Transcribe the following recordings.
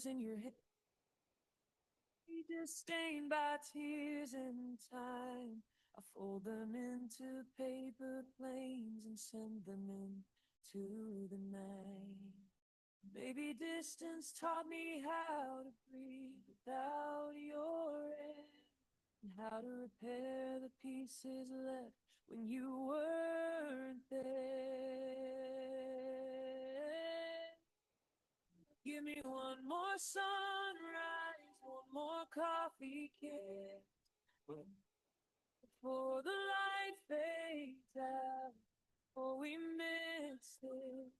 in your head, disdained by tears and time. I fold them into paper planes and send them into the night. Maybe distance taught me how to breathe without your air, and how to repair the pieces left when you weren't there. Give me one more sunrise, one more coffee kiss, before the light fades out, before we miss it.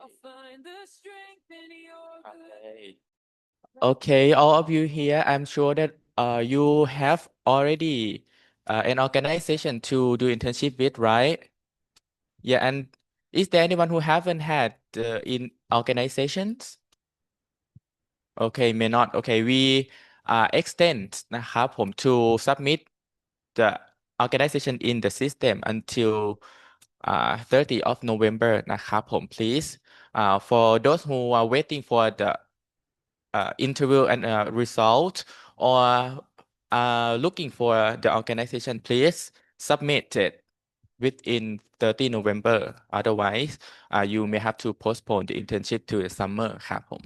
I'll find the strength in your good. Okay, all of you here, I'm sure that you have already an organization to do internship with, right? Yeah, and is there anyone who haven't had in organizations? Okay, may not. Okay, we extend นะครับผม to submit the organization in the system until 30 of November นะครับผม please for those who are waiting for the interview and result or looking for the organization, please submit it within 30 November. Otherwise, you may have to postpone the internship to the summer ครับผม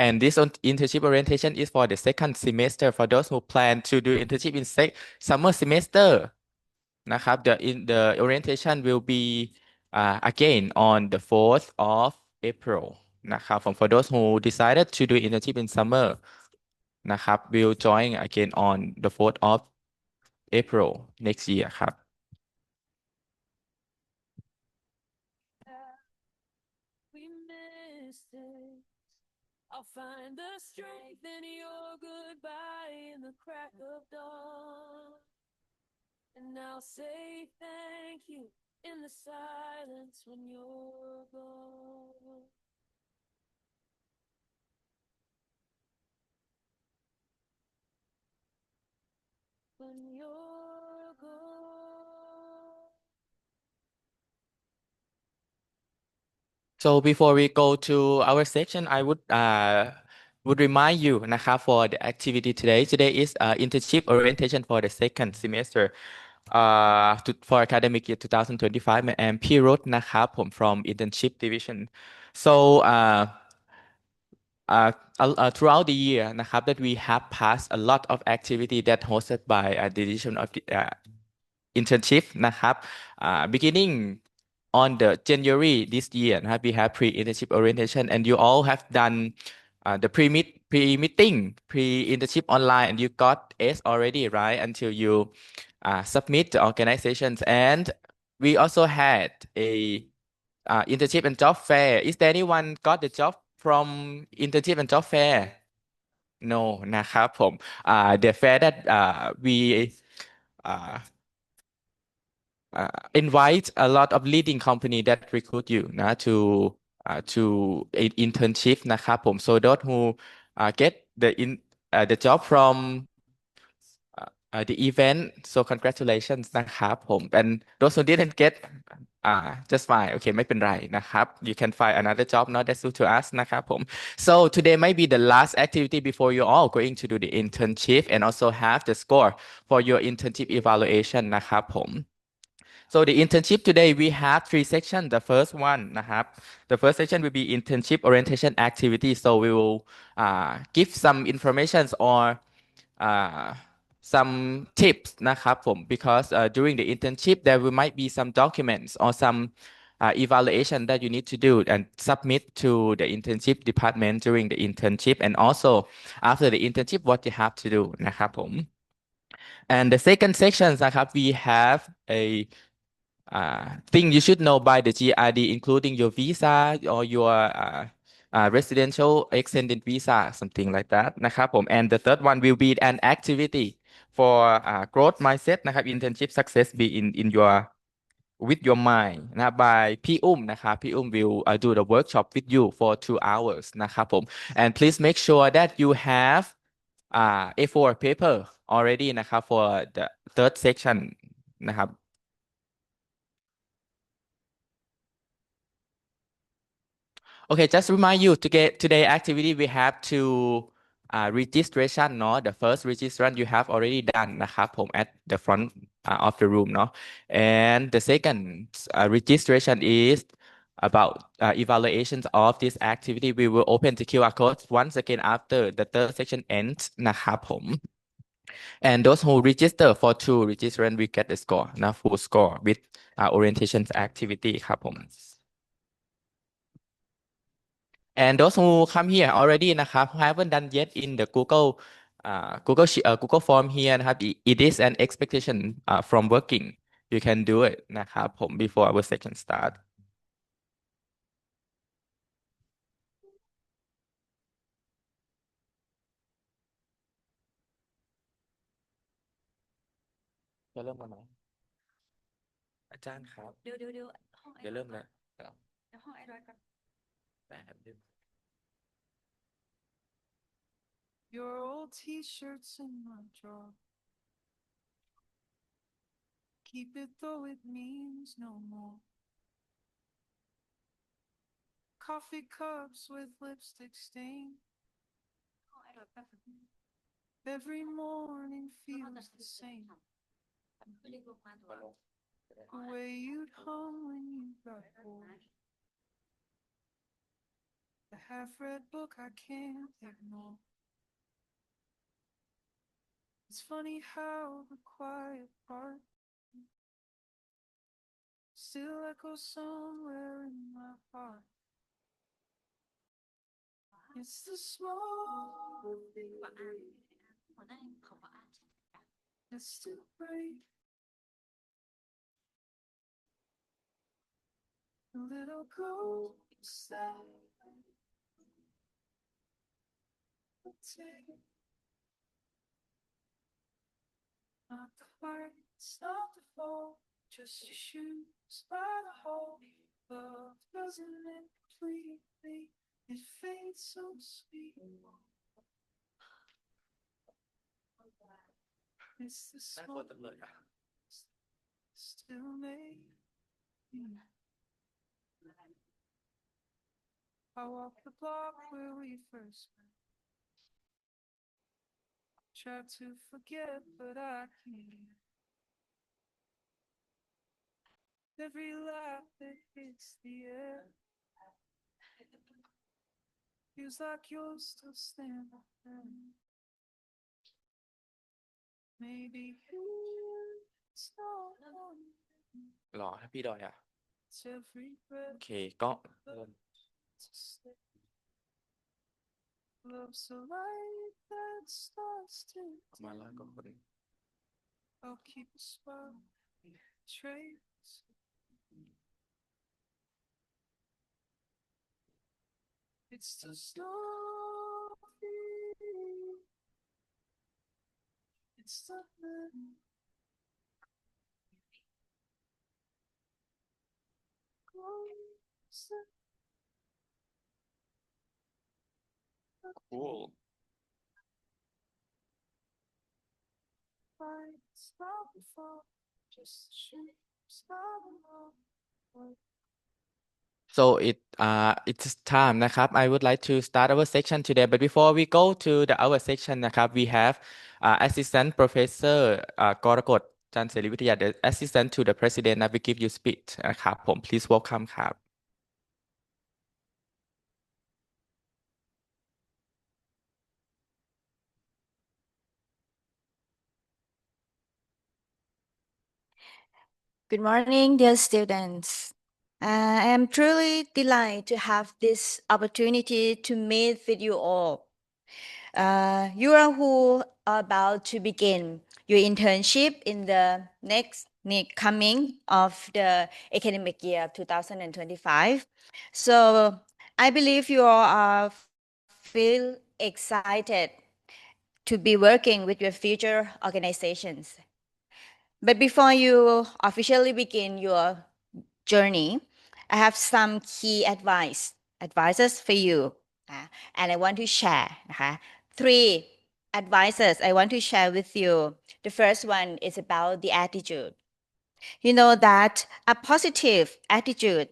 And this internship orientation is for the second semester for those who plan to do internship in summer semester นะครับ the orientation will be again on the 4th of April นะครับ for those who decided to do internship in summer นะครับ will join again on the 4th of April next year ครับ We missed it. I'll find the strength in your goodbye in the crack of dawn. And I'll say thank you in the silence when you're gone. When you're gone. So before we go to our section, I would remind you นะครับ for the activity today. Today is internship orientation for the second semester for academic year 2025 and P. Roth นะครับผม from internship division. So throughout the year นะครับ that we have passed a lot of activity that hosted by the division of the internship นะครับ beginning on the January this year นะครับ we have pre-internship orientation and you all have done the pre-meeting pre-internship online and you got S already, right, until you submit the organizations. And we also had a internship and job fair. Is there anyone got the job from internship and job fair? No นะครับผม the fair that we uh, invite a lot of leading company that recruit you นะ to internship นะครับผม so those who get the job from the event, so congratulations นะครับผม and those who didn't get just fine okay ไม่เป็นไรนะครับ you can find another job not that suit to us นะครับผม so today might be the last activity before you all going to do the internship and also have the score for your internship evaluation นะครับผม So the internship today we have three sections. The first one นะครับ The first section will be internship orientation activity. So we will give some information or uh, some tips นะครับผม because during the internship there will might be some documents or some evaluation that you need to do and submit to the internship department during the internship and also after the internship what you have to do นะครับผม And the second section นะครับ we have a thing you should know by the GRD, including your visa or your residential extended visa, something like that นะครับผม and the third one will be an activity for growth mindset นะครับ internship success be in your with your mind นะ by พี่อุ้มนะครับพี่อุ้ม will do the workshop with you for 2 hours นะครับผม and please make sure that you have A4 paper already นะครับ for the third section นะครับ Okay, just remind you to get today activity we have to registration เนาะ the first registration you have already done นะครับผม at the front of the room เนาะ and the second registration is about evaluations of this activity we will open the QR code once again after the third section ends นะครับผม and those who register for two registration we get the score นะ full score with orientation activity ครับผม and those who come here already นะครับ who haven't done yet in the Google form here นะครับ it is an expectation from working you can do it นะครับผม before our second start จะเริ่มกันไหมอาจารย์ครับเดี๋ยวห้องไอเดี๋ยวเริ่มแล้วเดี๋ยวห้องไอรอยก่อนแบบเดิม Your old t-shirts in my drawer. Keep it though it means no more. Coffee cups with lipstick stain. Every morning feels the same. The way you'd hum when you got bored. The half-read book I can't ignore. It's funny how the quiet part still echoes somewhere in my heart. It's the small things that still break. The little ghosts that take. Not the fight, it's not the fall, just your shoes by the hole. Love doesn't end completely, it fades so sweet. It's the น่ากลัว smoke จังเลยอะ still made me. I walk the block where we first met. Try to forget, but I can't. Every laugh that hits the air feels like you're still standing there. Maybe it's not one. หรอถ้าพี่ดอยอ่ะ It's every โอ breath เคก็เริ่ม to stay. Love's a light that starts to ประมาณ100 กว่าคน I'll keep a spot, trace. It's the snow. It's the wind. cool Stop and fall, just shoot, stop and fall. so it's time นะครับ I would like to start our section today but before we go to our section นะครับ we have assistant professor กรกฎจันทร์เสรีวิทยา the assistant to the president นะ we give you speech นะครับผม please welcome ครับ Good morning, dear students. I am truly delighted to have this opportunity to meet with you all. You are who are about to begin your internship in the next coming of the academic year 2025. So I believe you all are feel excited to be working with your future organizations. But before you officially begin your journey, I have some key advices for you, and I want to share นะคะ three advices I want to share with you. The first one is about the attitude. You know that a positive attitude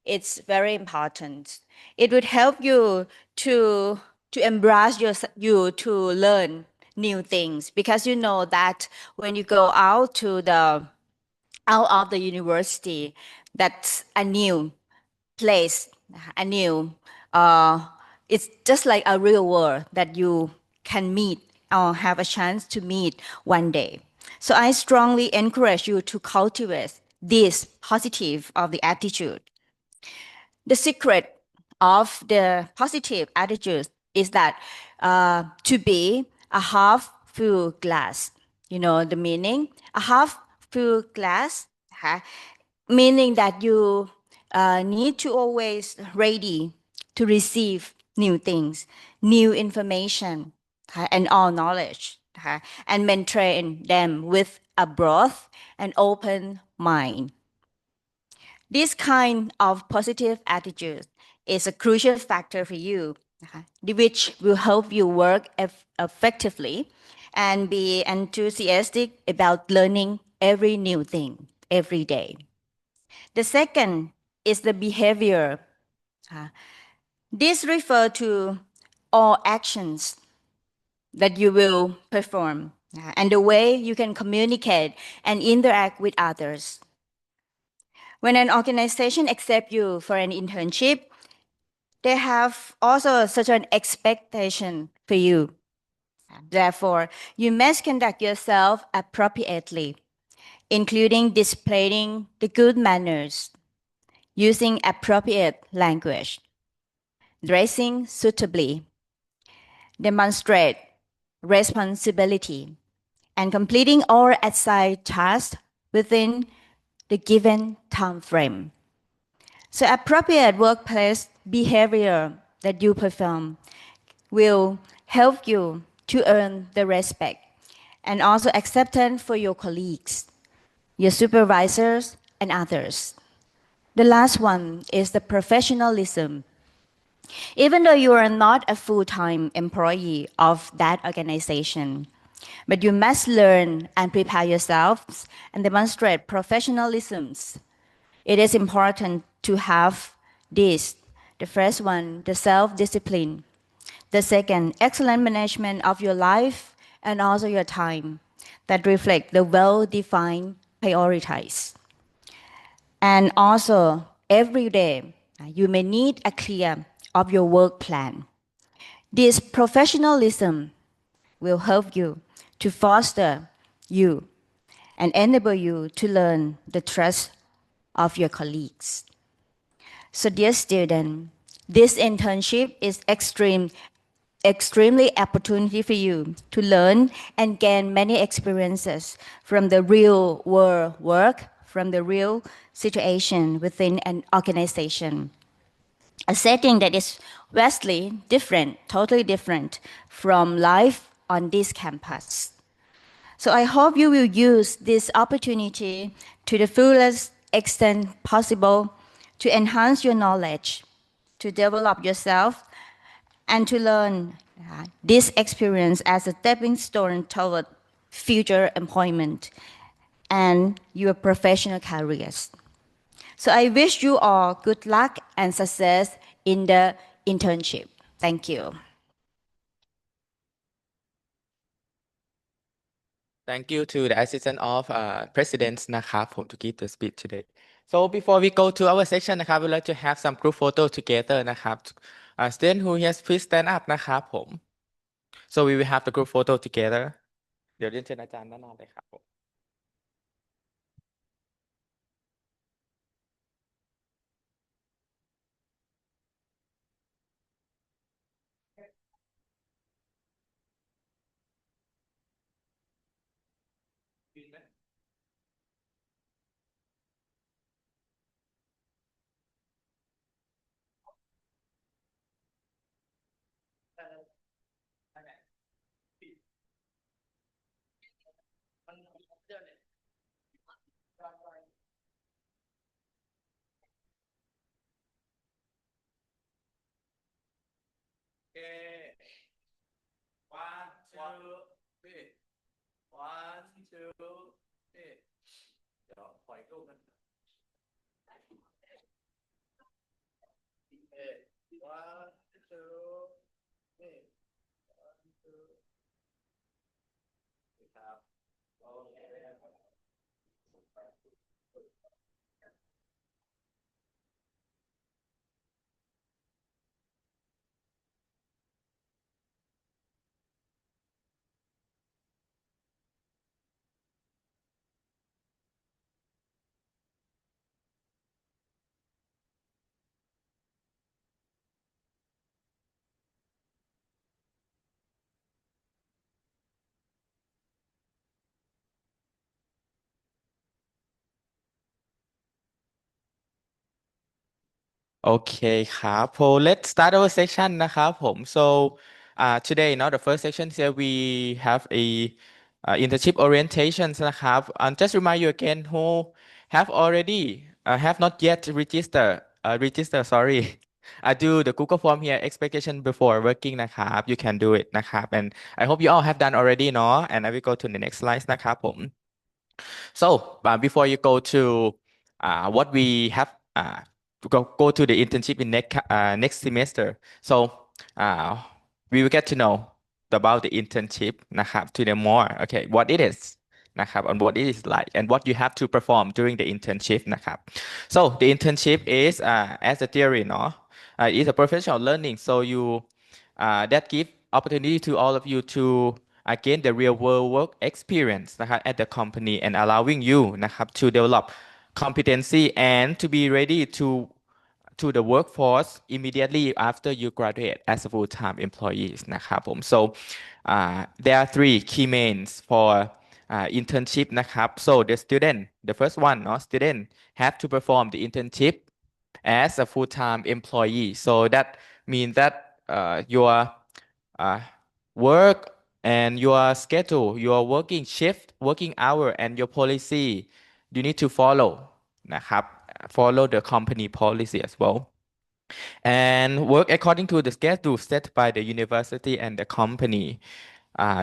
It's very important. It would help you to embrace you to learn new things, because you know that when you go out of the university, that's a new place, a new it's just like a real world that you can meet or have a chance to meet one day. So I strongly encourage you to cultivate this positive of the attitude. The secret of the positive attitude is that to be a half full glass. You know the meaning? A half full glass, meaning that you need to always ready to receive new things, new information, and all knowledge, and maintain them with a broad and open mind. This kind of positive attitude is a crucial factor for you, which will help you work effectively and be enthusiastic about learning every new thing every day. The second is the behavior. This refers to all actions that you will perform, and the way you can communicate and interact with others. When an organization accepts you for an internship, they have also such an expectation for you. Therefore, you must conduct yourself appropriately, including displaying the good manners, using appropriate language, dressing suitably, demonstrate responsibility, and completing all assigned tasks within the given time frame. So appropriate workplace behavior that you perform will help you to earn the respect and also acceptance for your colleagues, your supervisors, and others. The last one is the professionalism. Even though you are not a full-time employee of that organization, but you must learn and prepare yourselves and demonstrate professionalism. It is important to have this. The first one, the self-discipline. The second, excellent management of your life and also your time that reflect the well-defined priorities. And also, every day, you may need a clear of your work plan. This professionalism will help you to foster you and enable you to learn the trust of your colleagues. So dear student, this internship is extremely opportunity for you to learn and gain many experiences from the real world work, from the real situation within an organization. A setting that is vastly different, totally different from life on this campus. So I hope you will use this opportunity to the fullest extent possible to enhance your knowledge, to develop yourself, and to learn this experience as a stepping stone toward future employment and your professional careers. So I wish you all good luck and success in the internship. Thank you. Thank you to the Assistant of Presidents นะครับผม to give the speech today. So before we go to our section นะครับ we'd like to have some group photo together นะครับ student who yes please stand up นะครับผม so we will have the group photo together เดี๋ยวเรียนเชิญอาจารย์ด้านหน้าเลยครับผม Okay. One, two, three. One, two, three. เดี๋ยวปล่อยรูปกัน โอเคครับ so let's start our section นะครับผม so today the first section here we have a internship orientations นะครับ and just remind you again who have already have not yet register sorry do the Google form here expectation before working นะครับ you can do it นะครับ and I hope you all have done already เนาะ and I will go to the next slide นะครับผม so before you go to what we have go to the internship in next semester. So uh, we will get to know about the internship นะครับ to know more. Okay, what it is นะครับ and what it is like and what you have to perform during the internship นะครับ so the internship is as a theory เนาะis a professional learning so you that give opportunity to all of you to gain the real world work experience นะครับ at the company and allowing you นะครับ to develop competency and to be ready to the workforce immediately after you graduate as a full-time employees นะครับผม so there are three key mains for internship นะครับ so the student the first one เนาะ student have to perform the internship as a full-time employee. So that means that your uh, work and your schedule, your working shift, working hour, and your policy, you need to follow นะครับ follow the company policy as well and work according to the schedule set by the university and the company.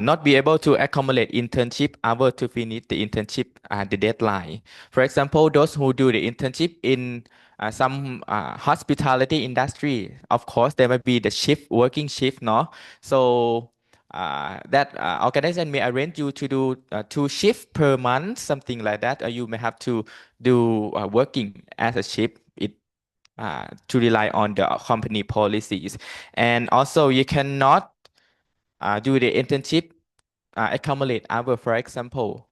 Not be able to accumulate internship hour to finish the internship the deadline. For example, those who do the internship in some hospitality industry, of course, there might be the shift, working shift, no? So that organization may arrange you to do two shifts per month, something like that, or you may have to do working as a shift. To rely on the company policies, and also you cannot do the internship accumulate hour. For example,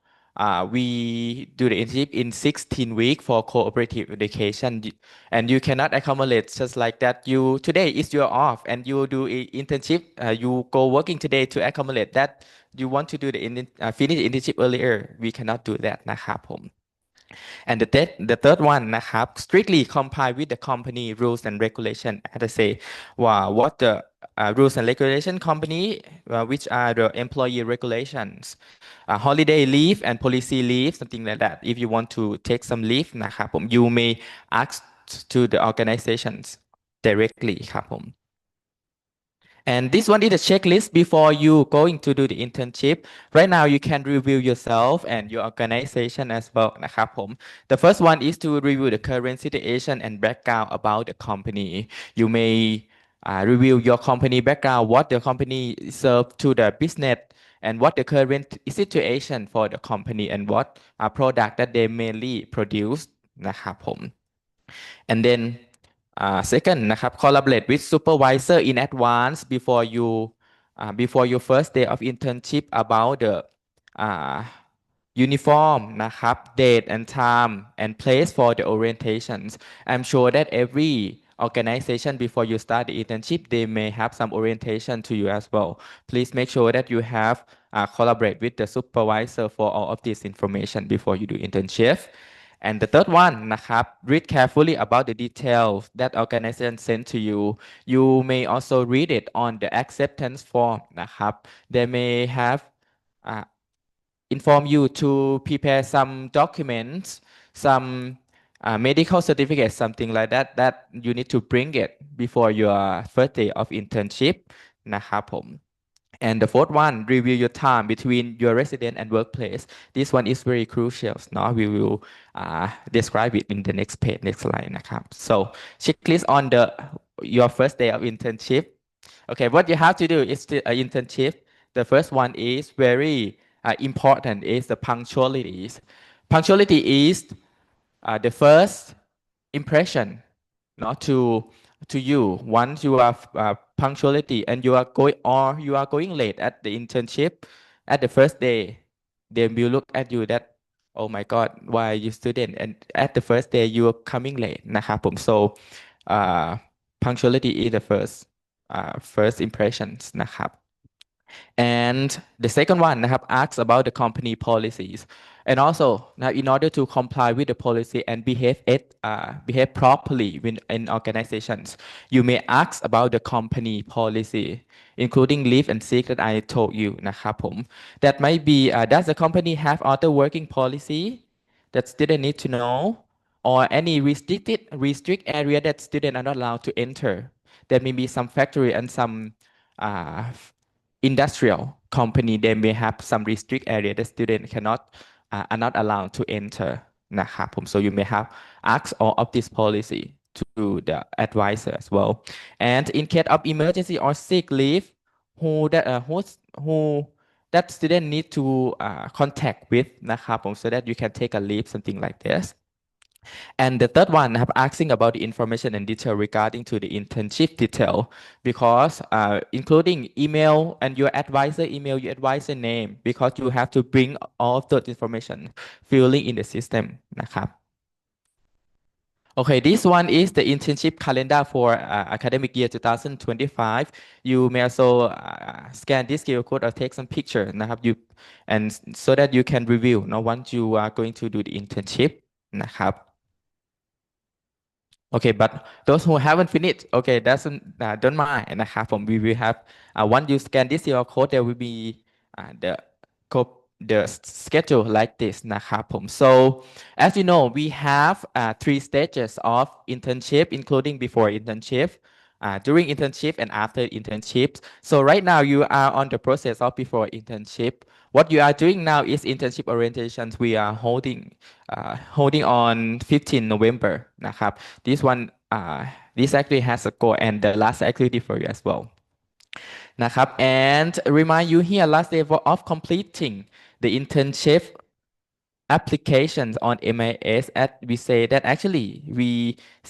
we do the internship in 16 week for cooperative education, and you cannot accumulate just like that. You today is your off, and you do internship. You go working today to accumulate that. You want to do the finish the internship earlier. We cannot do that นะครับผม and the third one นะครับ strictly comply with the company rules and regulation as I say what the rules and regulation company which are the employee regulations holiday leave and policy leave something like that if you want to take some leave นะครับผม you may ask to the organizations directly ครับผม and this one is a checklist before you going to do the internship. Right now, you can review yourself and your organization as well นะครับผม The first one is to review the current situation and background about the company. You may review your company background, what the company serve to the business, and what the current situation for the company and what product that they mainly produce นะครับผม and then second นะครับ collaborate with supervisor in advance before your first day of internship about the uh, uniform นะครับ date and time and place for the orientations. I'm sure that every organization before you start the internship they may have some orientation to you as well. Please make sure that you have collaborate with the supervisor for all of this information before you do internship. And the third one นะครับ read carefully about the details that organization sent to you. You may also read it on the acceptance form นะครับ They may have inform you to prepare some documents, some medical certificates, something like that, that you need to bring it before your first day of internship นะครับผม and the fourth one, review your time between your residence and workplace. This one is very crucial. Now we will describe it in the next page, next slide นะครับ So checklist on your first day of internship. Okay, what you have to do is the internship. The first one is very important is the punctualities. Punctuality is the first impression not to you once you are punctuality and you are going late at the internship at the first day they will look at you that oh my god why are you student and at the first day you are coming late นะครับผม so punctuality is the first impressions นะครับ and the second one นะครับ asks about the company policies And also, now in order to comply with the policy and behave properly in organizations, you may ask about the company policy, including leave and sick that I told you นะครับผม That might be does the company have other working policy that student need to know, or any restrict area that student are not allowed to enter? There may be some factory and some uh, industrial company. They may have some restrict area that student cannot are not allowed to enter นะครับผม so you may have asked all of this policy to the advisor as well. And in case of emergency or sick leave, who that who that student need to contact with นะครับผม so that you can take a leave, something like this. And the third one, I'm asking about the information and detail regarding to the internship detail, because including email and your advisor email, your advisor name, because you have to bring all of that information filling in the system นะครับ Okay, this one is the internship calendar for academic year 2025. You may also scan this QR code or take some picture นะครับ you and so that you can review now once you are going to do the internship นะครับ Okay, but those who haven't finished, okay, doesn't don't mind นะครับผม we will have once you scan this QR code, there will be the the schedule like this นะครับผม so as you know, we have three stages of internship, including before internship, during internship, and after internship. So right now you are on the process of before internship. What you are doing now is internship orientations. We are holding on 15 November นะครับ this one this actually has a goal and the last activity for you as well นะครับ and remind you here last day of completing the internship applications on MIS, as we say that actually we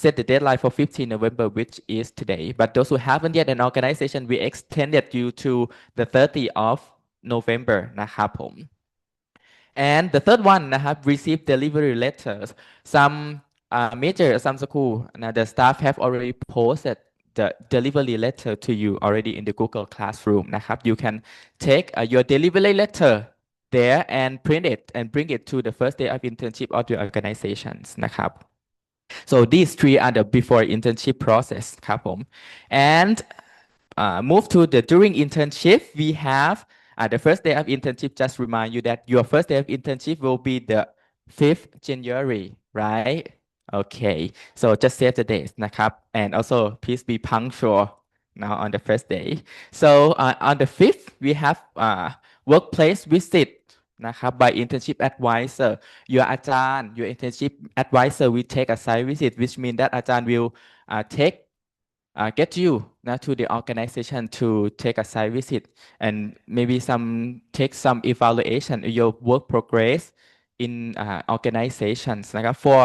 set the deadline for 15 November, which is today, but those who haven't yet an organization, we extended you to the 30th of November นะครับผม and the third one นะครับ receive delivery letters. Some some school the staff have already posted the delivery letter to you already in the Google Classroom นะครับ you can take your delivery letter there and print it and bring it to the first day of internship of your organizations นะครับ so these three are the before internship process ครับผม and move to the during internship, we have the first day of internship. Just remind you that your first day of internship will be the 5th January, right? Okay, so just save the dates นะครับ and also please be punctual now on the first day. So on the 5th, we have workplace visit นะครับ by internship advisor. Your อาจารย์ your internship advisor will take a site visit, which means that อาจารย์ will take get you to the organization to take a site visit and maybe take some evaluation of your work progress in organizations นะครับ for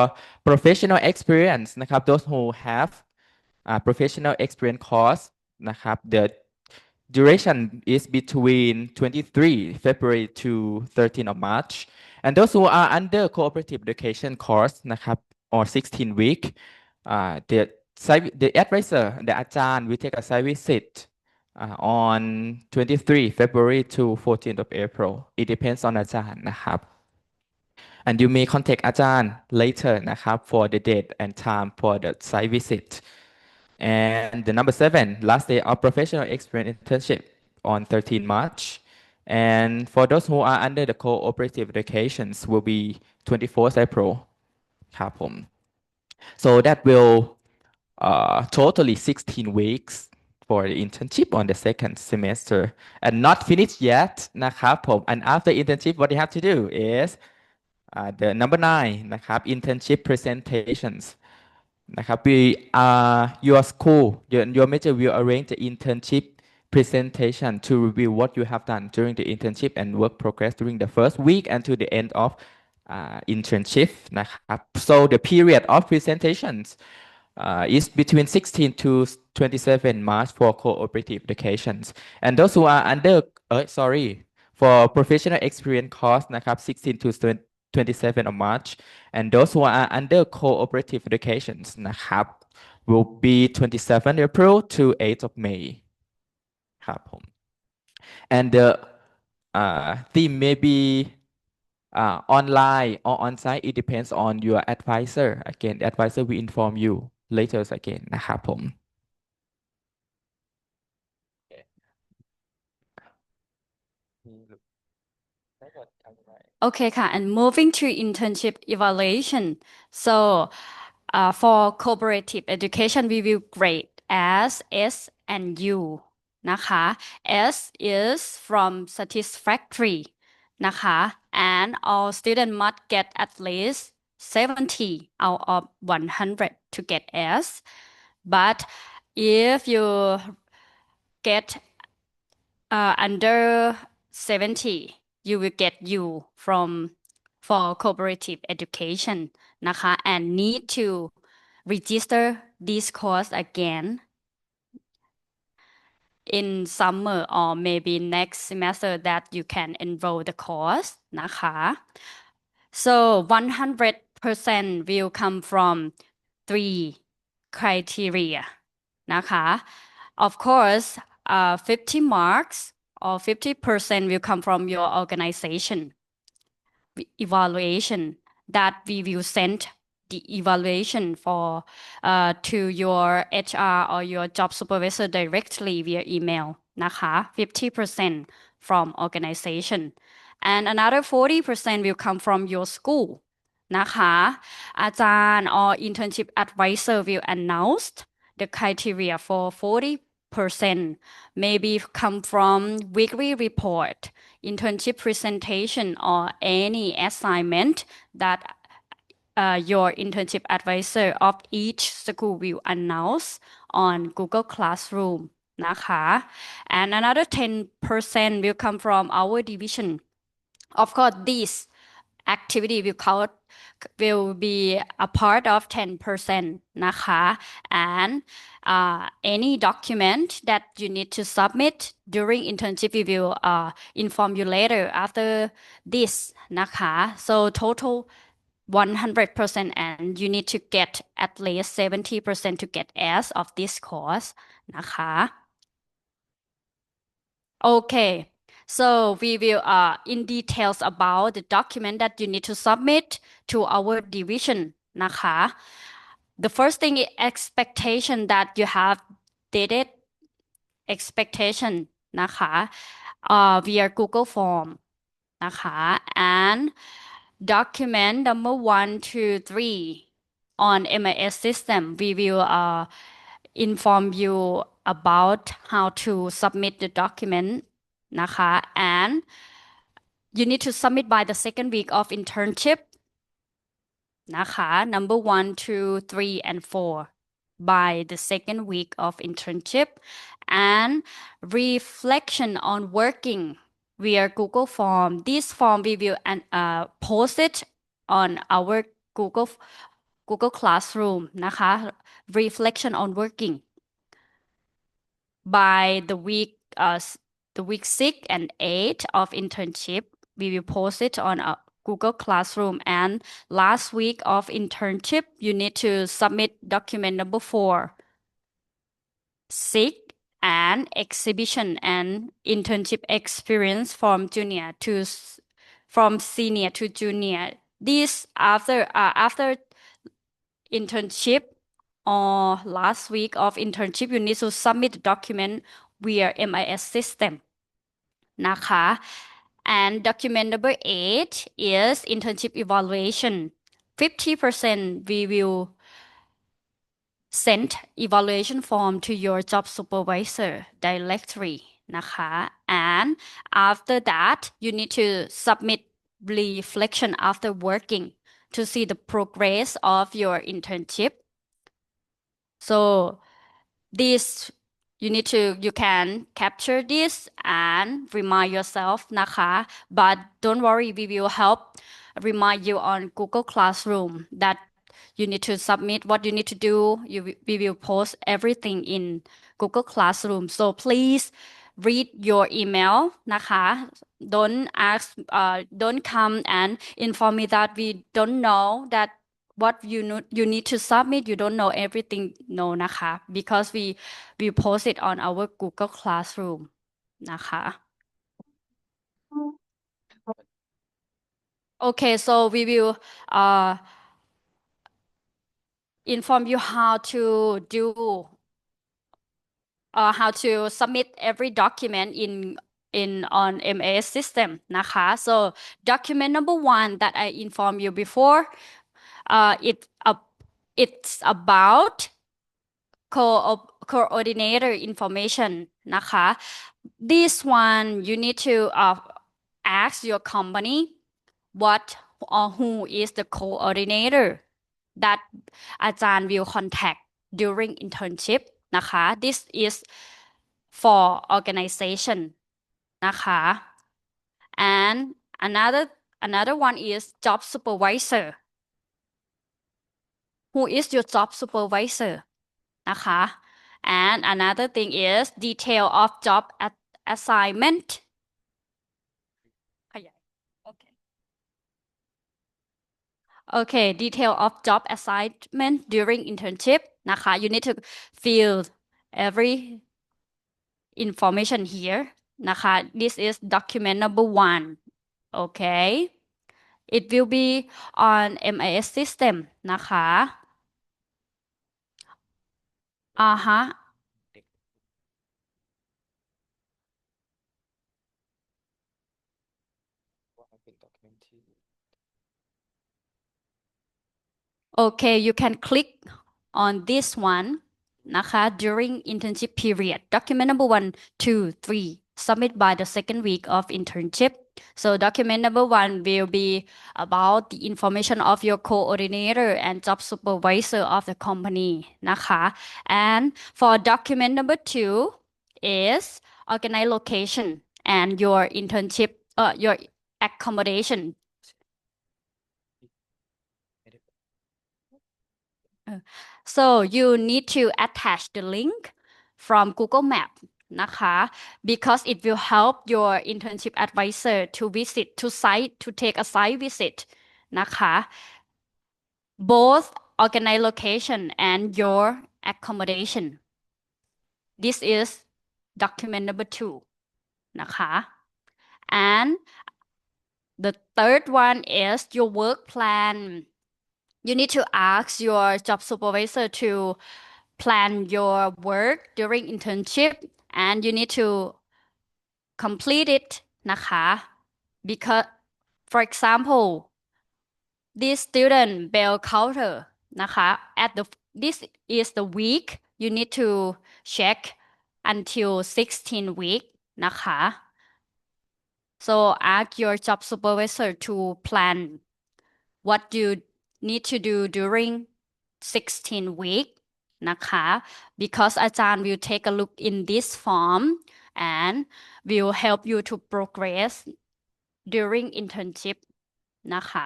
professional experience นะครับ those who have professional experience course นะครับ the duration is between 23 February to 13 of March. And those who are under cooperative education course นะครับ or 16 week, the advisor, the อาจารย์ will take a site visit on 23 February to 14th of April. It depends on อาจารย์นะครับ and you may contact อาจารย์ later นะครับ for the date and time for the site visit. And the number 7, last day of professional experience internship on 13 March. And for those who are under the cooperative educations will be 24th April ครับผม so that will totally 16 weeks for the internship on the second semester and not finished yet นะครับผม and after internship what you have to do is the number 9 นะครับ internship presentations นะครับ we your school your major will arrange the internship presentation to review what you have done during the internship and work progress during the first week and to the end of internship นะครับ so the period of presentations is between 16 to 27 March for cooperative educations and those who are under sorry for professional experience course นะครับ 16 to 27 of March and those who are under cooperative educations นะครับ will be 27 April to 8th of May ครับผม and the theme may be online or on-site it depends on your advisor again the advisor will inform you later again นะครับผม Okay, and moving to internship evaluation. So, for cooperative education, we will grade as S and U นะคะ S is from satisfactory นะคะ and all students must get at least 70 out of 100 to get S. But if you get under 70 you will get U from for cooperative education นะคะ and need to register this course again in summer or maybe next semester that you can enroll the course นะคะ so 100% will come from 3 criteria นะคะ of course 50 marks or 50% will come from your organization evaluation that we will send the evaluation for to your HR or your job supervisor directly via email นะคะ 50% from organization and another 40% will come from your school นะคะอาจารย์ or internship advisor will announce the criteria for 40% maybe come from weekly report internship presentation or any assignment that your internship advisor of each school will announce on Google Classroom นะคะ and another 10% will come from our division of course this activity will be a part of 10%นะคะ and any document that you need to submit during internship we will inform you later after this นะคะ so total 100% and you need to get at least 70% to get S of this course นะคะ Okay, so we will in details about the document that you need to submit to our division นะคะ The first thing is expectation that you have dated expectation นะคะ via Google Form นะคะ and document number 1, 2, 3 on MIS system we will inform you about how to submit the document นะคะ and you need to submit by the second week of internship นะคะ number 1, 2, 3 and 4 by the second week of internship and reflection on working via Google Form. This form we will post it on our Google Classroom นะคะ reflection on working by the week 6 and 8 of internship we will post it on a Google Classroom and last week of internship you need to submit document number 4 SIG and exhibition and internship experience from senior to junior this after internship or last week of internship you need to submit the document via MIS system นะคะ and document number 8 is internship evaluation 50% we will send evaluation form to your job supervisor directly นะคะ and after that you need to submit reflection after working to see the progress of your internship so this you can capture this and remind yourself นะคะ but don't worry we will help remind you on Google Classroom that you need to submit what you need to do we will post everything in Google Classroom so please read your email นะคะ don't come and inform me that we don't know that what you need to submit you don't know everything no นะคะ because we post it on our Google Classroom นะคะ Okay, so we will inform you how to do how to submit every document in on MAS system นะคะ so document number 1 that I informed you before it's about coordinator information นะคะ this one you need to ask your company what or who is the coordinator that อาจารย์ will contact during internship นะคะ this is for organization นะคะ and another one is job supervisor who is your job supervisor นะคะ and another thing is detail of job assignment ขยาย okay Okay, detail of job assignment during internship นะคะ you need to fill every information here นะคะ this is document number 1 okay it will be on MIS system นะคะฮะ Okay, you can click on this one นะคะ during internship period document number 1 2 3 submit by the second week of internship so document number 1 will be about the information of your coordinator and job supervisor of the company นะคะ and for document number 2 is organize location and your internship your accommodation So you need to attach the link from Google Map นะคะ because it will help your internship advisor to visit to site to take a site visit นะคะ both organize location and your accommodation this is document number 2นะคะ and the third one is your work plan you need to ask your job supervisor to plan your work during internship and you need to complete it นะคะ because for example this student bell counter นะคะ at the this is the week you need to check until 16 week นะคะ so ask your job supervisor to plan what you need to do during 16 week นะคะ because อาจารย์ will take a look in this form and will help you to progress during internship นะคะ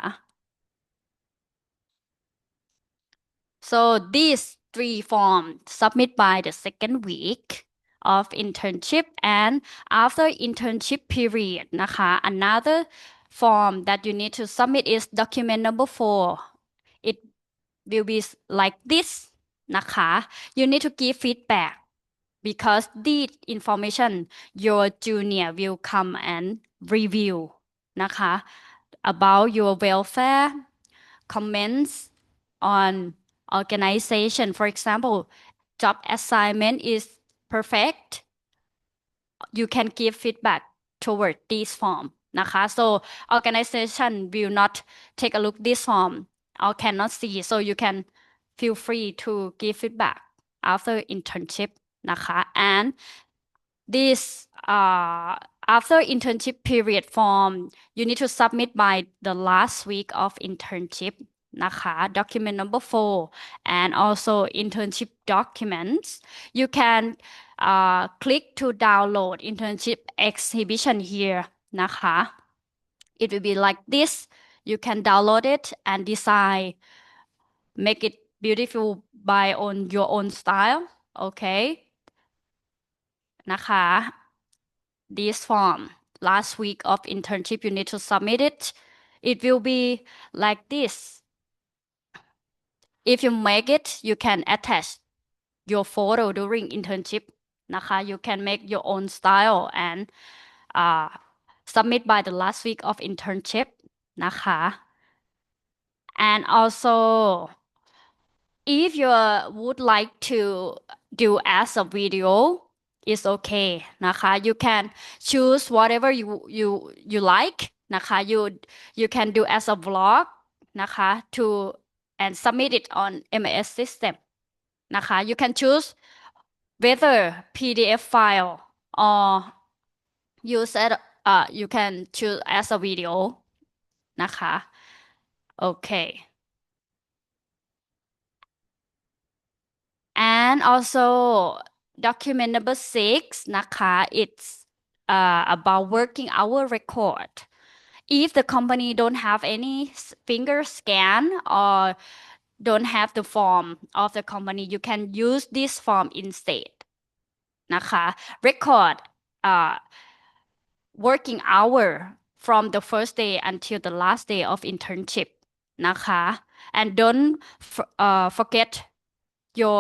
so these 3 forms submit by the second week of internship and after internship period นะคะ another form that you need to submit is document number 4 it will be like this นะคะ you need to give feedback because this information your junior will come and review นะคะ about your welfare comments on organization for example job assignment is perfect you can give feedback toward this form นะคะ so organization will not take a look this form or cannot see so you can feel free to give feedback after internship นะคะ and this after internship period form you need to submit by the last week of internship นะคะ document number 4 and also internship documents you can click to download internship exhibition here นะคะ it will be like this you can download it and design make it beautiful by on your own style okay นะคะ this form last week of internship you need to submit it it will be like this if you make it you can attach your photo during internship นะคะ you can make your own style and submit by the last week of internship นะคะ and also if you would like to do as a video it's okay นะคะ you can choose whatever you like นะคะ you can do as a vlog นะคะ to and submit it on MAS system นะคะ you can choose whether PDF file or you can choose as a video นะคะ okay and also document number 6 นะคะ it's about working hour record if the company don't have any finger scan or don't have the form of the company you can use this form instead นะคะ record working hour from the first day until the last day of internship นะคะ and don't forget your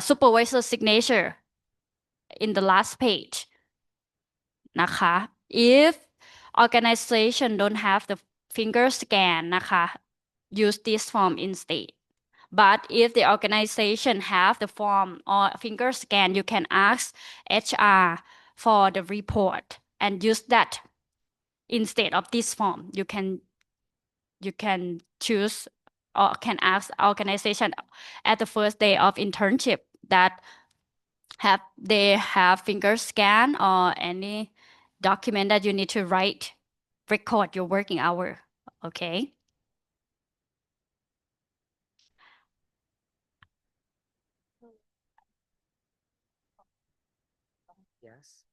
supervisor signature in the last page นะคะ if organization don't have the finger scan นะคะ use this form instead but if the organization have the form or finger scan you can ask HR for the report and use that instead of this form you can choose or can ask organization at the first day of internship that they have finger scan or any document that you need to write record your working hour okay Yes.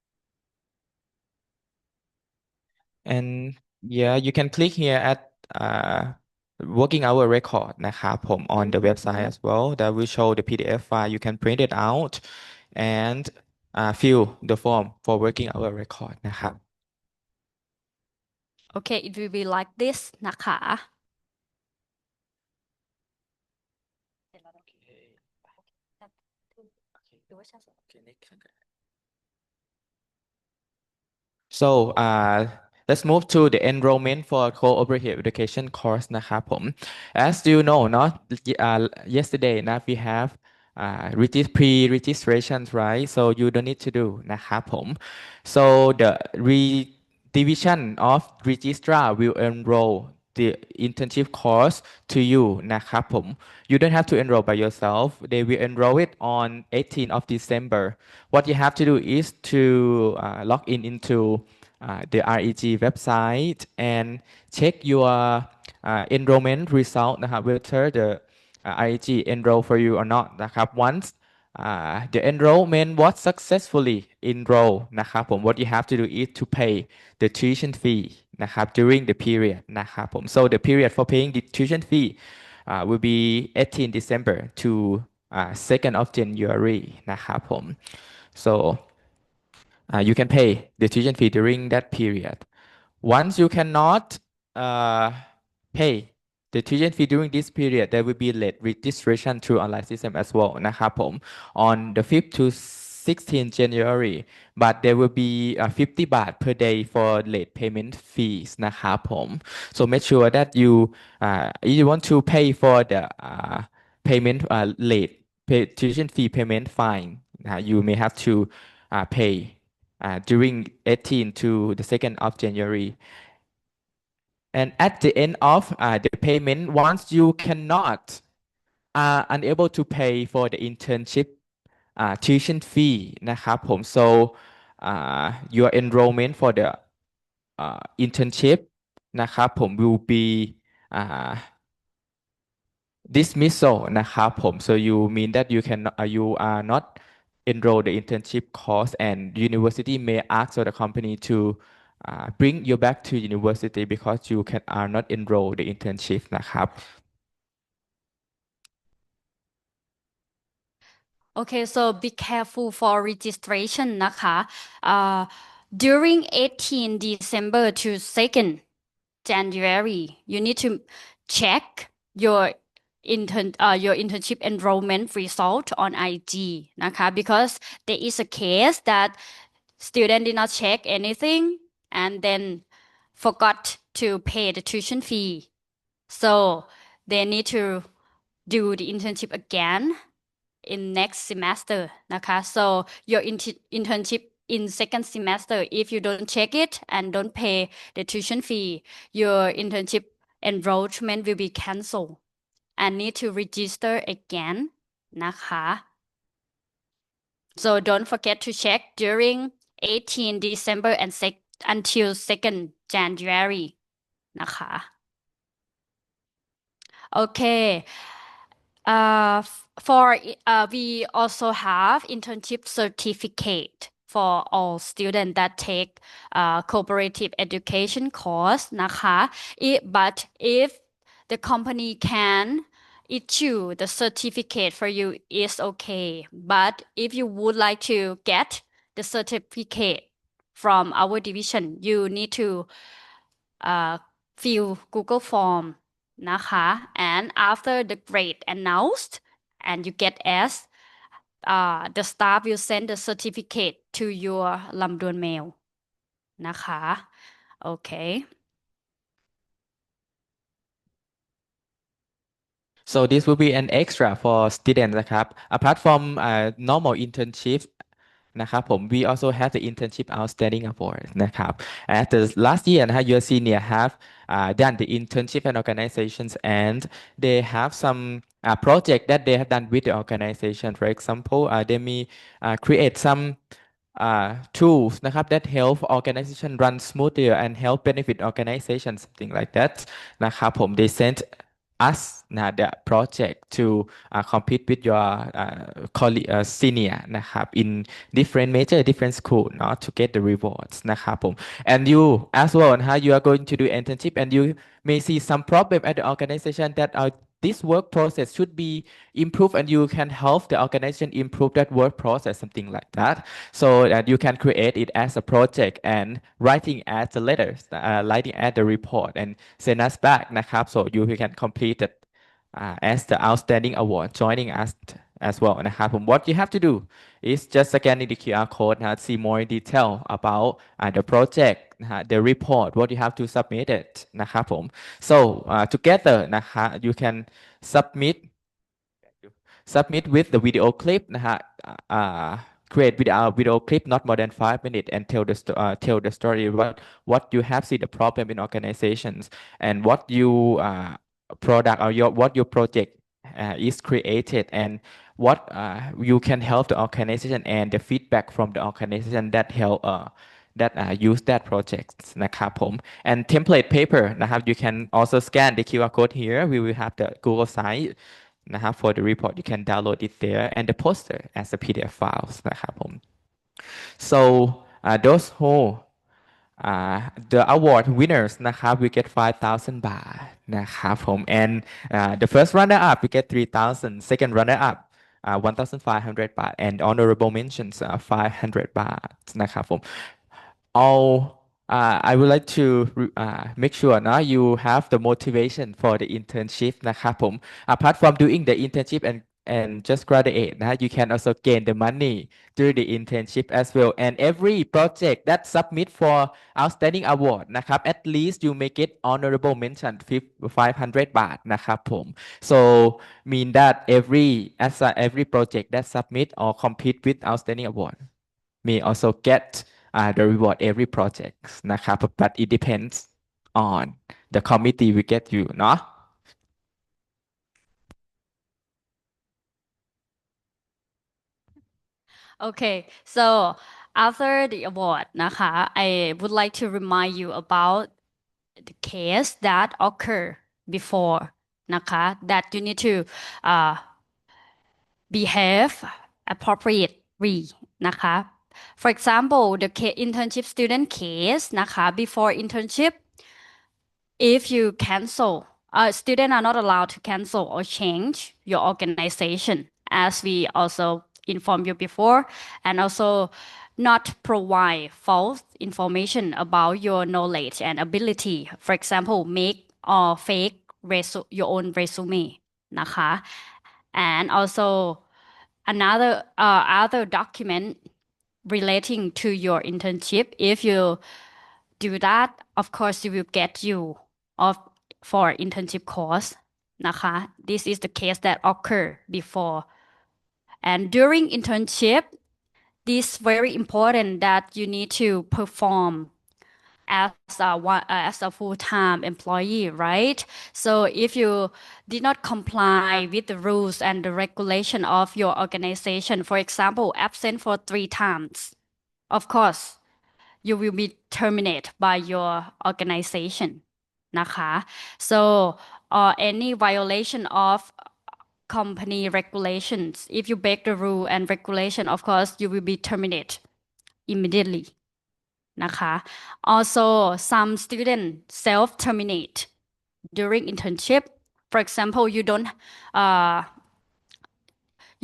And yeah, you can click here at working hour record นะครับผม on the website as well that will show the PDF file you can print it out and fill the form for working hour record นะครับ okay it will be like this นะคะ So let's move to the enrollment for cooperative education course นะครับผม as you know เนาะyesterday นะ we have pre-registrations right so you don't need to do นะครับผม so the division of registrar will enroll the internship course to you นะครับผม you don't have to enroll by yourself they will enroll it on 18th of December what you have to do is to log in into the REG website and check your enrollment result นะครับ whether the REG enroll for you or not นะครับ once the enrollment was successfully enroll นะครับผม what you have to do is to pay the tuition fee นะครับ during the period นะครับผม so the period for paying the tuition fee will be 18 December to 2nd of January นะครับผม so you can pay the tuition fee during that period once you cannot pay the tuition fee during this period there will be late registration through online system as well นะครับผม on the 5th to 16th January but there will be 50 baht per day for late payment fees นะครับผม so make sure that if you want to pay for the payment late tuition fee payment fine you may have to pay during 18th to the 2nd of January and at the end of the payment once you cannot are unable to pay for the internship tuition fee นะครับผม so your enrollment for the internship นะครับผม will be dismissal นะครับผม so you mean that you are not enroll the internship course and university may ask the company to bring you back to university because you are not enroll the internship นะครับ Okay, so be careful for registration นะคะ during 18 December to 2nd January you need to check your your internship enrollment result on IG นะคะ because there is a case that student did not check anything and then forgot to pay the tuition fee. So they need to do the internship again in next semester นะคะ so your internship in second semester if you don't check it and don't pay the tuition fee your internship enrollment will be cancelled and need to register again นะคะ so don't forget to check during 18 December and until 2nd January นะคะ okay for we also have internship certificate for all students that take cooperative education course นะคะ but if the company can issue the certificate for you is okay but if you would like to get the certificate from our division you need to fill Google form นะคะ and after the grade announced and you get S the staff will send the certificate to your ลำดวน mail นะคะ okay So this will be an extra for students นะครับ apart from normal internship นะครับผม we also have the internship outstanding award นะครับ at the last year นะฮะ your senior have done the internship and organizations and they have some project that they have done with the organization for example they may create some tools นะครับ that help organization run smoother and help benefit organization something like that นะครับผม they sent us the project to compete with your colleague senior นะครับ in different major different school เนาะ to get the rewards นะครับผม and you as well นะฮะ you are going to do internship and you may see some problem at the organization that this work process should be improved and you can help the organization improve that work process something like that so that you can create it as a project and writing as the letters writing as the report and send us back นะครับ so you can complete it as the outstanding award joining us as well นะครับผม what you have to do is just scanning the QR code นะ see more in detail about the project นะฮะ the report what you have to submit it นะครับผม so together นะฮะ you can submit with the video clip นะฮะcreate video clip not more than 5 minutes and tell the story what you have seen the problem in organizations and what you product or what your project is created and what you can help the organization and the feedback from the organization that help that use that project นะครับผม and template paper นะครับ you can also scan the QR code here we will have the Google site นะครับ for the report you can download it there and the poster as a PDF files นะครับผม so those who the award winners นะครับ we get 5,000 บาทนะครับผม and the first runner up we get 3,000 second runner up 1,500 บาท and honorable mentions 500 บาทนะครับผม all I would like to make sure นะ you have the motivation for the internship นะครับผม apart from doing the internship and just graduate นะ you can also gain the money through the internship as well and every project that submit for outstanding award นะครับ at least you may get honorable mention 500 บาทนะครับผม so mean that every project that submit or compete with outstanding award may also get the reward every project นะครับ but it depends on the committee we get you เนาะ okay so after the award นะคะ I would like to remind you about the case that occur before นะคะ that you need to behave appropriately นะคะ for example the internship student case นะคะ before internship if you cancel students are not allowed to cancel or change your organization as we also informed you before and also not provide false information about your knowledge and ability for example make or fake your own resume นะคะ and also another other document relating to your internship if you do that of course you will get you of for internship course นะคะ this is the case that occur before and during internship this very important that you need to perform as a full-time employee, right? So if you did not comply with the rules and the regulation of your organization, for example, absent for 3 times, of course, you will be terminated by your organization นะคะ so any violation of company regulations if you break the rule and regulation of course you will be terminated immediately นะคะ also some students self terminate during internship for example you don't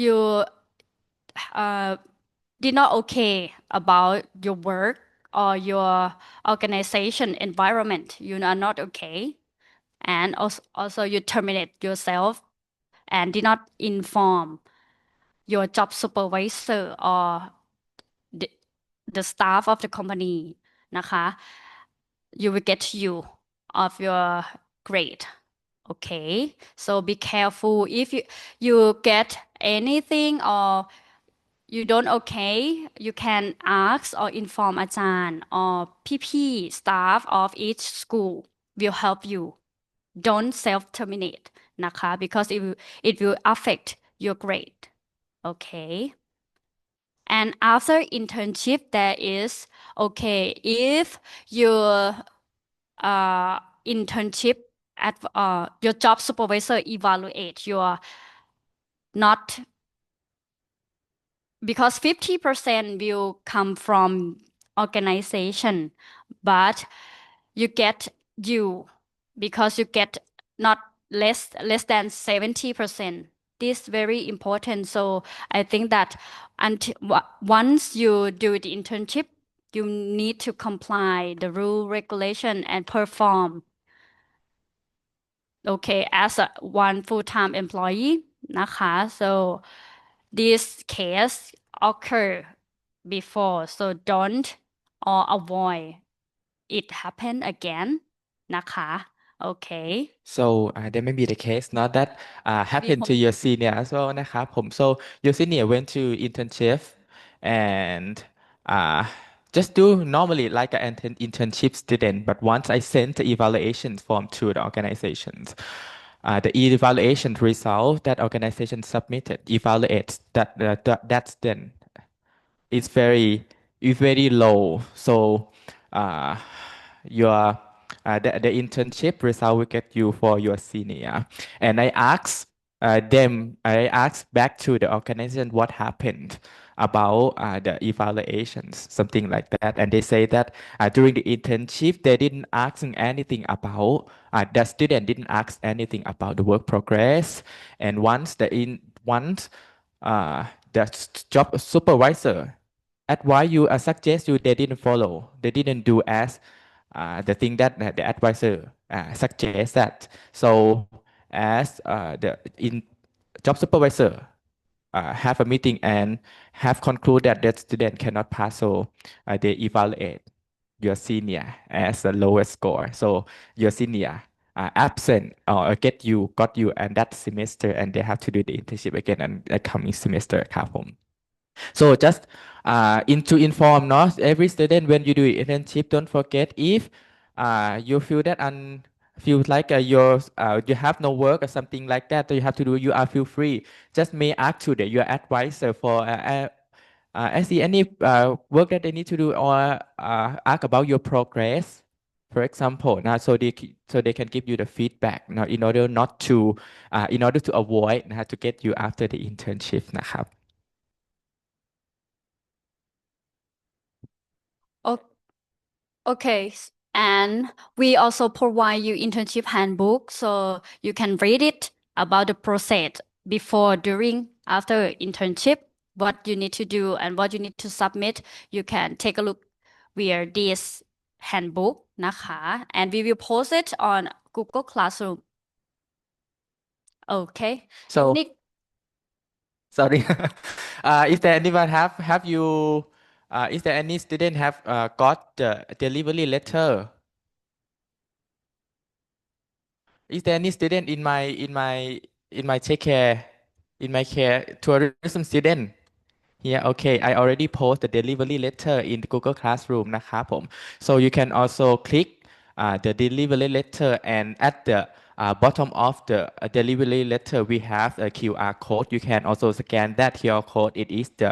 you did not okay about your work or your organization environment you are not okay and also you terminate yourself and did not inform your job supervisor or the, the staff of the company นะคะ you will get you of your grade okay so be careful if you get anything or you don't okay you can ask or inform อาจารย์ or พี่ๆ staff of each school will help you don't self terminate นะคะ because it will affect your grade okay and after internship there is okay if your internship at your job supervisor evaluate your not because 50% will come from organization but you get you because you get not less than 70% this very important so I think that until once you do the internship you need to comply the rule regulation and perform okay as a one full-time employee นะคะ so this case occur before so don't or avoid it happen again นะคะ okay So there may be the case not that happened to your senior as well นะครับผม so your senior went to internship and uh, just do normally like an internship student but once I sent the evaluation form to the organizations the evaluation result that organization submitted evaluates that's then it's very low. So uh, your the internship result will get you for your senior. And I asked back to the organization what happened about the evaluations, something like that. And they say that during the internship, they didn't ask anything about the student didn't ask anything about the work progress. And once the job supervisor advise you suggest you they didn't follow they didn't do as the thing that the advisor suggests that so as the in job supervisor have a meeting and have concluded that that student cannot pass so they evaluate your senior as the lowest score so your senior absent or got you and that semester and they have to do the internship again and the coming semester ครับผม so just to inform enough every student when you do internship don't forget if you feel that feel like you have no work or something like that so you have to do you are feel free just may ask to your advisor for see any work that they need to do or ask about your progress for example now so they can give you the feedback now in order not to in order to avoid to get you after the internship นะครับ Okay, and we also provide you internship handbook so you can read it about the process before, during, after internship, what you need to do and what you need to submit. You can take a look via this handbook นะคะ and we will post it on Google Classroom. Okay. So Nick, sorry. Is there anyone have you Is there any student have got the delivery letter? Is there any student in my take care in my care tourism student? Yeah, okay. I already post the delivery letter in the Google Classroom นะครับผม so you can also click the delivery letter and at the bottom of the delivery letter we have a QR code you can also scan that QR code it is the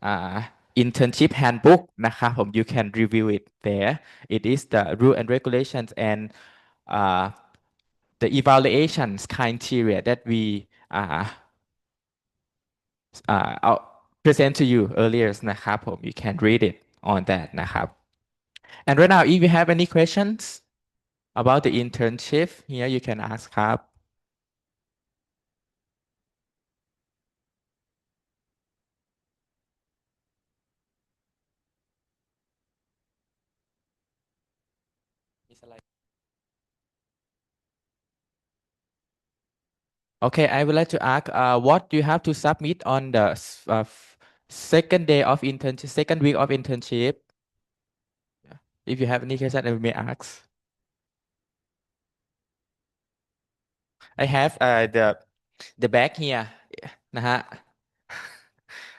uh, internship handbook นะครับผม you can review it there it is the rule and regulations and uh, the evaluations criteria that we I'll present to you earlier นะครับผม you can read it on that นะครับ and right now if you have any questions about the internship here you can ask ครับ okay I would like to ask what you have to submit on the second day of internship second week of internship if you have any question I may ask I have the bag here นะฮะ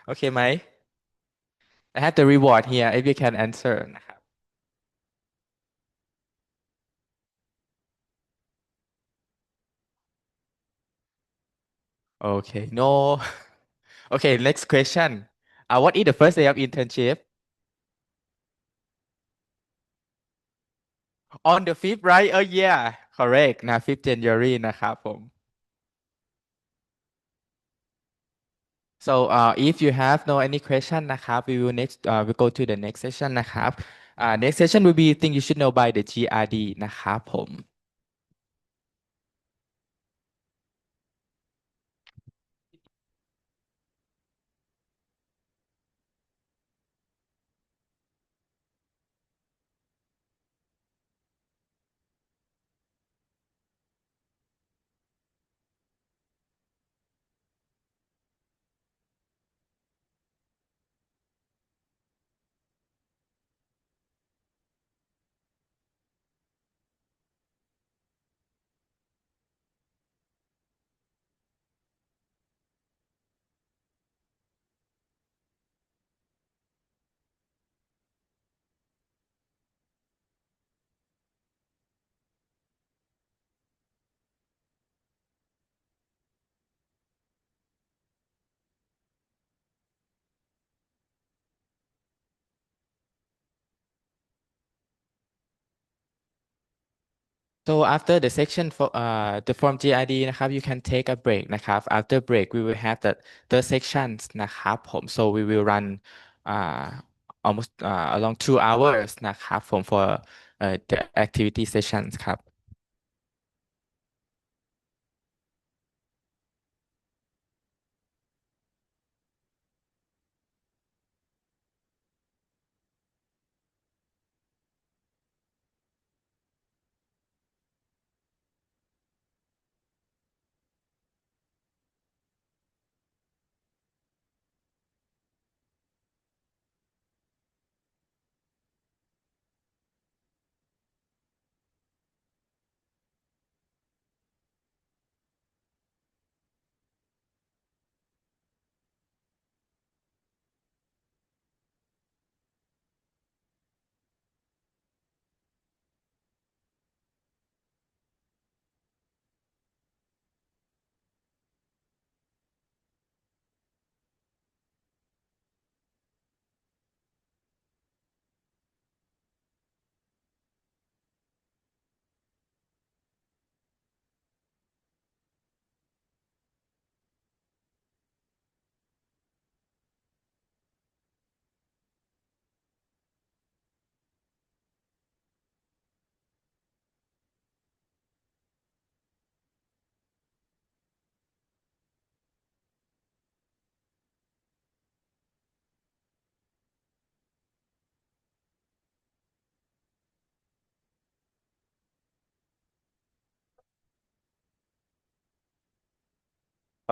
โอเคไหม I have the reward here if you can answer นะครับ okay no okay next question what is the first day of internship on the 5th right oh yeah correct นะ 5th January นะครับผม so if you have no any question นะครับ we will next we go to the next session นะครับ next session will be things you should know by the GRD นะครับผม so after the section for the form GRD นะครับ you can take a break นะครับ after break we will have the third sections นะครับผม so we will run uh, almost along 2 hours นะครับผม for the activity sessions ครับ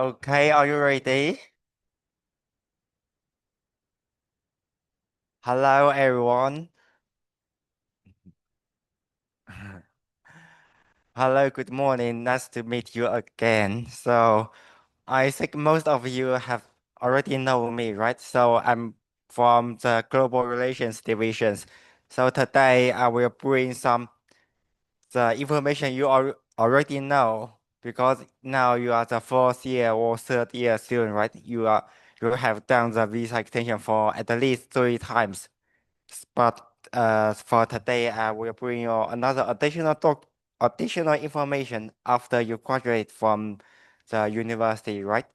Okay, are you ready? Hello, everyone. Hello, good morning. Nice to meet you again. So, I think most of you have already know me, right? So, I'm from the Global Relations divisions. So, today I will bring some the information you already know because now you are the fourth year or third year student, right? You have done the visa extension for at least 3 times. But for today, I will bring you another additional information after you graduate from the university, right?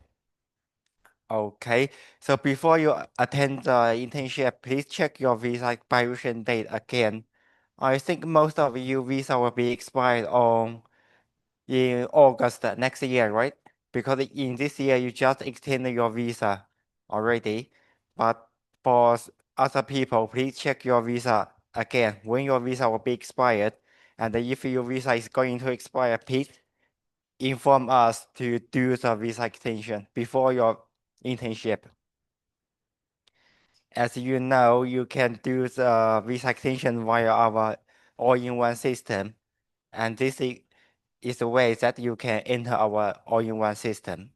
Okay. So before you attend the internship, please check your visa expiration date again. I think most of you visa will be expired on in August next year, right? Because in this year you just extended your visa already. But for other people, please check your visa again when your visa will be expired. And if your visa is going to expire, please inform us to do the visa extension before your internship. As you know, you can do the visa extension via our all-in-one system. And this is the way that you can enter our all-in-one system.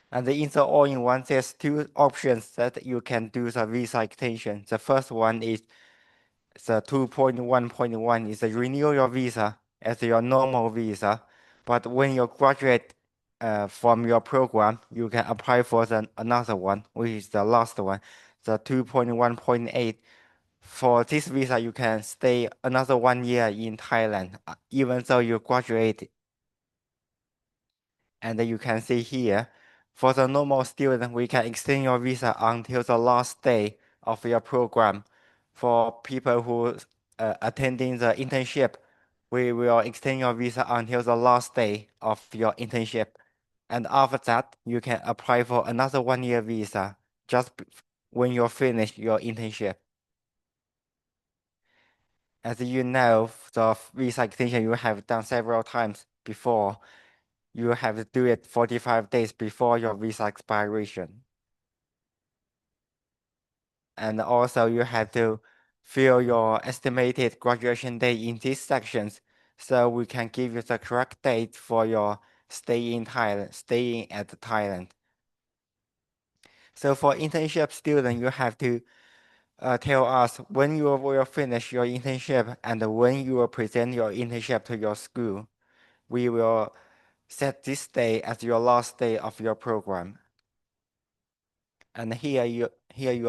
And in the all-in-one, there's two options that you can do the visa extension. The first one is the 2.1.1 is the renew your visa as your normal visa. But when you graduate from your program, you can apply for another one, which is the last one, the 2.1.8. For this visa, you can stay another 1 year in Thailand, even though you graduate. And you can see here, for the normal student, we can extend your visa until the last day of your program. For people who attending the internship, we will extend your visa until the last day of your internship. And after that, you can apply for another 1 year visa just when you finish your internship. As you know, the visa extension you have done several times before. You have to do it 45 days before your visa expiration. And also you have to fill your estimated graduation date in these sections so we can give you the correct date for your staying at Thailand. So for internship student, you have to tell us when you will finish your internship and when you will present your internship to your school. We will set this day as your last day of your program. And here you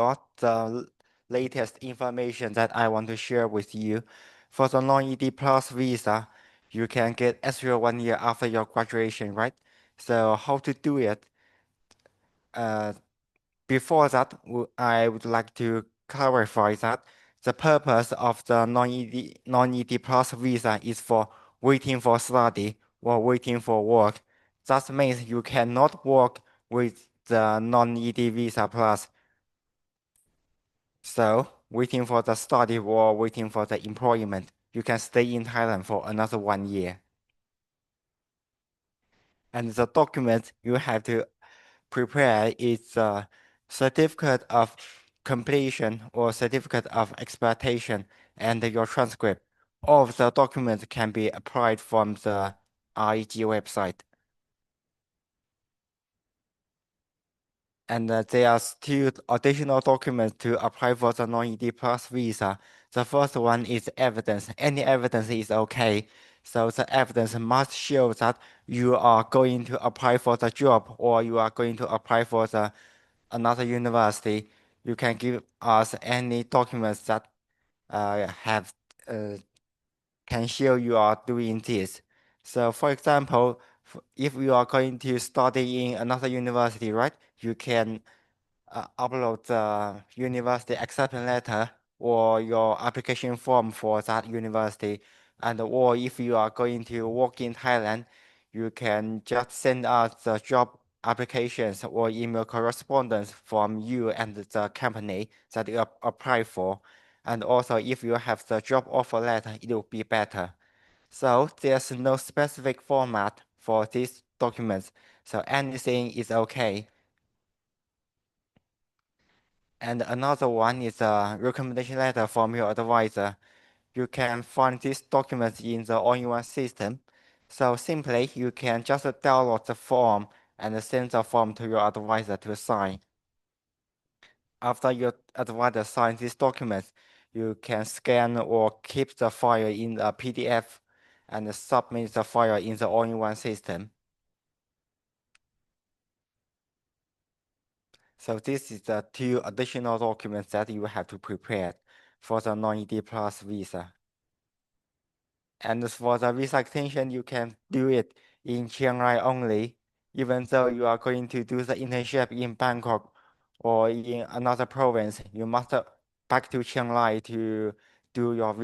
are the latest information that I want to share with you. For the non-ED plus visa, you can get extra 1 year after your graduation, right? So how to do it? Before that, I would like to clarify that the purpose of the non-ED plus visa is for waiting for study or waiting for work. That means you cannot work with the non-ED visa plus. So, waiting for the study or waiting for the employment, you can stay in Thailand for another 1 year. And the document you have to prepare is a certificate of completion or certificate of expectation and your transcript. All of the documents can be applied from the REG website. And there are two additional documents to apply for the non-ED plus visa. The first one is evidence. Any evidence is okay. So the evidence must show that you are going to apply for the job or you are going to apply for another university. You can give us any documents that have can show you are doing this. So for example, if you are going to study in another university, right? You can upload the university acceptance letter or your application form for that university. And or if you are going to work in Thailand, you can just send us the job applications or email correspondence from you and the company that you apply for. And also if you have the job offer letter, it will be better. So there's no specific format for these documents. So anything is okay. And another one is a recommendation letter from your advisor. You can find these documents in the all-in-one system. So simply, you can just download the form and send the form to your advisor to sign. After your advisor signs these documents, you can scan or keep the file in a PDF and submit the file in the all-in-one system. So this is the 2 additional documents that you have to prepare for the non-ED plus visa. And for the visa extension, you can do it in Chiang Rai only, even though you are going to do the internship in Bangkok or in another province, you must back to Chiang Rai to do your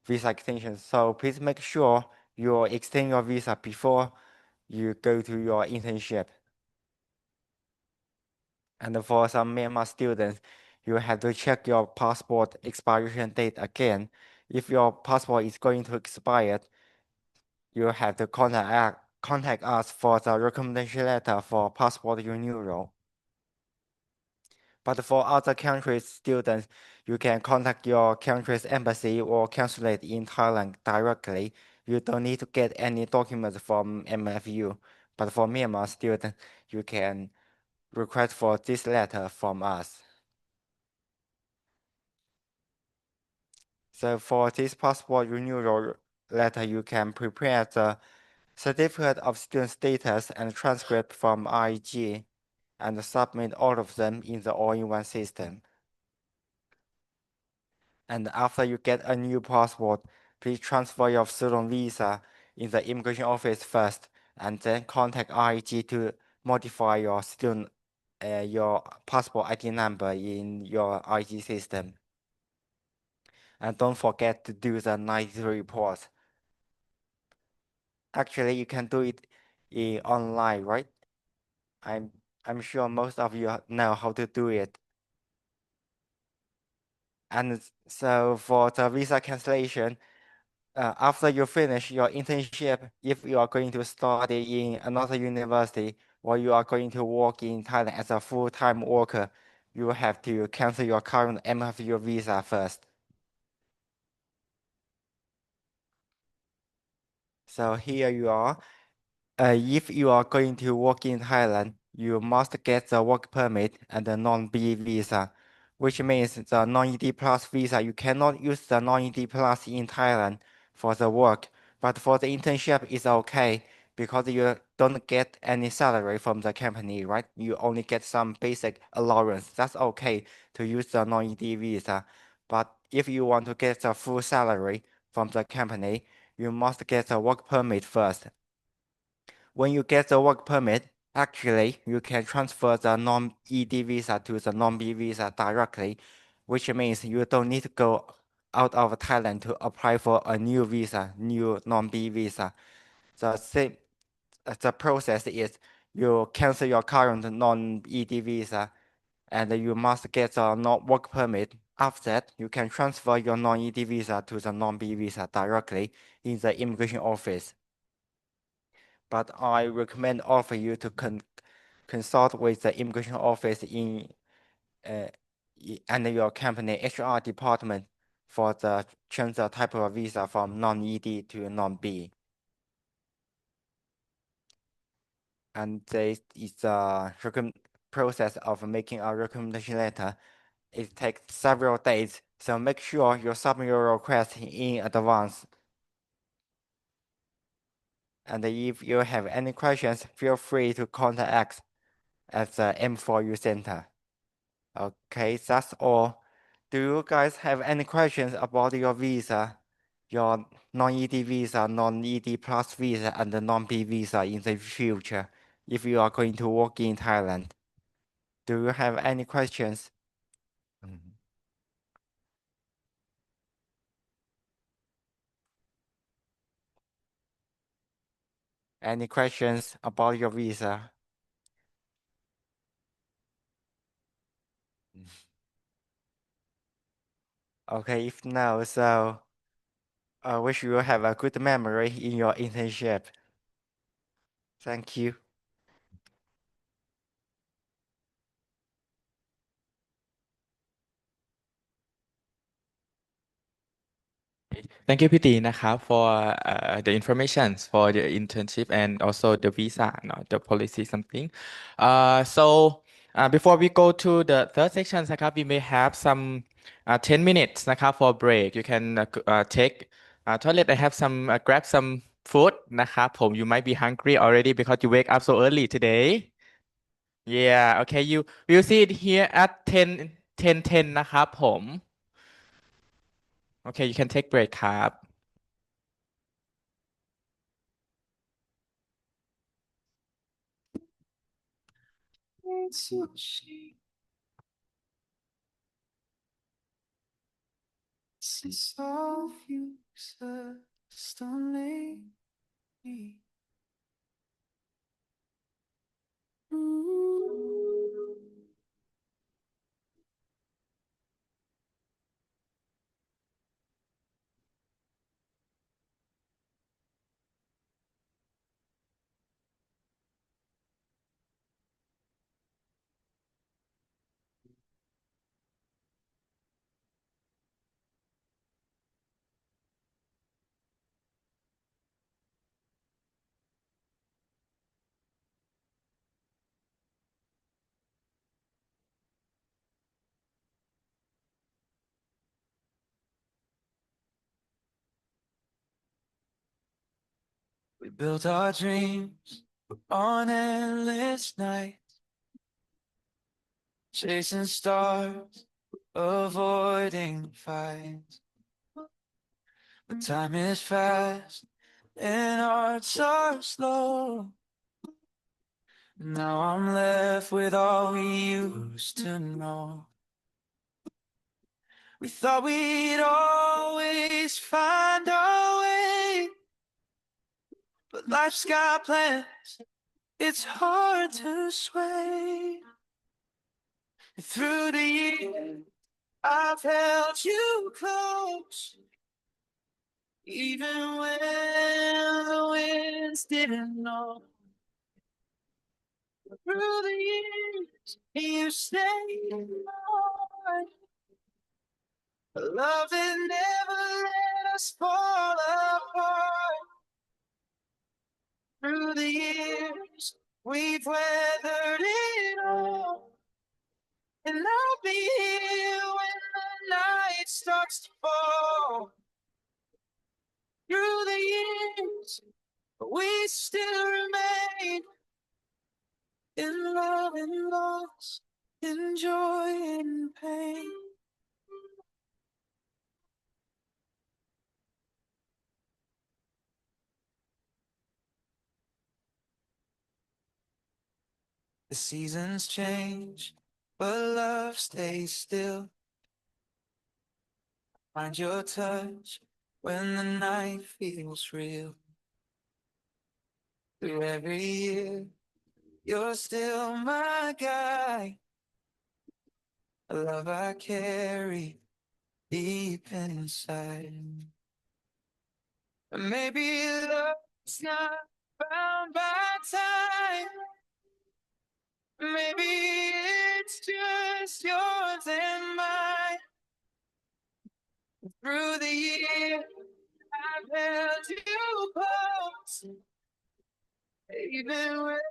visa extension. So please make sure you extend your visa before you go to your internship. And for some Myanmar students, you have to check your passport expiration date again. If your passport is going to expire, you have to contact us for the recommendation letter for passport renewal. But for other countries' students, you can contact your country's embassy or consulate in Thailand directly. You don't need to get any documents from MFU. But for Myanmar students, you can request for this letter from us. So for this passport renewal letter, you can prepare the certificate of student status and transcript from IEG and submit all of them in the all-in-one system. And after you get a new passport, please transfer your student visa in the immigration office first, and then contact IEG to modify your your passport ID number in your IEG system. And don't forget to do the 90 report. Actually, you can do it online, right? I'm sure most of you know how to do it. And so for the visa cancellation, after you finish your internship, if you are going to study in another university or you are going to work in Thailand as a full-time worker, you have to cancel your current MFU visa first. So here you are. If you are going to work in Thailand, you must get the work permit and the non-B visa, which means the non-ED plus visa. You cannot use the non-ED plus in Thailand for the work, but for the internship, it's okay because you don't get any salary from the company, right? You only get some basic allowance. That's okay to use the non-ED visa. But if you want to get the full salary from the company, you must get the work permit first. When you get the work permit, actually, you can transfer the non-ED visa to the non-B visa directly, which means you don't need to go out of Thailand to apply for a new visa, new non-B visa. The process is you cancel your current non-ED visa, and you must get a work permit. After that, you can transfer your non-ED visa to the non-B visa directly in the immigration office. But I recommend all of you to consult with the immigration office under your company HR department for the change the type of visa from non-ED to non-B. And this is the process of making a recommendation letter. It takes several days, so make sure you submit your request in advance. And if you have any questions, feel free to contact us at the M4U Center. Okay, that's all. Do you guys have any questions about your visa, your non-ED visa, non-ED plus visa, and the non-B visa in the future, if you are going to work in Thailand? Do you have any questions? Any questions about your visa? Okay, if no, so I wish you have a good memory in your internship. Thank you. Thank you พี่ตีนะครับ for the information for the internship and also the visa no the policy something so before we go to the third section นะครับ we may have some 10 minutes นะครับ for break you can take toilet I have some grab some food นะครับผม you might be hungry already because you wake up so early today yeah okay you will see it here at 10:10 นะครับผม okay you can take break ครับ sushi. Since all you exist only me. We built our dreams on endless nights, chasing stars, avoiding fights. But time is fast and hearts are slow. Now I'm left with all we used to know. We thought we'd always find our way, but life's got plans, it's hard to sway. Through the years, I've held you close, even when the winds didn't know. Through the years, you stayed on. A love that never let us fall apart. Through the years, we've weathered it all. And I'll be here when the night starts to fall. Through the years, we still remain in love and loss, in joy and pain. The seasons change, but love stays still. Find your touch when the night feels real. Through every year, you're still my guide. A love I carry deep inside. Maybe love's not bound by time. Maybe it's just yours and mine. Through the years, I've held you close, even when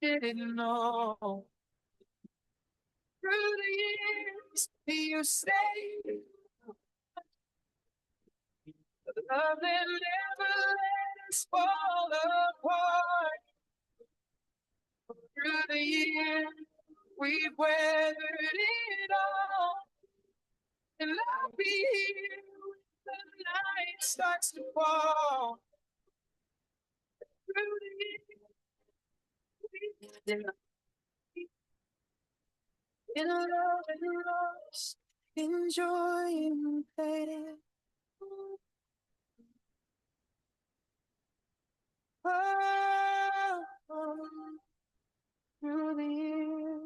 I didn't know. Through the years, you stayed. Love that never let us fall apart. Through the years, we've weathered it all. And I'll be here when the night starts to fall. Through the years, in love and loss, in joy and pain. Oh, through the years.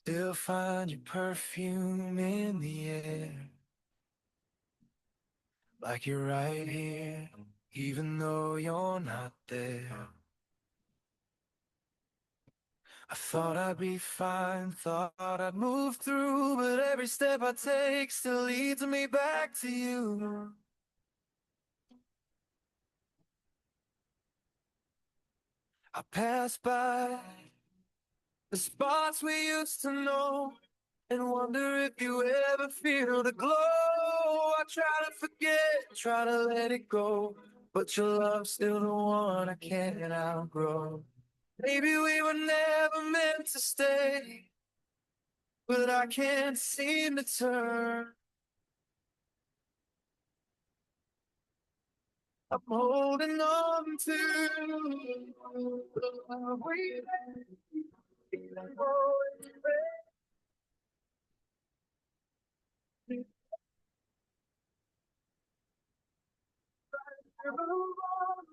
Still find your perfume in the air, like you're right here, even though you're not there. I thought I'd be fine, thought I'd move through, but every step I take still leads me back to you. I pass by the spots we used to know and wonder if you ever feel the glow. I try to forget, try to let it go, but your love's still the one I can't outgrow. Maybe we were never meant to stay, but I can't seem to turn. I'm holding on to the love we had. Move on,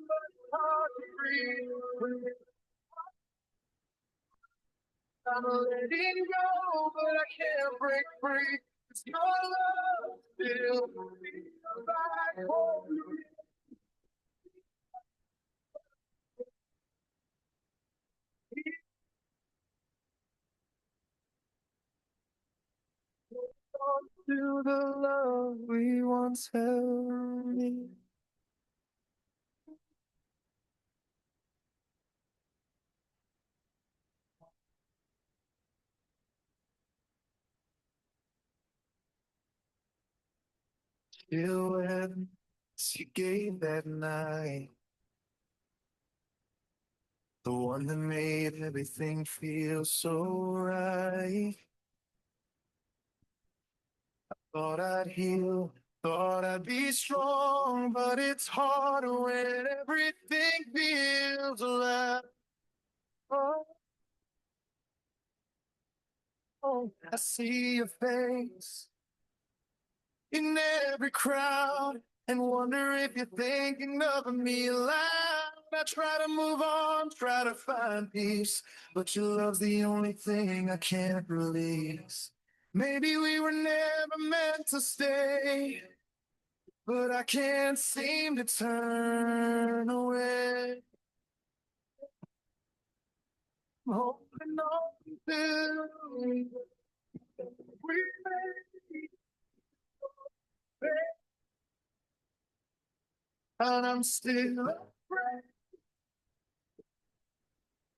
but it's hard to breathe. I'm letting go, but I can't break free. 'Cause your love still feels like home. To the love we once held. Still when you gave that night, the one that made everything feel so right. Thought I'd heal, thought I'd be strong, but it's harder when everything feels alive. Oh, oh, I see your face in every crowd and wonder if you're thinking of me aloud. I try to move on, try to find peace, but your love's the only thing I can't release. Maybe we were never meant to stay, but I can't seem to turn away. I'm holding on to we made it, and I'm still afraid.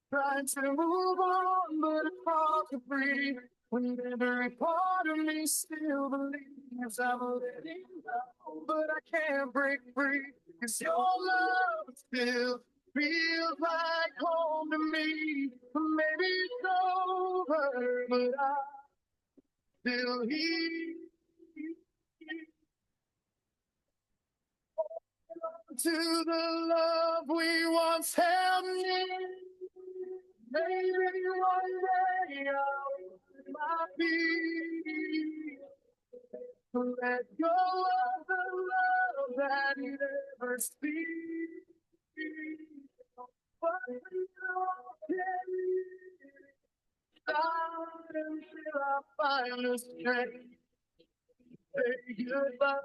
Trying to move on, but it's hard to breathe. When every part of me still believes I'm letting go, but I can't break free. 'Cause your love still feels like home to me. Maybe it's over, but I still here. To the love we once held near. Maybe one day I'll my feet. Let go of the love that never speaks. But we don't start until I find the strength. Say goodbye.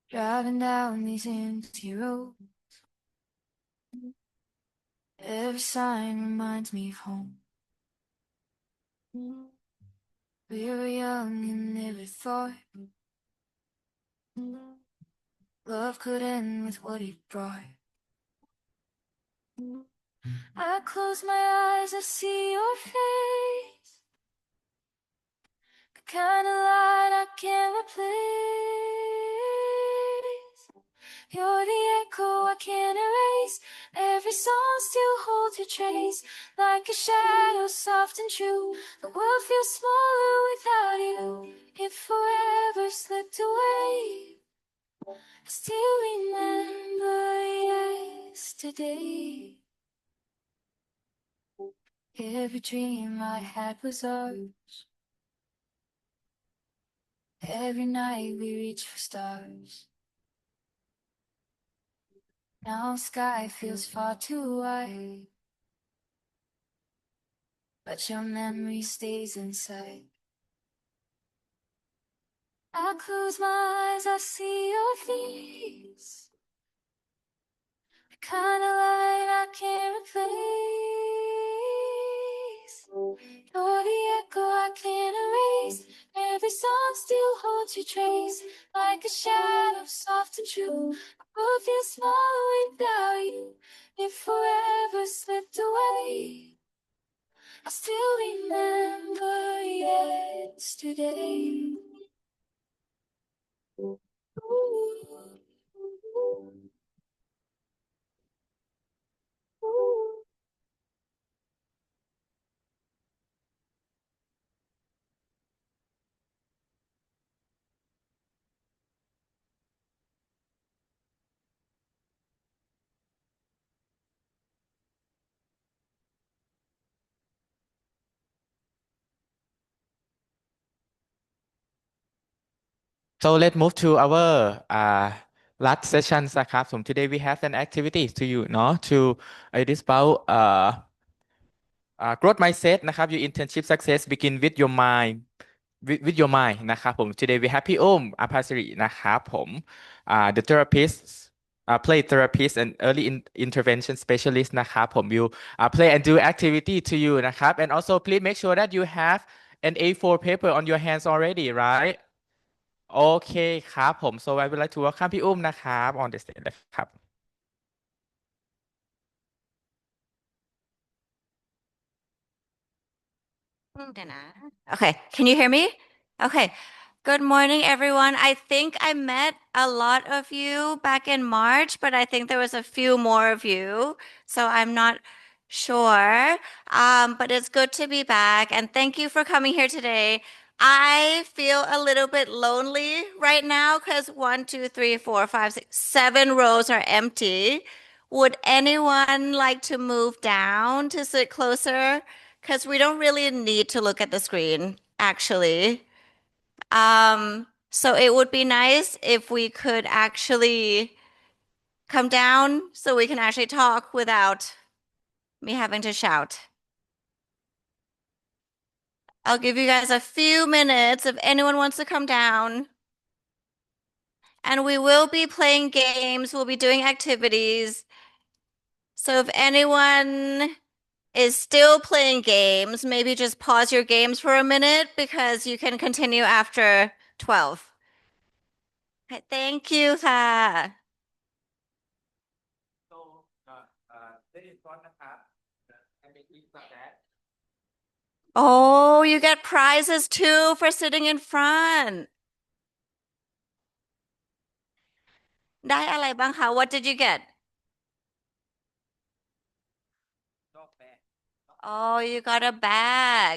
Driving down these empty roads, every sign reminds me of home. We were young and never thought love could end with what it brought. I close my eyes, I see your face. The kind of light I can't replace. You're the echo I can't erase. Every song still holds your trace. Like a shadow soft and true. The world feels smaller without you. It forever slipped away. I still remember yesterday. Every dream I had was ours. Every night we reach for stars. Now sky feels far too wide, but your memory stays inside. I close my eyes, I see your face. The kind of light I can't replace. You're the echo I can't erase. Every song still holds your trace. Like a shadow soft and true. The world feels small without you. It forever slipped away. I still remember yesterday. Ooh. Ooh. So let's move to our last session นะครับผม today we have an activity to you เนาะ to it is about growth mindset นะครับ your internship success begin with your mind with your mind นะครับผม today we have พี่อุ้มอภัสรินะครับผม the therapist play therapist and early intervention specialist นะครับผม will play and do activity to you นะครับ and also please make sure that you have an A4 paper on your hands already right โอเคครับผม so I would like to welcome พี่อุ้มนะครับ on the stage เลยครับ Okay, can you hear me? Okay. Good morning, everyone. I think I met a lot of you back in March, but I think there was a few more of you, so I'm not sure. But it's good to be back, and thank you for coming here today. I feel a little bit lonely right now because 7 rows are empty. Would anyone like to move down to sit closer? Because we don't really need to look at the screen, actually. So it would be nice if we could actually come down so we can actually talk without me having to shout. I'll give you guys a few minutes if anyone wants to come down. And we will be playing games, we'll be doing activities. So if anyone is still playing games, maybe just pause your games for a minute because you can continue after 12. Okay, thank you ค่ะ so that is one นะครับ and it is that Oh, you get prizes too for sitting in front. ได้อะไรบ้างคะ What did you get? Oh, you got a bag.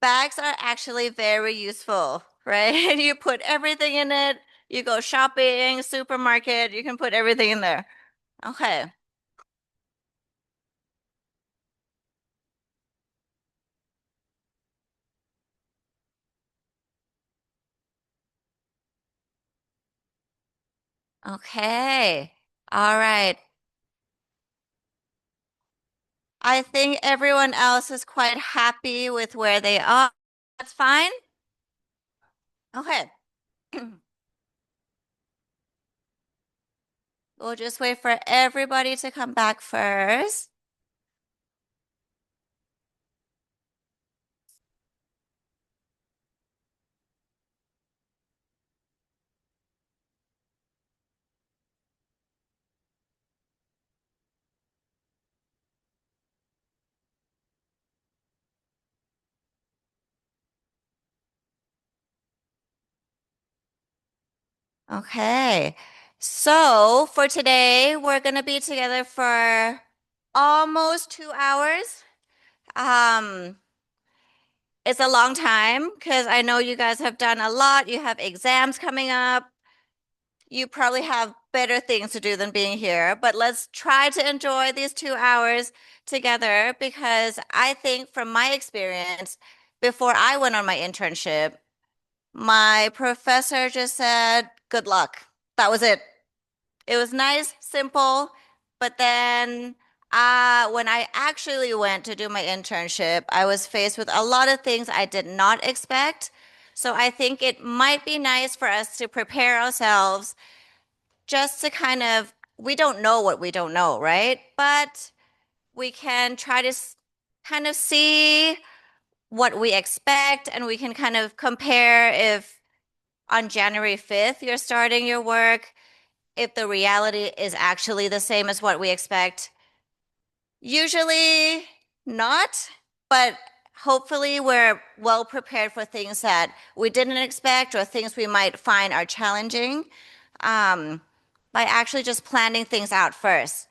Bags are actually very useful, right? You put everything in it. You go shopping, supermarket, you can put everything in there. Okay. Okay. All right. I think everyone else is quite happy with where they are. That's fine. Okay. We'll just wait for everybody to come back first. Okay. So for today, we're gonna be together for almost 2 hours. It's a long time because I know you guys have done a lot. You have exams coming up. You probably have better things to do than being here, but let's try to enjoy these 2 hours together because I think from my experience, before I went on my internship, my professor just said, good luck. That was it. It was nice, simple, but then when I actually went to do my internship, I was faced with a lot of things I did not expect. So I think it might be nice for us to prepare ourselves just to kind of, we don't know what we don't know, right? But we can try to kind of see what we expect and we can kind of compare if on January 5th you're starting your work, if the reality is actually the same as what we expect. Usually not, but hopefully we're well prepared for things that we didn't expect or things we might find are challenging by actually just planning things out first.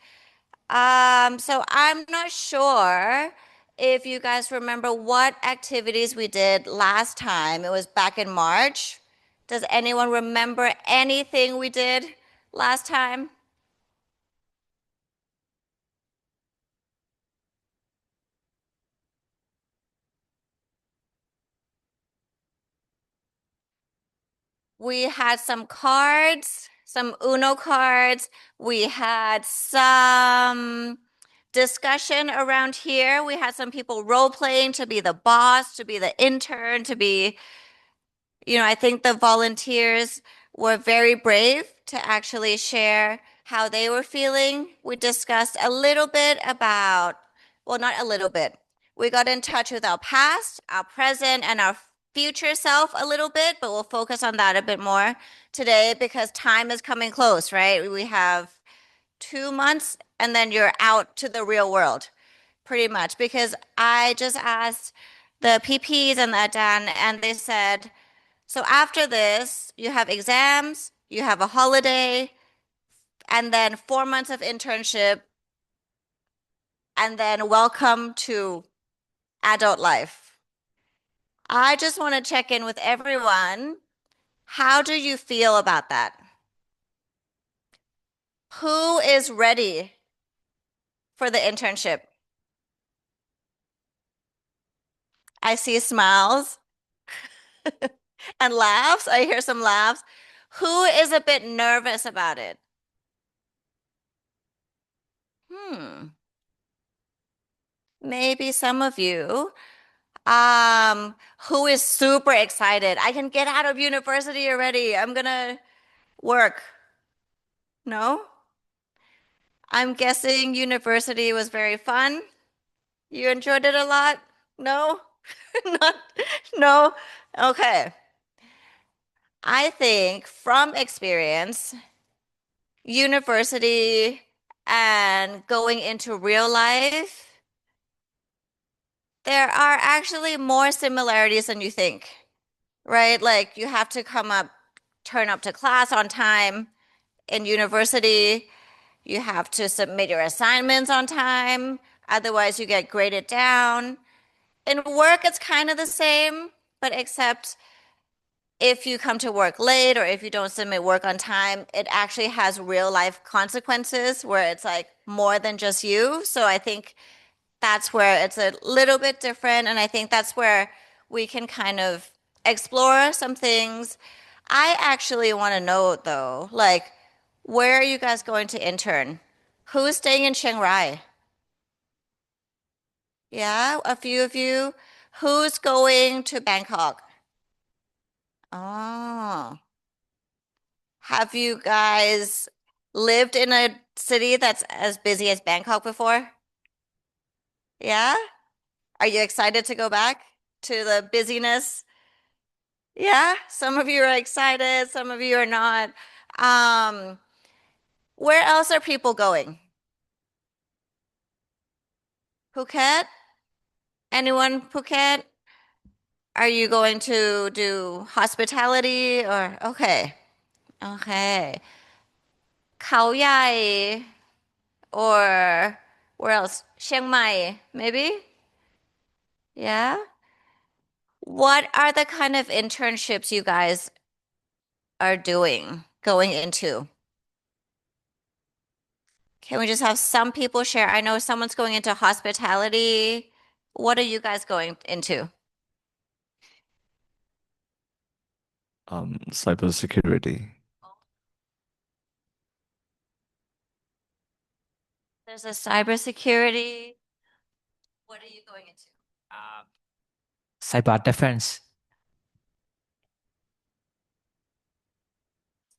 So I'm not sure if you guys remember what activities we did last time. It was back in March. Does anyone remember anything we did last time? We had some cards, some Uno cards. We had some discussion around here. We had some people role playing to be the boss, to be the intern, to be, I think the volunteers were very brave to actually share how they were feeling. We discussed a little bit about, well, not a little bit. We got in touch with our past, our present, and our future self a little bit, but we'll focus on that a bit more today because time is coming close, right? We have 2 months and then you're out to the real world pretty much because I just asked the PPs and the ADAN and they said, so after this, you have exams, you have a holiday, and then 4 months of internship, and then welcome to adult life. I just want to check in with everyone. How do you feel about that? Who is ready for the internship? I see smiles and laughs. I hear some laughs. Who is a bit nervous about it? Maybe some of you. Who is super excited? I can get out of university already. I'm gonna work. No? I'm guessing university was very fun. You enjoyed it a lot? No? Not, no? Okay. I think from experience, university and going into real life, there are actually more similarities than you think, right? Like you have to turn up to class on time. In university, you have to submit your assignments on time, otherwise you get graded down. In work, it's kind of the same, but except if you come to work late or if you don't submit work on time, it actually has real life consequences where it's like more than just you. So I think that's where it's a little bit different. And I think that's where we can kind of explore some things. I actually want to know though, like, where are you guys going to intern? Who's staying in Chiang Rai? Yeah, a few of you. Who's going to Bangkok? Oh, have you guys lived in a city that's as busy as Bangkok before? Yeah? Are you excited to go back to the busyness? Yeah, some of you are excited, some of you are not. Um, where else are people going? Phuket? Anyone Phuket? Are you going to do hospitality or okay? Okay. เขาใหญ่ or where else? เชียงใหม่ maybe? Yeah. What are the kind of internships you guys are going into? Can we just have some people share? I know someone's going into hospitality. What are you guys going into? Cybersecurity. There's a cybersecurity. What are you going into? Cyber defense.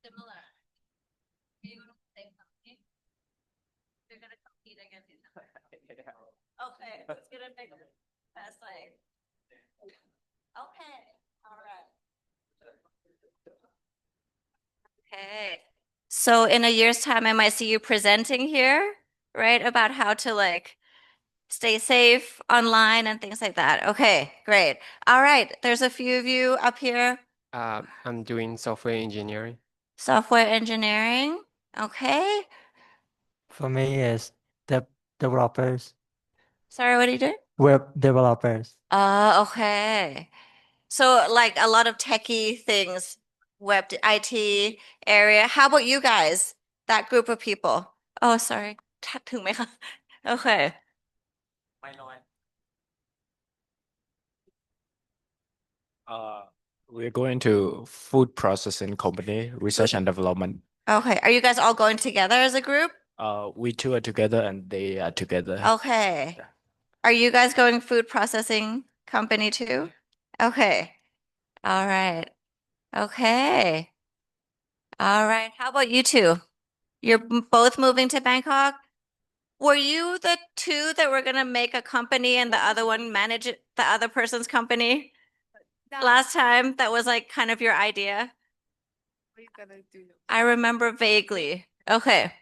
Similar. Are you going to the same company? You're going to compete against each other. Okay, who's going to make the best like? Okay, all right. Okay. So in a year's time, I might see you presenting here, right? About how to like stay safe online and things like that. Okay, great. All right. There's a few of you up here. I'm doing software engineering. Software engineering. Okay. For me is developers, Sorry, what are you doing? web developers. Okay. So like a lot of techie things, IT area. How about you guys? That group of people. Oh, sorry. ถึงไหมคะ? Okay. We're going to food processing company, research and development. Okay. Are you guys all going together as a group? We two are together and they are together. Okay. Are you guys going food processing company too? Okay. All right. Okay. All right. How about you two? You're both moving to Bangkok? Were you the two that were gonna make a company and the other one manage it, the other person's company? Last time, that was like kind of your idea. I remember vaguely. Okay.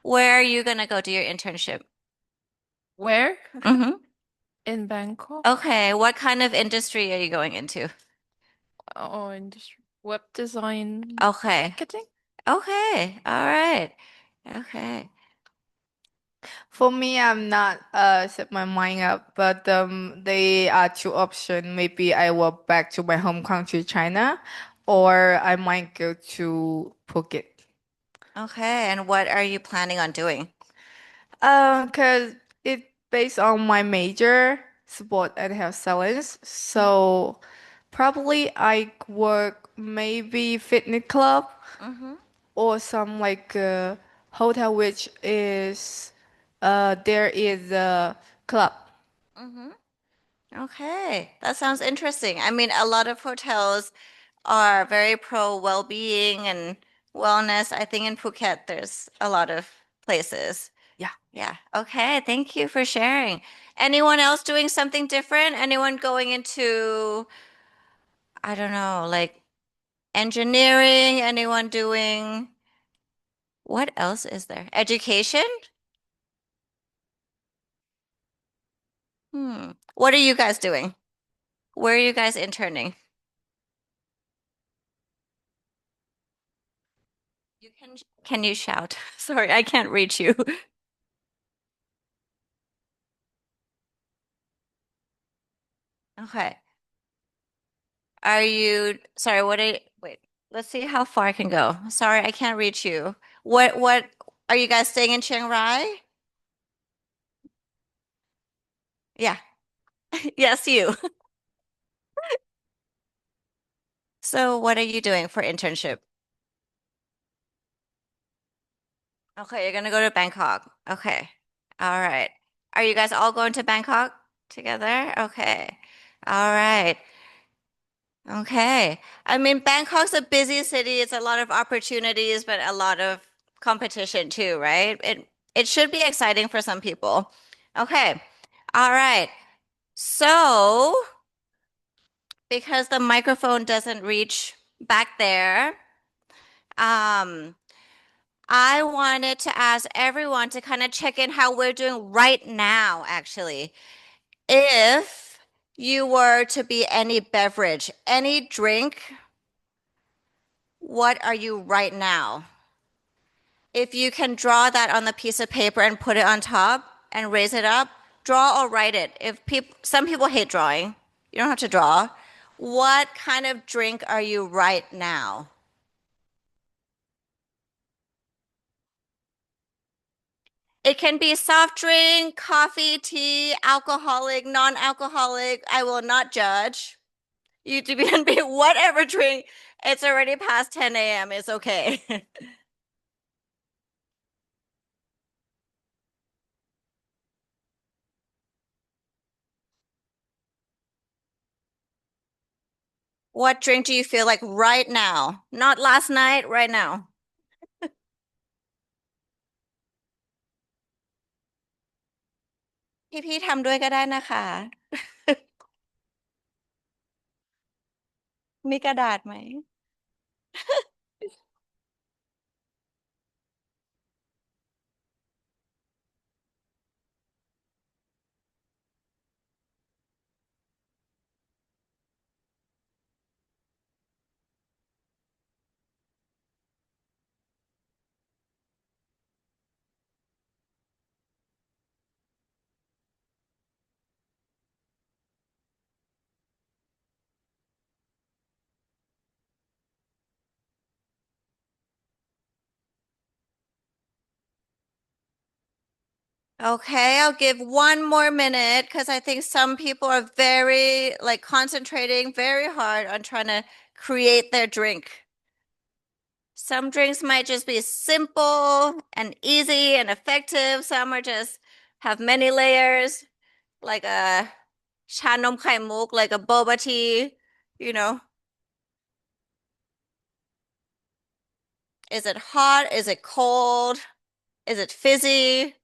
Where are you gonna go do your internship? Where? Mm-hmm. In Bangkok? Okay. What kind of industry are you going into? Oh, industry. Web design. Okay. Marketing? Okay. All right. Okay. For me, I'm not set my mind up, but there are two options. Maybe I will back to my home country, China, or I might go to Phuket. Okay. And what are you planning on doing? Cause it based on my major, sport and health science. So probably I work maybe fitness club Mm-hmm. or some like hotel which is there is a club. Mm-hmm. Okay. That sounds interesting. I mean, a lot of hotels are very pro well-being and wellness. I think in Phuket there's a lot of places. Yeah. Yeah. Okay. Thank you for sharing. Anyone else doing something different? Anyone going into, I don't know, like engineering? Anyone doing, what else is there? Education? What are you guys doing? Where are you guys interning? Can you shout? Sorry, I can't reach you. Okay. Sorry, wait, let's see how far I can go. Sorry, I can't reach you. What, are you guys staying in Chiang Rai? Yeah. Yes, you. So what are you doing for internship? Okay, you're gonna go to Bangkok. Okay. All right. Are you guys all going to Bangkok together? Okay. All right. Okay. I mean, Bangkok's a busy city. It's a lot of opportunities, but a lot of competition too, right? It should be exciting for some people. Okay. All right. So, because the microphone doesn't reach back there, I wanted to ask everyone to kind of check in how we're doing right now, actually. If you were to be any beverage, any drink, what are you right now? If you can draw that on the piece of paper and put it on top and raise it up, draw or write it. Some people hate drawing. You don't have to draw. What kind of drink are you right now? It can be soft drink, coffee, tea, alcoholic, non-alcoholic. I will not judge. You can be whatever drink. It's already past 10 a.m. It's okay. What drink do you feel like right now? Not last night, right now. พี่ๆทำด้วยก็ได้นะคะ มีกระดาษไหม Okay, I'll give one more minute because I think some people are very concentrating very hard on trying to create their drink. Some drinks might just be simple and easy and effective. Some are just have many layers, like a cha nom khai muk, like a boba tea, you know. Is it hot? Is it cold? Is it fizzy?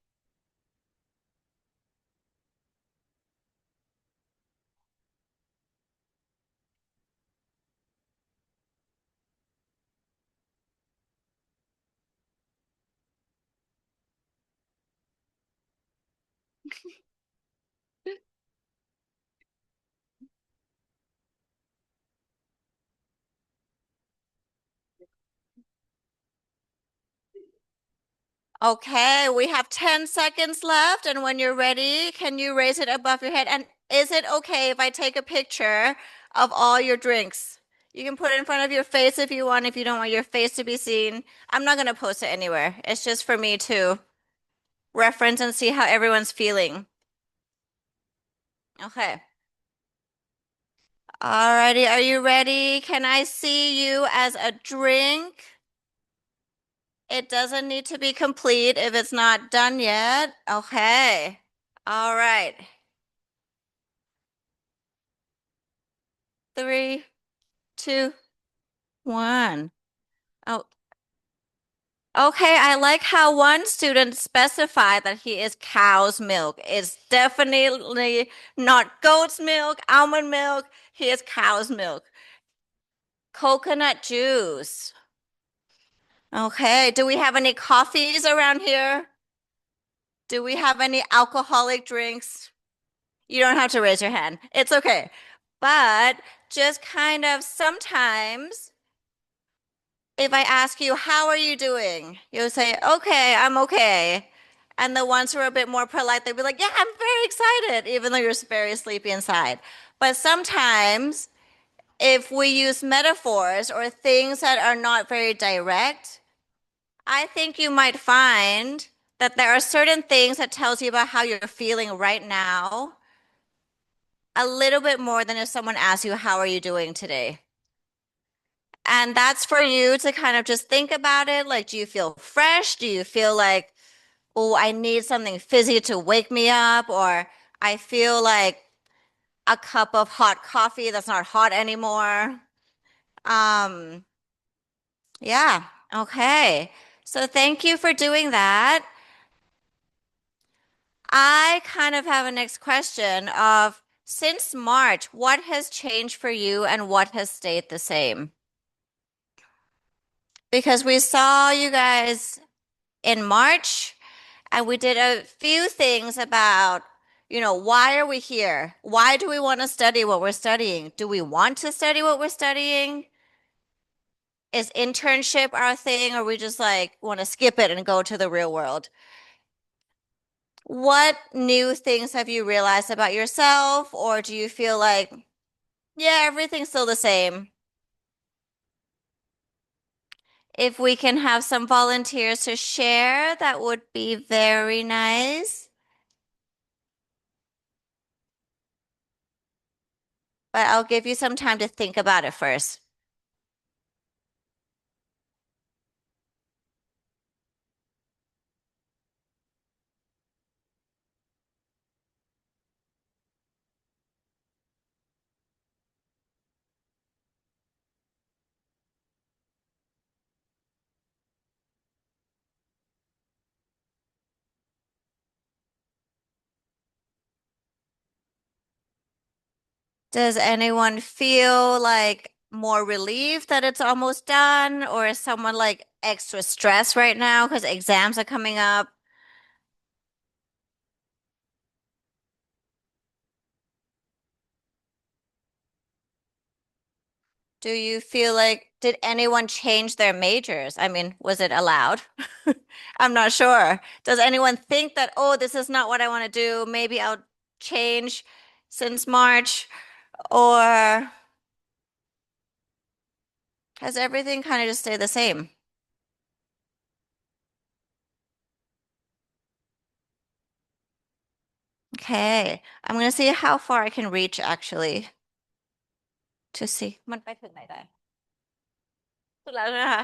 Okay, we have 10 seconds left, and when you're ready, can you raise it above your head? And is it okay if I take a picture of all your drinks? You can put it in front of your face if you want, if you don't want your face to be seen. I'm not going to post it anywhere. It's just for me to reference and see how everyone's feeling. Okay. Alrighty, are you ready? Can I see you as a drink? It doesn't need to be complete if it's not done yet. Okay. All right. 3, 2, 1. Oh, okay. I like how one student specified that he is cow's milk. It's definitely not goat's milk, almond milk. He is cow's milk. Coconut juice. Okay. Do we have any coffees around here? Do we have any alcoholic drinks? You don't have to raise your hand. It's okay. But just kind of sometimes, if I ask you, how are you doing? You'll say, okay, I'm okay. And the ones who are a bit more polite, they'll be like, yeah, I'm very excited, even though you're very sleepy inside. But sometimes, if we use metaphors or things that are not very direct, I think you might find that there are certain things that tells you about how you're feeling right now a little bit more than if someone asks you, how are you doing today? And that's for you to kind of just think about it. Like, do you feel fresh? Do you feel like, oh, I need something fizzy to wake me up? Or I feel like a cup of hot coffee that's not hot anymore. Um, yeah, okay. So thank you for doing that. I kind of have a next question of, since March, what has changed for you and what has stayed the same? Because we saw you guys in March and we did a few things about, why are we here? Why do we want to study what we're studying? Do we want to study what we're studying? Is internship our thing, or we just like want to skip it and go to the real world? What new things have you realized about yourself, or do you feel like, yeah, everything's still the same? If we can have some volunteers to share, that would be very nice. But I'll give you some time to think about it first. Does anyone feel like more relieved that it's almost done, or is someone like extra stressed right now because exams are coming up? Do you feel like, did anyone change their majors? I mean, was it allowed? I'm not sure. Does anyone think that, oh, this is not what I want to do? Maybe I'll change since March, or has everything kind of just stayed the same? Okay, I'm gonna see how far I can reach actually to see มันไปถึงไหนได้สุดแล้วนะคะ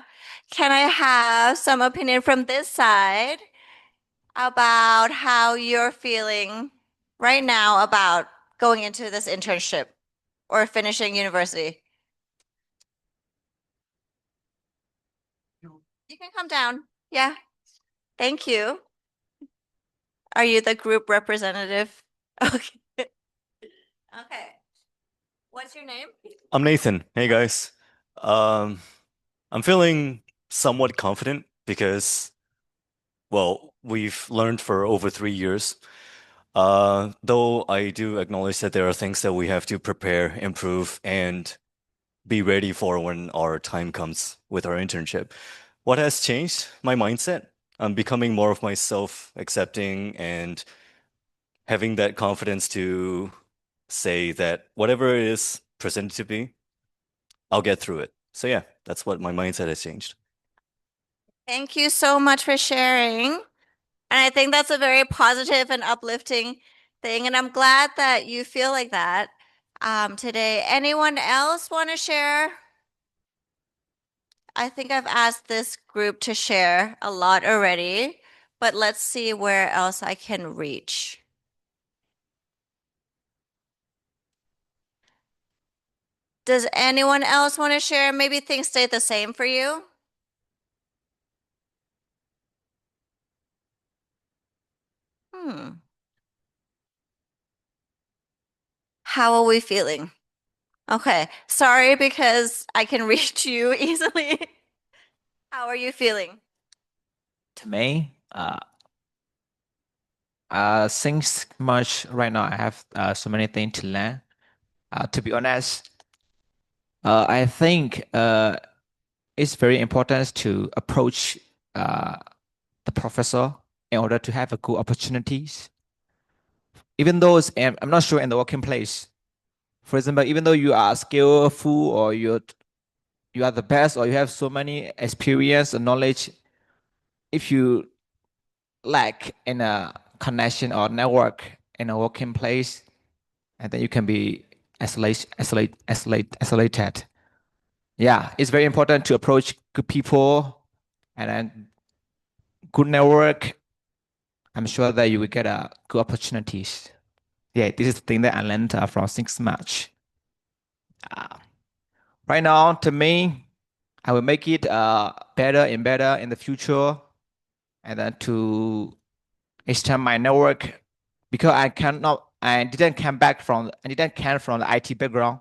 Can I have some opinion from this side about how you're feeling right now about going into this internship or finishing university? You can come down. Yeah. Thank you. Are you the group representative? Okay. Okay. What's your name? I'm Nathan. Hey guys. I'm feeling somewhat confident because, well, we've learned for over 3 years. Though I do acknowledge that there are things that we have to prepare, improve, and be ready for when our time comes with our internship. What has changed? My mindset. I'm becoming more of myself, accepting and having that confidence to say that whatever it is presented to me, I'll get through it. So yeah, that's what my mindset has changed. Thank you so much for sharing. And I think that's a very positive and uplifting thing. And I'm glad that you feel like that today. Anyone else want to share? I think I've asked this group to share a lot already, but let's see where else I can reach. Does anyone else want to share? Maybe things stay the same for you? How are we feeling? Okay, sorry because I can reach you easily. How are you feeling? To me, since March right now, I have so many things to learn. To be honest, I think it's very important to approach the professor in order to have a good opportunities. Even though I'm not sure in the working place. For example, even though you are skillful or you are the best or you have so many experience and knowledge, if you lack in a connection or network in a working place, and then you can be isolated. Yeah, it's very important to approach good people and then good network. I'm sure that you will get good opportunities. Yeah, this is the thing that I learned from 6 March. Right now, to me, I will make it better and better in the future, and then to extend my network because I didn't come from the IT background.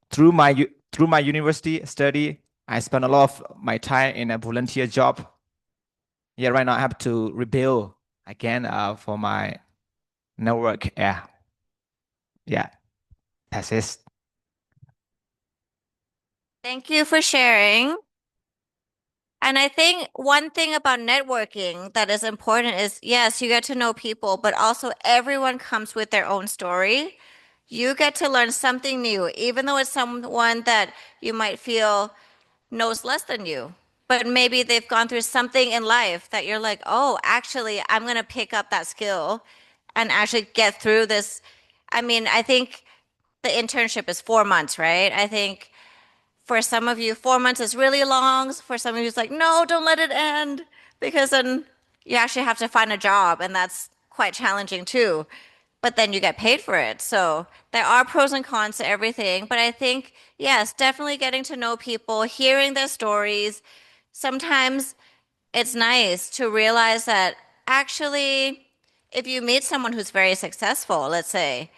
Through my university study, I spent a lot of my time in a volunteer job. Yeah, right now I have to rebuild again for my network. Yeah, that's it. Thank you for sharing. And I think one thing about networking that is important is yes, you get to know people, but also everyone comes with their own story. You get to learn something new, even though it's someone that you might feel knows less than you. But maybe they've gone through something in life that you're like, oh, actually, I'm going to pick up that skill and actually get through this. I mean, I think the internship is 4 months, right? I think for some of you, 4 months is really long. For some of you, it's like, no, don't let it end because then you actually have to find a job, and that's quite challenging too. But then you get paid for it. So there are pros and cons to everything. But I think, yes, definitely getting to know people, hearing their stories. Sometimes it's nice to realize that actually, if you meet someone who's very successful, let's say,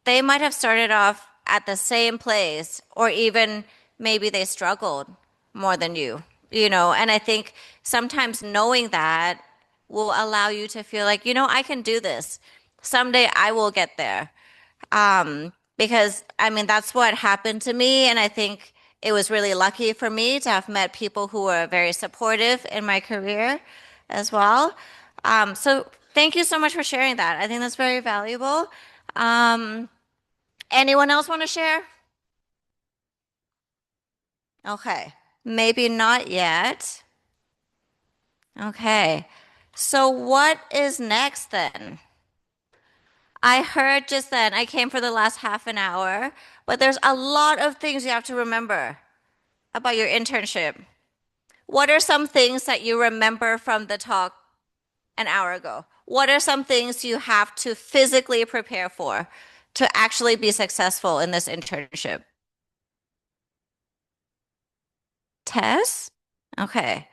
they might have started off at the same place, or even maybe they struggled more than you. And I think sometimes knowing that will allow you to feel like, I can do this. Someday I will get there. Because I mean, that's what happened to me. And I think it was really lucky for me to have met people who were very supportive in my career as well. So thank you so much for sharing that. I think that's very valuable. Um, Anyone else want to share? Okay, maybe not yet. Okay, so what is next then? I heard just then, I came for the last half an hour, but there's a lot of things you have to remember about your internship. What are some things that you remember from the talk an hour ago? What are some things you have to physically prepare for to actually be successful in this internship? Tests? Okay.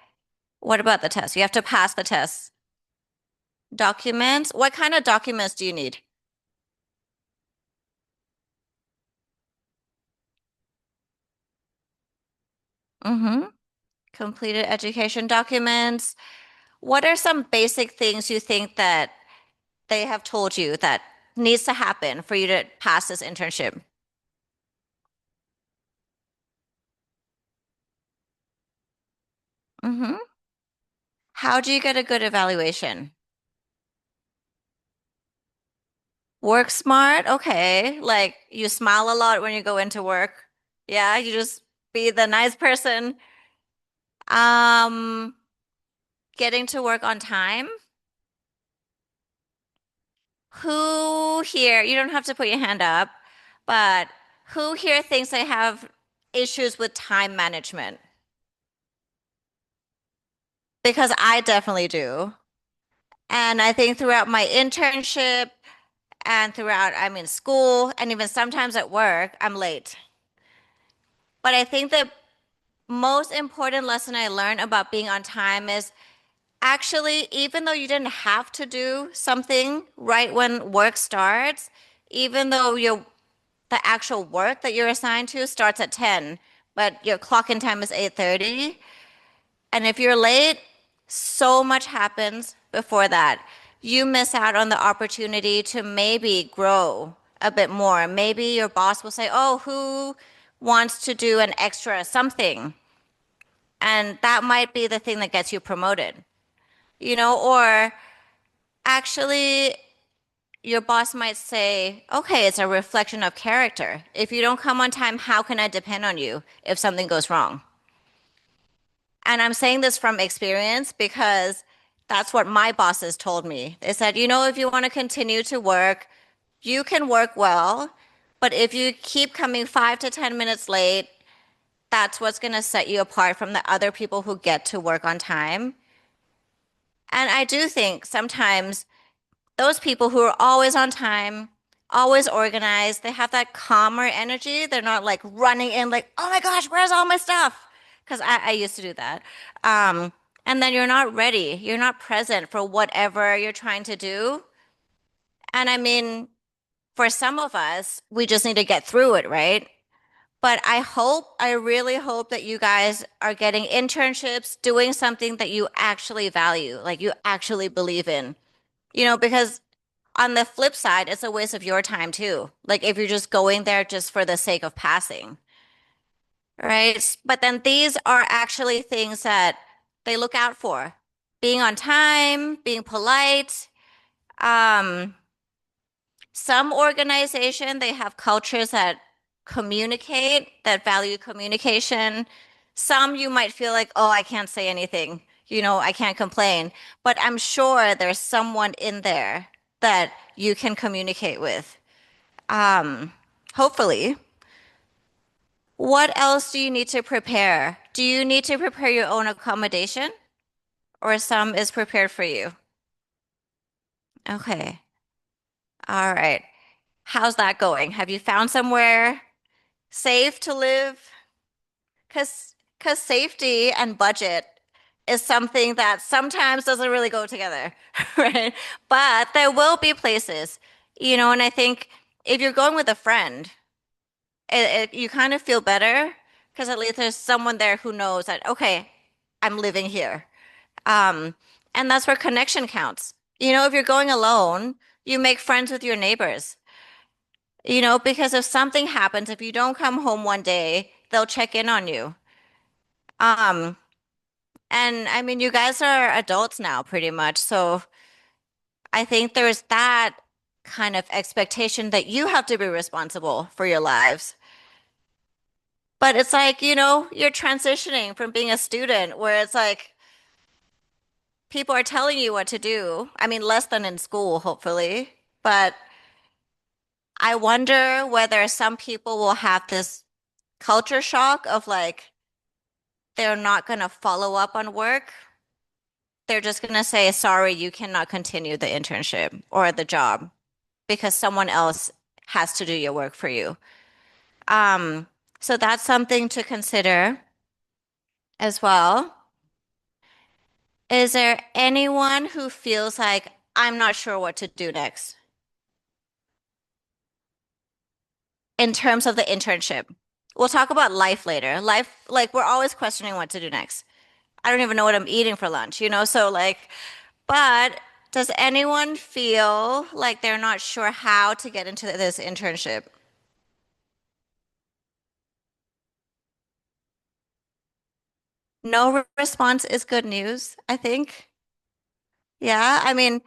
What about the test? You have to pass the test. Documents? What kind of documents do you need? Mm-hmm. Completed education documents. What are some basic things you think that they have told you that needs to happen for you to pass this internship? Mm-hmm. How do you get a good evaluation? Work smart? Okay. Like you smile a lot when you go into work. Yeah, you just be the nice person. Um, Getting to work on time. Who here, you don't have to put your hand up, but who here thinks they have issues with time management? Because I definitely do. And I think throughout my internship and throughout, I mean, school and even sometimes at work, I'm late. But I think the most important lesson I learned about being on time is actually, even though you didn't have to do something right when work starts, even though the actual work that you're assigned to starts at 10, but your clock in time is 8:30. And if you're late, so much happens before that. You miss out on the opportunity to maybe grow a bit more. Maybe your boss will say, oh, who wants to do an extra something? And that might be the thing that gets you promoted, or actually your boss might say, okay, it's a reflection of character. If you don't come on time, how can I depend on you if something goes wrong? And I'm saying this from experience because that's what my bosses told me. They said, if you want to continue to work, you can work well, but if you keep coming 5 to 10 minutes late, that's what's going to set you apart from the other people who get to work on time. And I do think sometimes those people who are always on time, always organized, they have that calmer energy. They're not like running in like, oh my gosh, where's all my stuff? Because I used to do that. And then you're not ready. You're not present for whatever you're trying to do. And I mean, for some of us, we just need to get through it, right? But I really hope that you guys are getting internships, doing something that you actually value, like you actually believe in. Because on the flip side, it's a waste of your time too. Like if you're just going there just for the sake of passing, right? But then these are actually things that they look out for. Being on time, being polite. Some organization, they have cultures that communicate, that value communication. Some you might feel like, oh, I can't say anything. I can't complain. But I'm sure there's someone in there that you can communicate with. Hopefully. What else do you need to prepare? Do you need to prepare your own accommodation? Or some is prepared for you? Okay. All right. How's that going? Have you found somewhere safe to live? Because safety and budget is something that sometimes doesn't really go together, right? But there will be places, and I think if you're going with a friend, you kind of feel better because at least there's someone there who knows that, okay, I'm living here. Um, and that's where connection counts. If you're going alone, you make friends with your neighbors. Because if something happens, if you don't come home one day, they'll check in on you. Um, and I mean, you guys are adults now, pretty much. So I think there's that kind of expectation that you have to be responsible for your lives. But it's like, you're transitioning from being a student where it's like people are telling you what to do. I mean, less than in school, hopefully. But I wonder whether some people will have this culture shock of like, they're not going to follow up on work. They're just going to say, sorry, you cannot continue the internship or the job because someone else has to do your work for you. So that's something to consider as well. Is there anyone who feels like, I'm not sure what to do next in terms of the internship? We'll talk about life later. Life, like, we're always questioning what to do next. I don't even know what I'm eating for lunch, So, like, but does anyone feel like they're not sure how to get into this internship? No response is good news, I think. Yeah, I mean,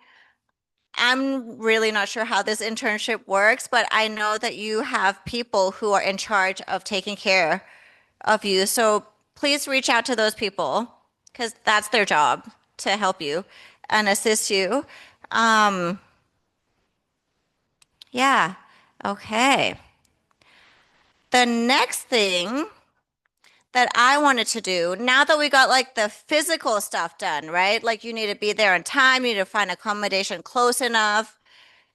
I'm really not sure how this internship works, but I know that you have people who are in charge of taking care of you. So please reach out to those people because that's their job to help you and assist you. Um, yeah, okay. The next thing that I wanted to do, now that we got like the physical stuff done, right? Like you need to be there on time, you need to find accommodation close enough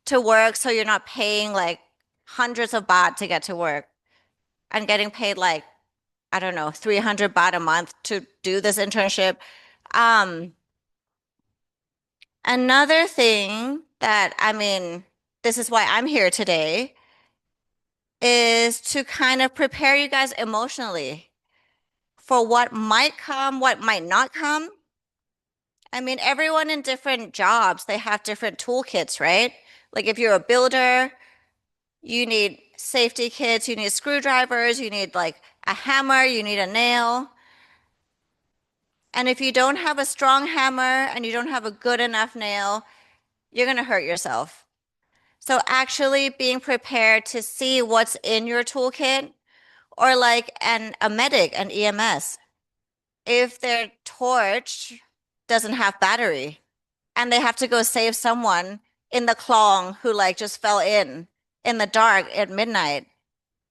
to work so you're not paying like hundreds of baht to get to work and getting paid like, I don't know, 300 baht a month to do this internship. Um, Another thing that, I mean, this is why I'm here today, is to kind of prepare you guys emotionally for what might come, what might not come. I mean, everyone in different jobs, they have different toolkits, right? Like if you're a builder, you need safety kits, you need screwdrivers, you need like a hammer, you need a nail. And if you don't have a strong hammer and you don't have a good enough nail, you're going to hurt yourself. So actually being prepared to see what's in your toolkit or like a medic, an EMS, if their torch doesn't have battery and they have to go save someone in the klong who like just fell in the dark at midnight,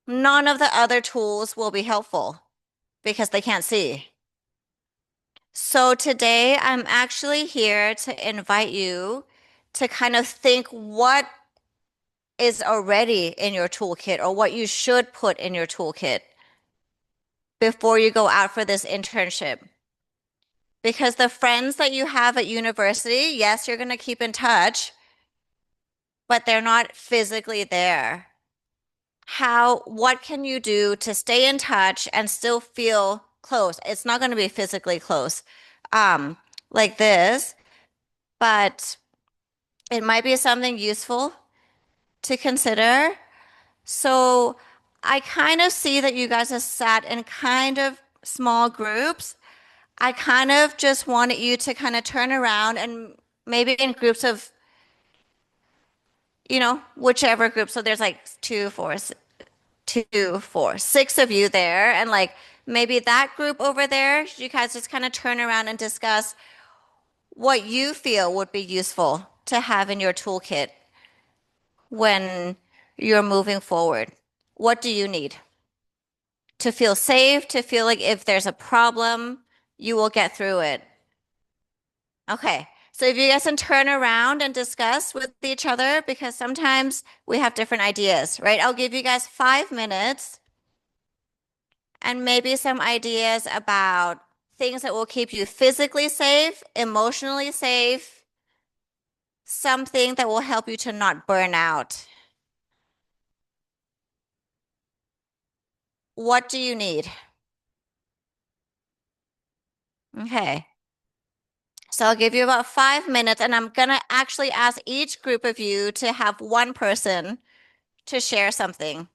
none of the other tools will be helpful because they can't see. So today I'm actually here to invite you to kind of think what is already in your toolkit or what you should put in your toolkit before you go out for this internship. Because the friends that you have at university, yes, you're going to keep in touch, but they're not physically there. What can you do to stay in touch and still feel close? It's not going to be physically close, like this, but it might be something useful to consider. So I kind of see that you guys have sat in kind of small groups. I kind of just wanted you to kind of turn around and maybe in groups of, whichever group. So there's like 6 of you there. And like maybe that group over there, you guys just kind of turn around and discuss what you feel would be useful to have in your toolkit when you're moving forward. What do you need? To feel safe, to feel like if there's a problem, you will get through it. Okay. So if you guys can turn around and discuss with each other, because sometimes we have different ideas, right? I'll give you guys 5 minutes and maybe some ideas about things that will keep you physically safe, emotionally safe, something that will help you to not burn out. What do you need? Okay. So I'll give you about 5 minutes, and I'm going to actually ask each group of you to have one person to share something.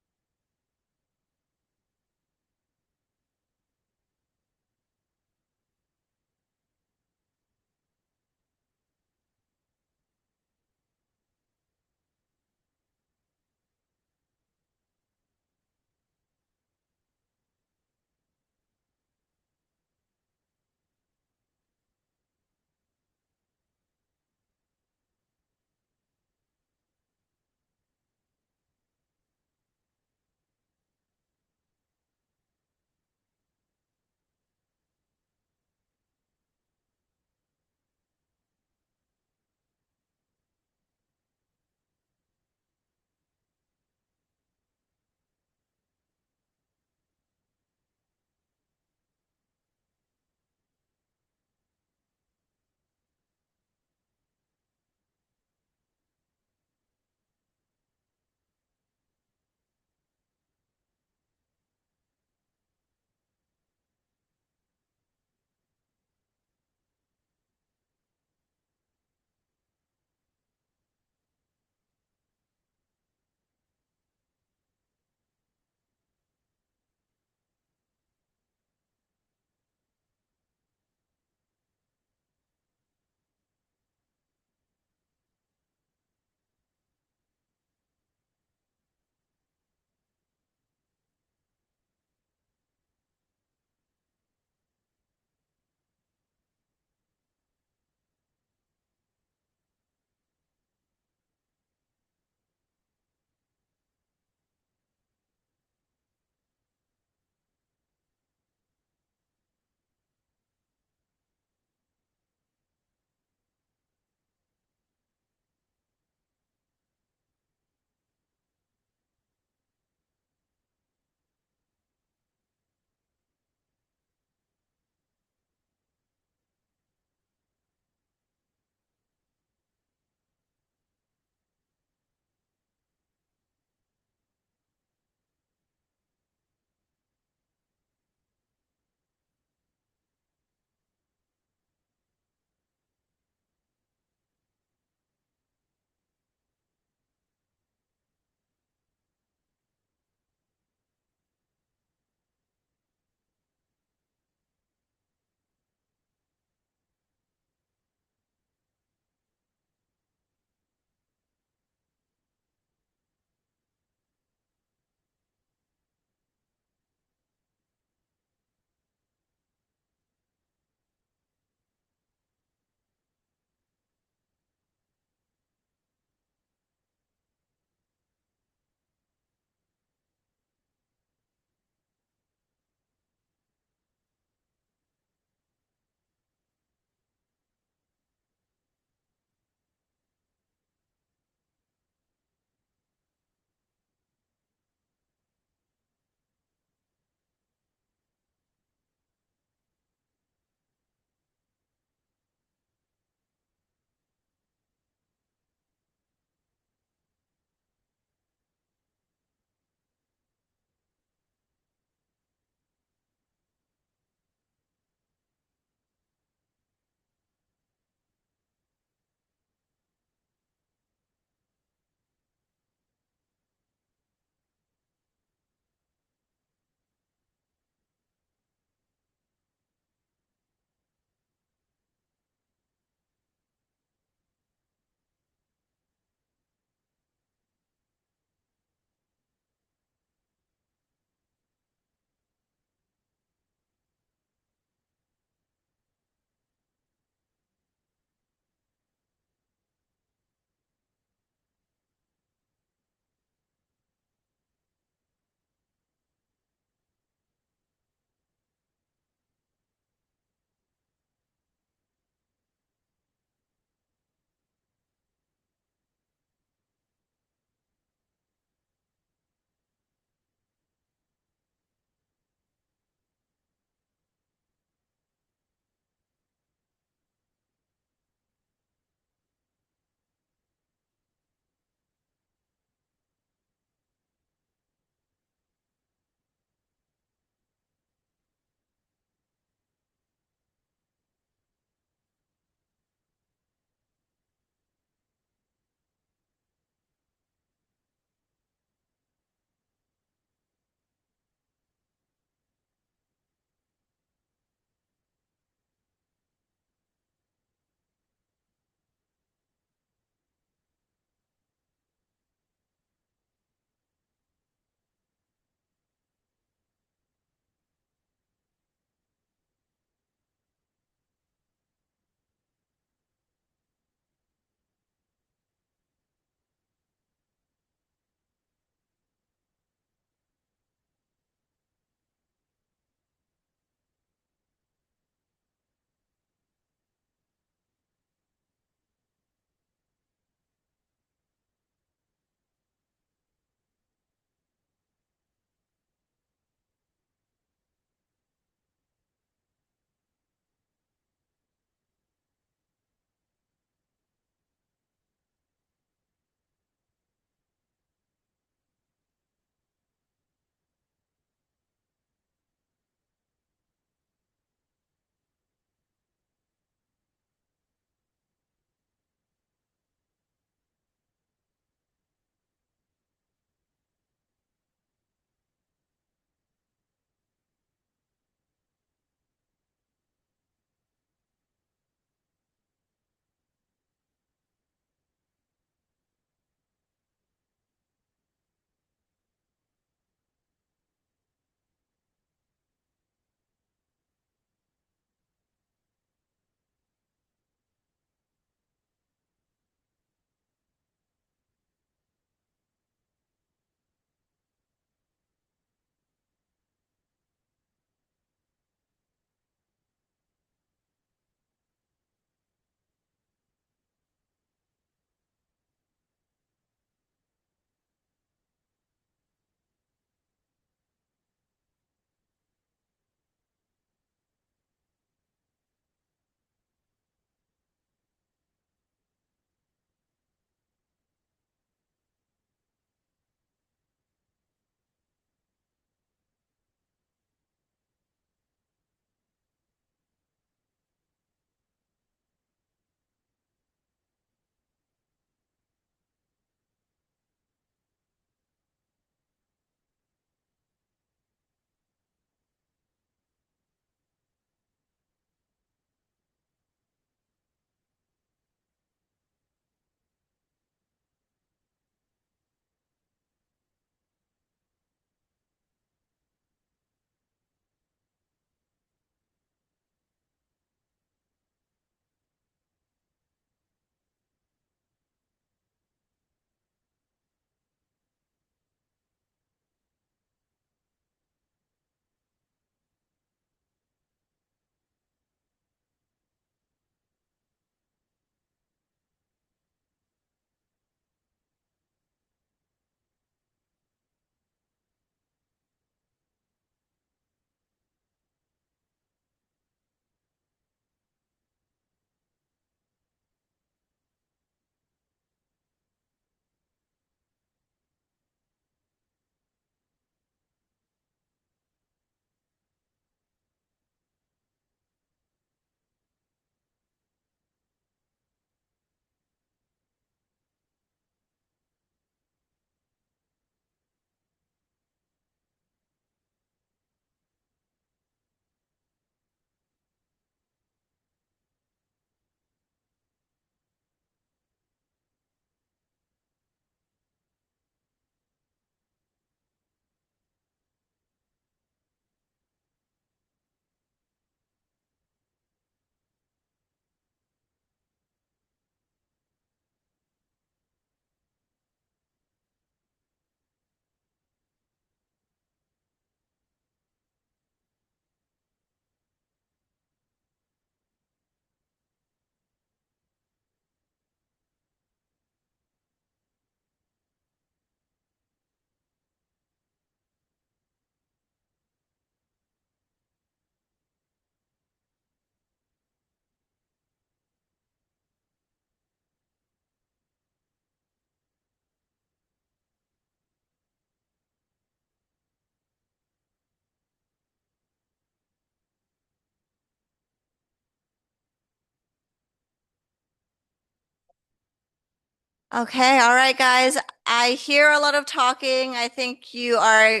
Okay, all right, guys. I hear a lot of talking. I think you are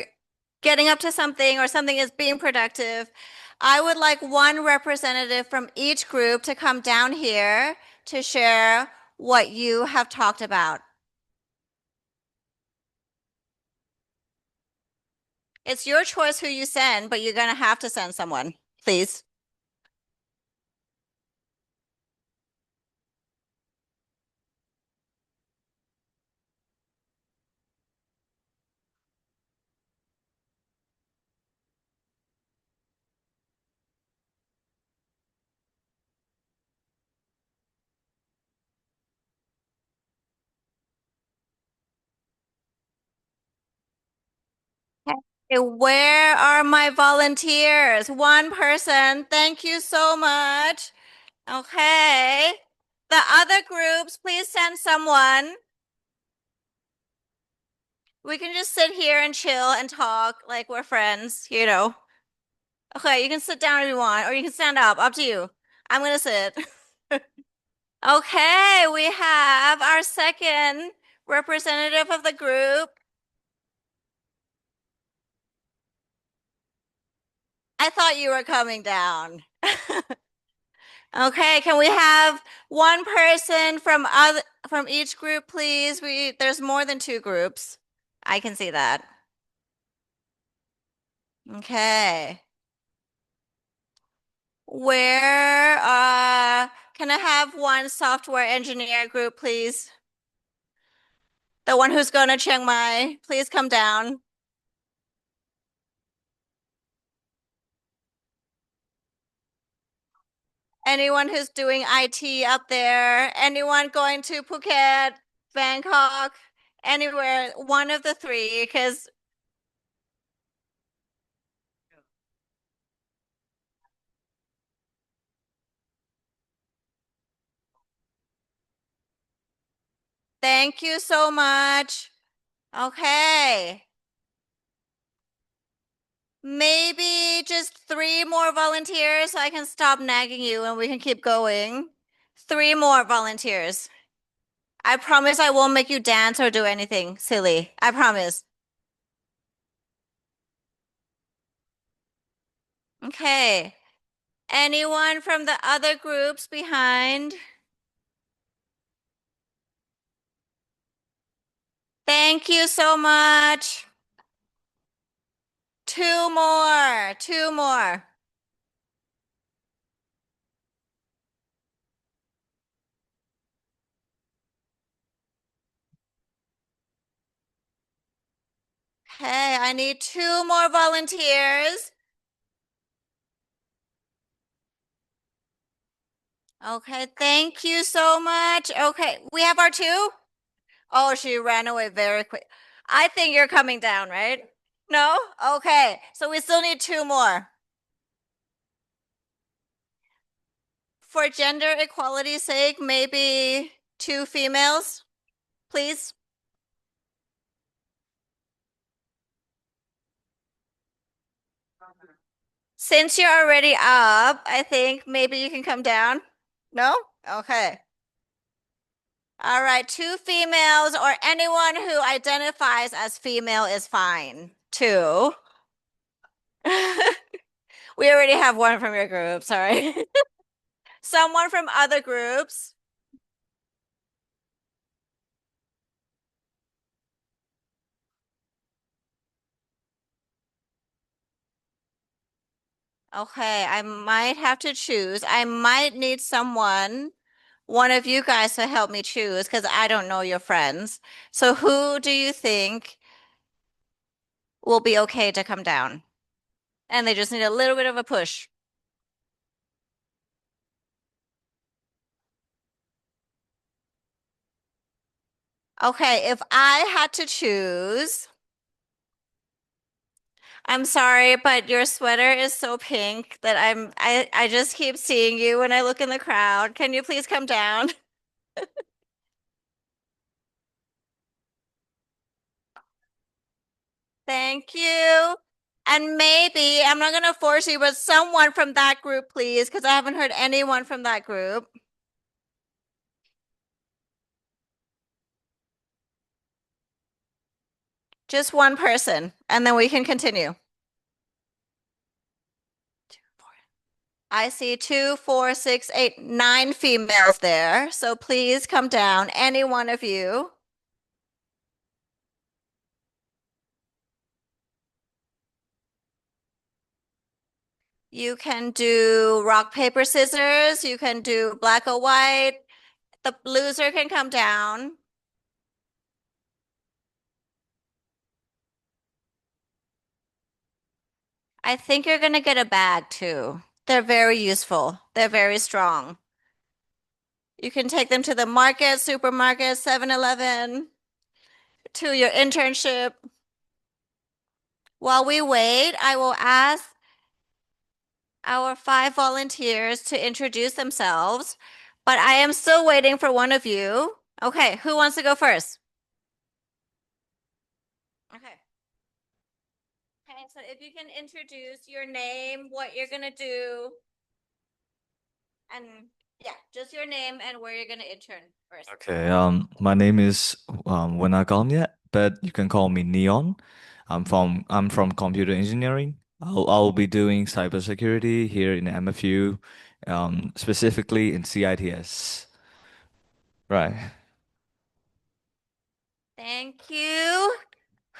getting up to something or something is being productive. I would like one representative from each group to come down here to share what you have talked about. It's your choice who you send, but you're going to have to send someone, please. Okay, where are my volunteers? One person. Thank you so much. Okay. The other groups, please send someone. We can just sit here and chill and talk like we're friends, you know. Okay, you can sit down if you want, or you can stand up to you. I'm gonna sit. Okay, we have our second representative of the group. I thought you were coming down. Okay, can we have one person from each group, please? There's more than two groups. I can see that. Okay. Where can I have one software engineer group, please? The one who's going to Chiang Mai, please come down. Anyone who's doing IT up there? Anyone going to Phuket, Bangkok, anywhere? One of the three, because thank you so much. Okay. Maybe just 3 more volunteers so I can stop nagging you and we can keep going. 3 more volunteers. I promise I won't make you dance or do anything silly. I promise. Okay. Anyone from the other groups behind? Thank you so much. 2 more. 2 more. Okay, I need 2 more volunteers. Okay, thank you so much. Okay, we have our 2? Oh, she ran away very quick. I think you're coming down, right? No? Okay, so we still need 2 more. For gender equality's sake, maybe 2 females, please. Since you're already up, I think maybe you can come down. No? Okay. All right, 2 females or anyone who identifies as female is fine. 2. We already have one from your group, sorry. Someone from other groups. Okay, I might have to choose. I might need one of you guys to help me choose because I don't know your friends. So who do you think will be okay to come down? And they just need a little bit of a push. Okay, if I had to choose, I'm sorry, but your sweater is so pink that I just keep seeing you when I look in the crowd. Can you please come down? Thank you. And maybe, I'm not gonna force you, but someone from that group, please, because I haven't heard anyone from that group. Just one person, and then we can continue. I see 2, 4, 6, 8, 9 females there. So please come down, any one of you. You can do rock, paper, scissors. You can do black or white. The loser can come down. I think you're going to get a bag too. They're very useful. They're very strong. You can take them to the market, supermarket, 7-Eleven, to your internship. While we wait, I will ask our 5 volunteers to introduce themselves, but I am still waiting for one of you. Okay, who wants to go first? Okay. Okay, so if you can introduce your name, what you're gonna do, and yeah, just your name and where you're gonna intern first. Okay, my name is Wanagalmyat, but you can call me Neon. I'm from computer engineering. I'll be doing cybersecurity here in MFU, specifically in CITS. Right. Thank you.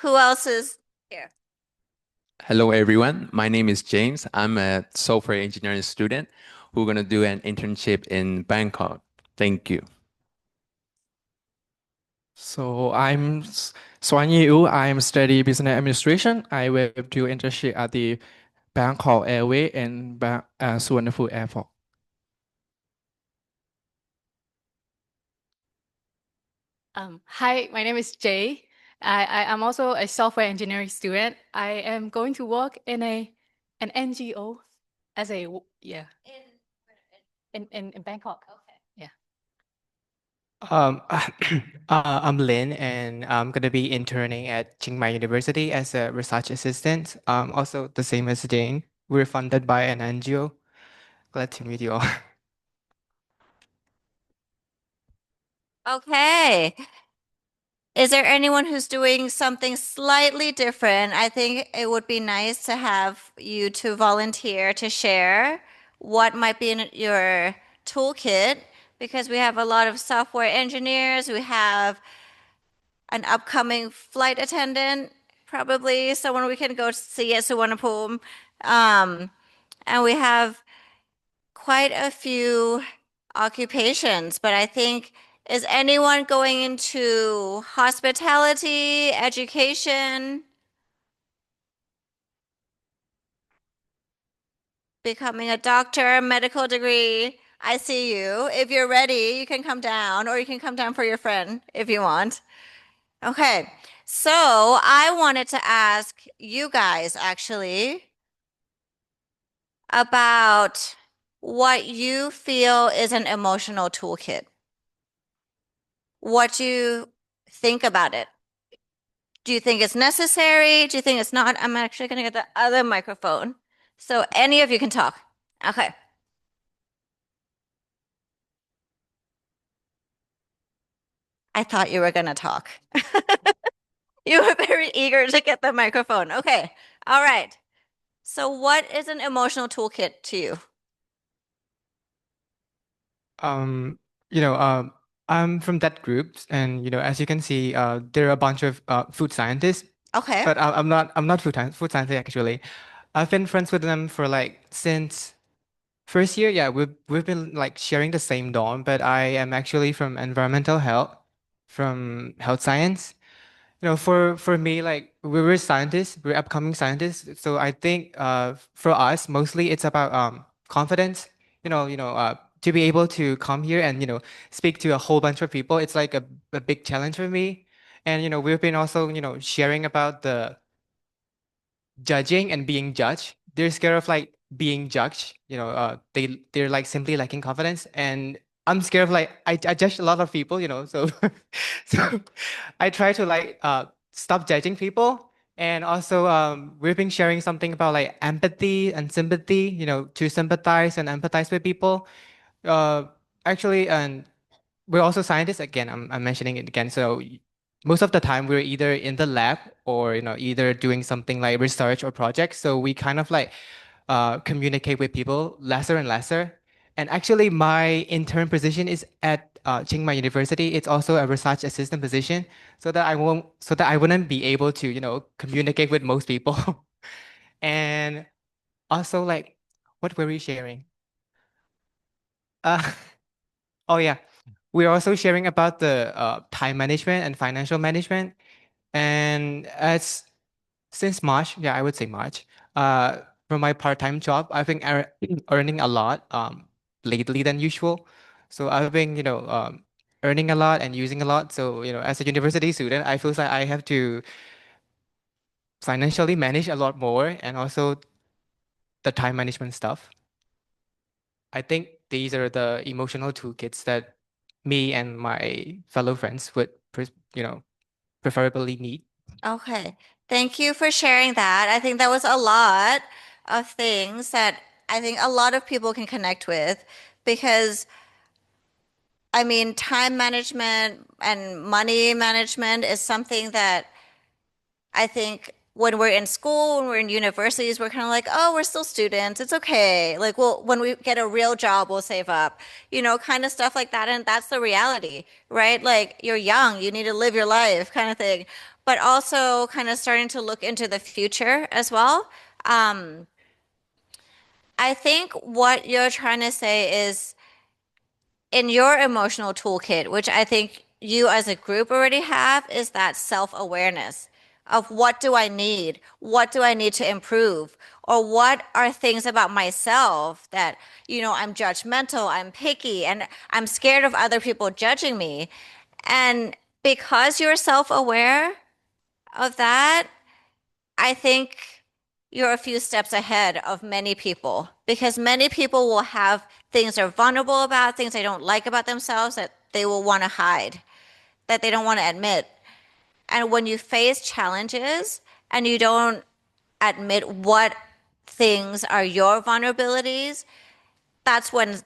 Who else is here? Hello, everyone. My name is James. I'm a software engineering student who's going to do an internship in Bangkok. Thank you. So I'm Swan Yu. I'm study business administration. I will do internship at the Bangkok Airway and Suvarnabhumi Airport. Hi, my name is Jay. I am also a software engineering student. I am going to work in an NGO as a in Bangkok. Okay. Yeah. I'm Lin, and I'm gonna be interning at Chiang Mai University as a research assistant. Also the same as Jane. We're funded by an NGO. Glad to meet you all. Okay. Is there anyone who's doing something slightly different? I think it would be nice to have you to volunteer to share what might be in your toolkit, because we have a lot of software engineers. We have an upcoming flight attendant, probably someone we can go see at Suvarnabhumi. And we have quite a few occupations, but I think, is anyone going into hospitality, education, becoming a doctor, medical degree? I see you. If you're ready, you can come down, or you can come down for your friend if you want. Okay, so I wanted to ask you guys actually about what you feel is an emotional toolkit. What do you think about it? Do you think it's necessary? Do you think it's not? I'm actually going to get the other microphone so any of you can talk. Okay. I thought you were going to talk. You were very eager to get the microphone. Okay. All right. So what is an emotional toolkit to you? Um, you know, I'm from that group, and as you can see, there are a bunch of food scientists. Okay. But I'm not food scientist actually. I've been friends with them for like since first year. Yeah, we've been like sharing the same dorm, but I am actually from environmental health, from health science. For me, like we're scientists, we're upcoming scientists. So I think for us mostly it's about confidence. To be able to come here and speak to a whole bunch of people, it's like a big challenge for me. And we've been also sharing about the judging and being judged. They're scared of like being judged. They're like simply lacking confidence, and I'm scared of like I judge a lot of people. So so I try to like stop judging people. And also we've been sharing something about like empathy and sympathy. To sympathize and empathize with people. Uh, Actually, and we're also scientists again. I'm mentioning it again. So most of the time we're either in the lab or either doing something like research or projects. So we kind of like communicate with people lesser and lesser. And actually, my intern position is at Chiang Mai University. It's also a research assistant position, so that I wouldn't be able to communicate with most people. And also, like, what were we sharing? Uh, oh yeah, we're also sharing about the time management and financial management. And as since March, yeah, I would say March. From my part-time job, I've been earning a lot lately than usual. So I've been, earning a lot and using a lot. So, as a university student, I feel like I have to financially manage a lot more, and also the time management stuff. I think these are the emotional toolkits that me and my fellow friends would, preferably need. Okay. Thank you for sharing that. I think that was a lot of things that I think a lot of people can connect with because I mean, time management and money management is something that I think when we're in school, when we're in universities, we're kind of like, oh, we're still students. It's okay. Like, well, when we get a real job, we'll save up, kind of stuff like that. And that's the reality, right? Like, you're young, you need to live your life, kind of thing. But also, kind of starting to look into the future as well. Um, I think what you're trying to say is in your emotional toolkit, which I think you as a group already have, is that self-awareness of what do I need? What do I need to improve? Or what are things about myself that, I'm judgmental, I'm picky, and I'm scared of other people judging me. And because you're self-aware of that, I think you're a few steps ahead of many people because many people will have things they're vulnerable about, things they don't like about themselves that they will want to hide, that they don't want to admit. And when you face challenges and you don't admit what things are your vulnerabilities, that's when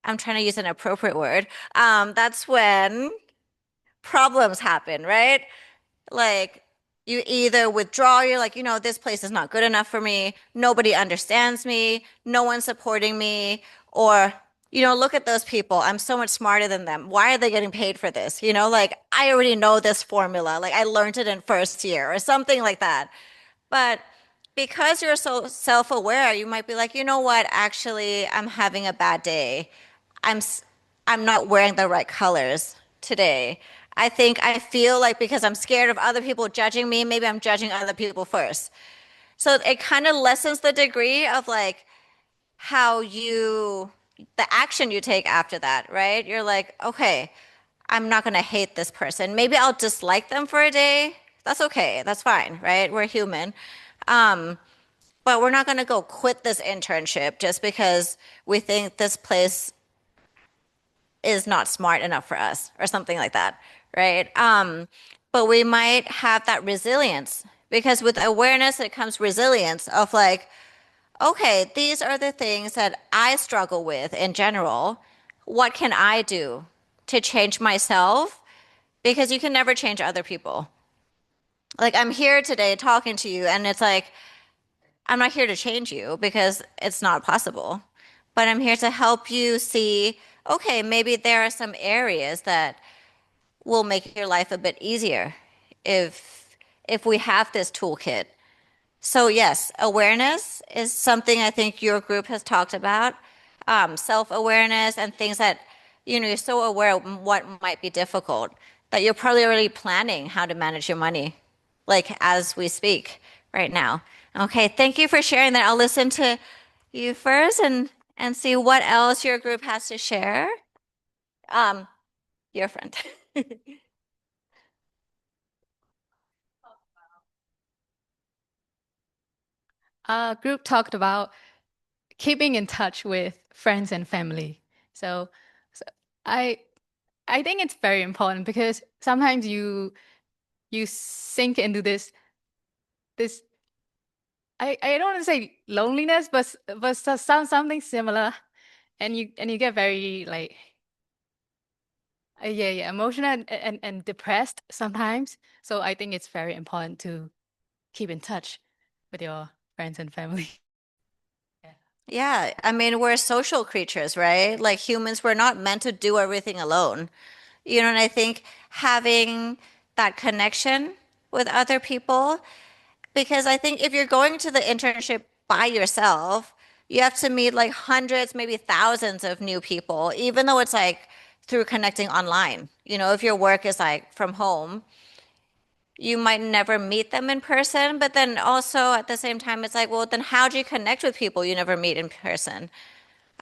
I'm trying to use an appropriate word. That's when problems happen, right? Like you either withdraw, you're like, this place is not good enough for me. Nobody understands me. No one's supporting me. Or, look at those people. I'm so much smarter than them. Why are they getting paid for this? Like I already know this formula. Like I learned it in first year or something like that. But because you're so self-aware, you might be like, you know what? Actually, I'm having a bad day. I'm s- I'm not wearing the right colors today. I feel like because I'm scared of other people judging me, maybe I'm judging other people first. So it kind of lessens the degree of like the action you take after that, right? You're like, okay, I'm not going to hate this person. Maybe I'll dislike them for a day. That's okay. That's fine, right? We're human. Um, but we're not going to go quit this internship just because we think this place is not smart enough for us or something like that, right? But we might have that resilience because with awareness, it comes resilience of like, okay, these are the things that I struggle with in general. What can I do to change myself? Because you can never change other people. Like, I'm here today talking to you, and it's like, I'm not here to change you because it's not possible. But I'm here to help you see, okay, maybe there are some areas that will make your life a bit easier if we have this toolkit. So yes, awareness is something I think your group has talked about. Self-awareness and things that, you're so aware of what might be difficult that you're probably already planning how to manage your money, like as we speak right now. Okay, thank you for sharing that. I'll listen to you first and see what else your group has to share. Your friend. Group talked about keeping in touch with friends and family. So I think it's very important because sometimes you sink into this I don't want to say loneliness, but something similar, and you get very like Yeah, emotional and depressed sometimes. So I think it's very important to keep in touch with your friends and family. Yeah, I mean, we're social creatures, right? Like humans, we're not meant to do everything alone. You know, and I think having that connection with other people, because I think if you're going to the internship by yourself, you have to meet like hundreds, maybe thousands of new people, even though it's like through connecting online. You know, if your work is like from home, you might never meet them in person, but then also at the same time, it's like, well, then how do you connect with people you never meet in person?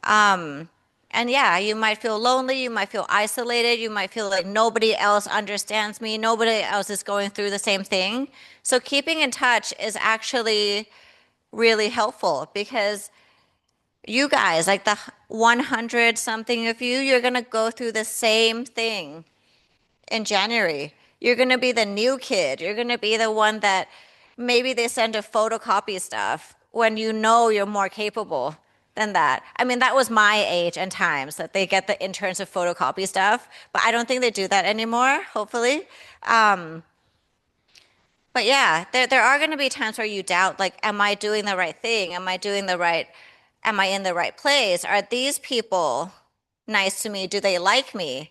And yeah, you might feel lonely, you might feel isolated, you might feel like nobody else understands me, nobody else is going through the same thing. So keeping in touch is actually really helpful because you guys, like the 100 something of you, you're going to go through the same thing in January. You're going to be the new kid. You're going to be the one that maybe they send to photocopy stuff when you know you're more capable than that. I mean, that was my age and times that they get the interns to photocopy stuff, but I don't think they do that anymore, hopefully. Um, but yeah, there are going to be times where you doubt, like, am I doing the right thing? Am I in the right place? Are these people nice to me? Do they like me?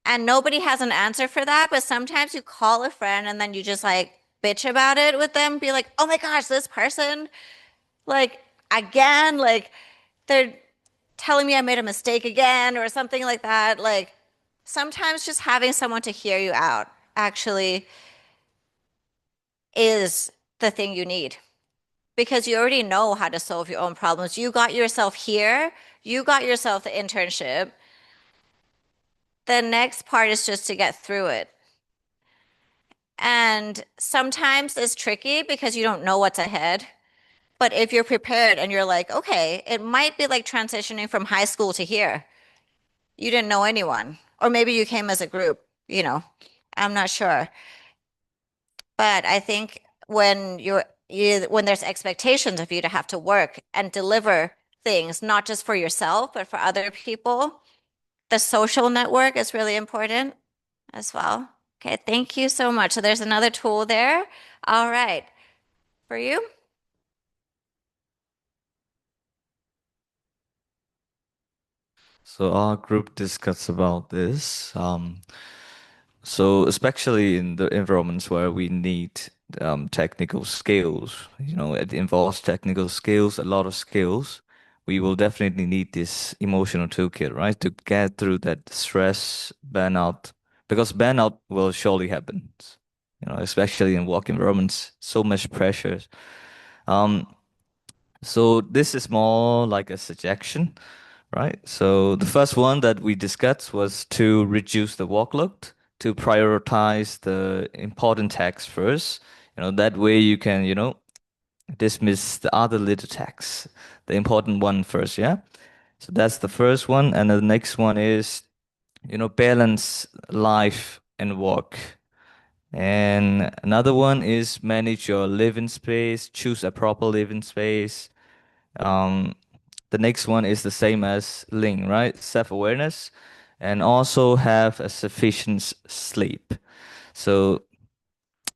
And nobody has an answer for that, but sometimes you call a friend and then you just like bitch about it with them, be like, oh my gosh, this person, like, again, like, they're telling me I made a mistake again or something like that. Like, sometimes just having someone to hear you out actually is the thing you need because you already know how to solve your own problems. You got yourself here, you got yourself the internship. The next part is just to get through it. And sometimes it's tricky because you don't know what's ahead. But if you're prepared and you're like, okay, it might be like transitioning from high school to here. You didn't know anyone, or maybe you came as a group, you know, I'm not sure. But I think when when there's expectations of you to have to work and deliver things, not just for yourself, but for other people, the social network is really important as well. Okay, thank you so much. So there's another tool there. All right. For you? So our group discussed about this. So especially in the environments where we need technical skills, you know, it involves technical skills, a lot of skills. We will definitely need this emotional toolkit, right, to get through that stress, burnout, because burnout will surely happen. You know, especially in work environments, so much pressure. Um, so this is more like a suggestion, right? So the first one that we discussed was to reduce the workload, to prioritize the important tasks first. You know, that way you can, you know, dismiss the other little tasks, the important one first, yeah? So that's the first one. And the next one is, you know, balance life and work. And another one is manage your living space, choose a proper living space. Um, the next one is the same as Ling, right? Self-awareness and also have a sufficient sleep. So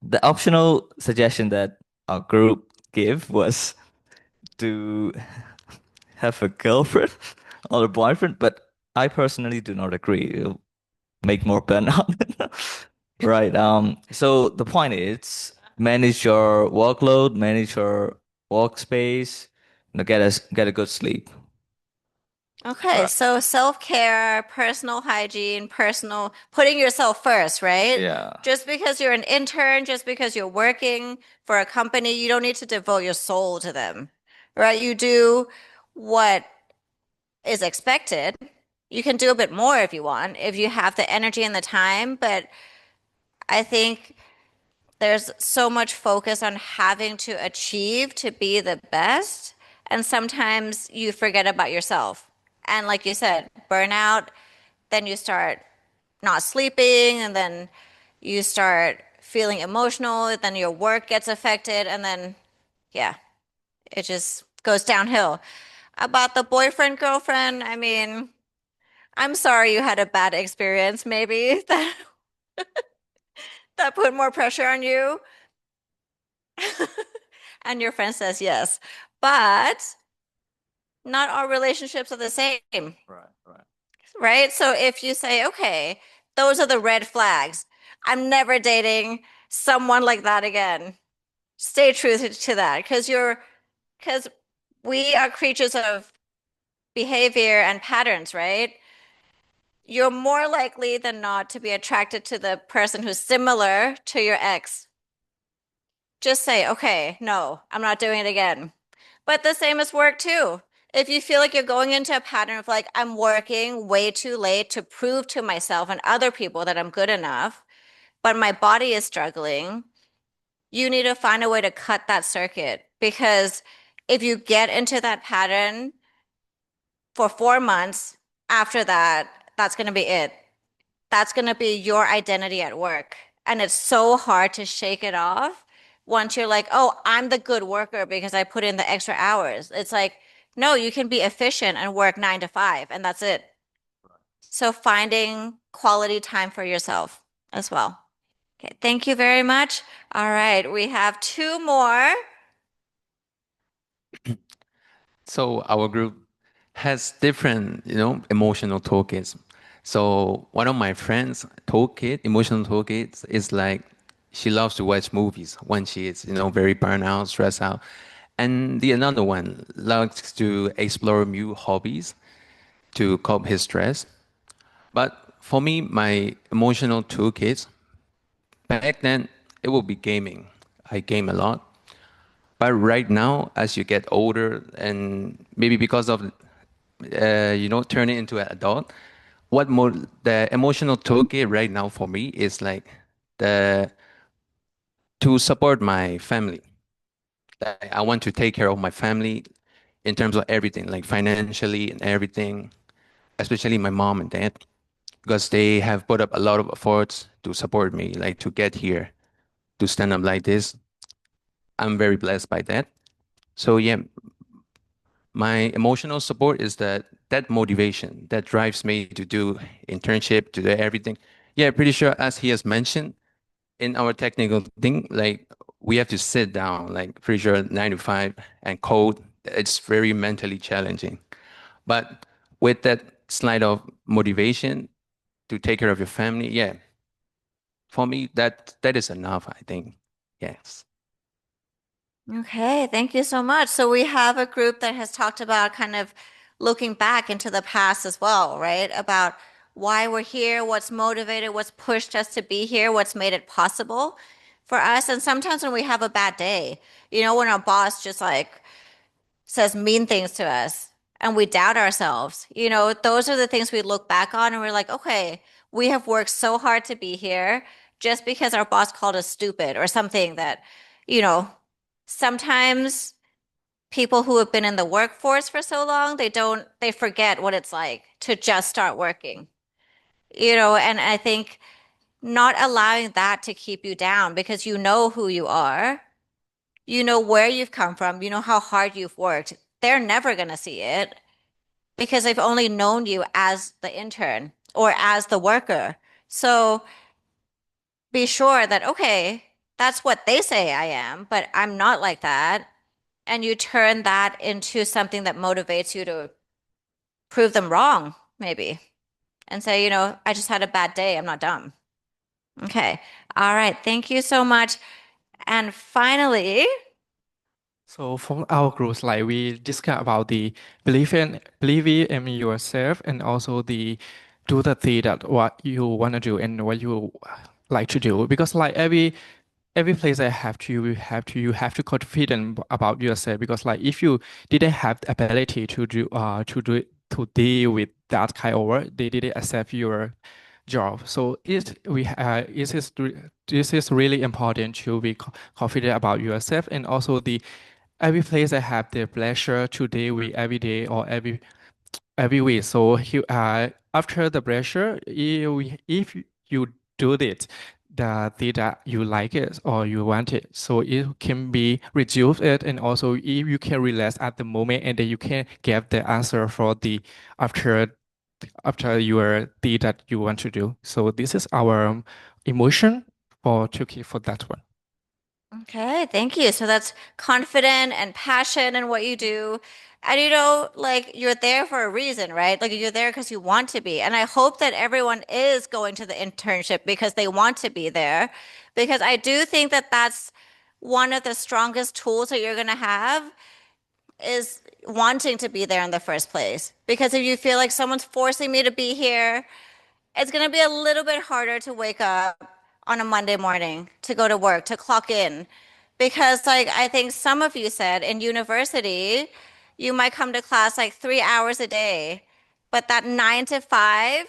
the optional suggestion that our group gave was to have a girlfriend or a boyfriend, but I personally do not agree. It'll make more burnout. Right. So the point is manage your workload, manage your workspace, you know, get a good sleep. Okay, so self-care, personal hygiene, personal, putting yourself first, right? Yeah. Just because you're an intern, just because you're working for a company, you don't need to devote your soul to them, right? You do what is expected. You can do a bit more if you want, if you have the energy and the time, but I think there's so much focus on having to achieve to be the best. And sometimes you forget about yourself. And like you said, burnout, then you start not sleeping, and then you start feeling emotional, then your work gets affected, and then, yeah, it just goes downhill. About the boyfriend, girlfriend, I mean, I'm sorry you had a bad experience, maybe that that put more pressure on you. And your friend says yes. But not all relationships are the same. Right? So if you say, okay, those are the red flags. I'm never dating someone like that again. Stay true to that because we are creatures of behavior and patterns, right? You're more likely than not to be attracted to the person who's similar to your ex. Just say, okay, no, I'm not doing it again. But the same as work too. If you feel like you're going into a pattern of like, I'm working way too late to prove to myself and other people that I'm good enough, but my body is struggling, you need to find a way to cut that circuit. Because if you get into that pattern for 4 months, after that, that's going to be it. That's going to be your identity at work. And it's so hard to shake it off once you're like, oh, I'm the good worker because I put in the extra hours. It's like, no, you can be efficient and work 9 to 5, and that's it. So finding quality time for yourself as well. Okay, thank you very much. All right, we have two more. So our group has different, emotional toolkits. So one of my friends' emotional toolkits, is like she loves to watch movies when she is, very burnt out, stressed out. And the another one likes to explore new hobbies to cope his stress. But for me, my emotional toolkits, back then, it will be gaming. I game a lot. But right now, as you get older, and maybe because of turning into an adult, the emotional toolkit right now for me is like the to support my family. Like, I want to take care of my family in terms of everything, like financially and everything, especially my mom and dad, because they have put up a lot of efforts to support me, like to get here, to stand up like this. I'm very blessed by that. So yeah, my emotional support is that motivation that drives me to do internship, to do everything. Yeah, pretty sure as he has mentioned in our technical thing, like we have to sit down, like pretty sure 9 to 5 and code. It's very mentally challenging. But with that slide of motivation to take care of your family, yeah, for me that is enough, I think. Yes. Okay, thank you so much. So we have a group that has talked about kind of looking back into the past as well, right? About why we're here, what's motivated, what's pushed us to be here, what's made it possible for us. And sometimes when we have a bad day, when our boss just like says mean things to us and we doubt ourselves, those are the things we look back on and we're like, okay, we have worked so hard to be here just because our boss called us stupid or something that, you know, sometimes people who have been in the workforce for so long, they forget what it's like to just start working, and I think not allowing that to keep you down because you know who you are, you know where you've come from, you know how hard you've worked. They're never going to see it because they've only known you as the intern or as the worker. So be sure that, okay, that's what they say I am, but I'm not like that. And you turn that into something that motivates you to prove them wrong, maybe, and say, I just had a bad day. I'm not dumb. Okay. All right. Thank you so much. And finally, So from our groups, like we discuss about the believe in yourself and also the do the thing that what you want to do and what you like to do. Because like every place I have to you have to confident about yourself because like if you didn't have the ability to deal with that kind of work, they didn't accept your job. So this is really important to be confident about yourself and also the every place I have the pleasure to deal with every day or every week. So after the pressure, if you do it, the thing that you like it or you want it, so it can be reduce it, and also if you can relax at the moment, and then you can get the answer for the after after your thing that you want to do. So this is our emotion for to keep for that one. Okay, thank you. So that's confident and passion in what you do. And like you're there for a reason, right? Like you're there because you want to be. And I hope that everyone is going to the internship because they want to be there. Because I do think that that's one of the strongest tools that you're going to have is wanting to be there in the first place. Because if you feel like someone's forcing me to be here, it's going to be a little bit harder to wake up on a Monday morning, to go to work, to clock in. Because, like, I think some of you said in university, you might come to class like 3 hours a day, but that 9 to 5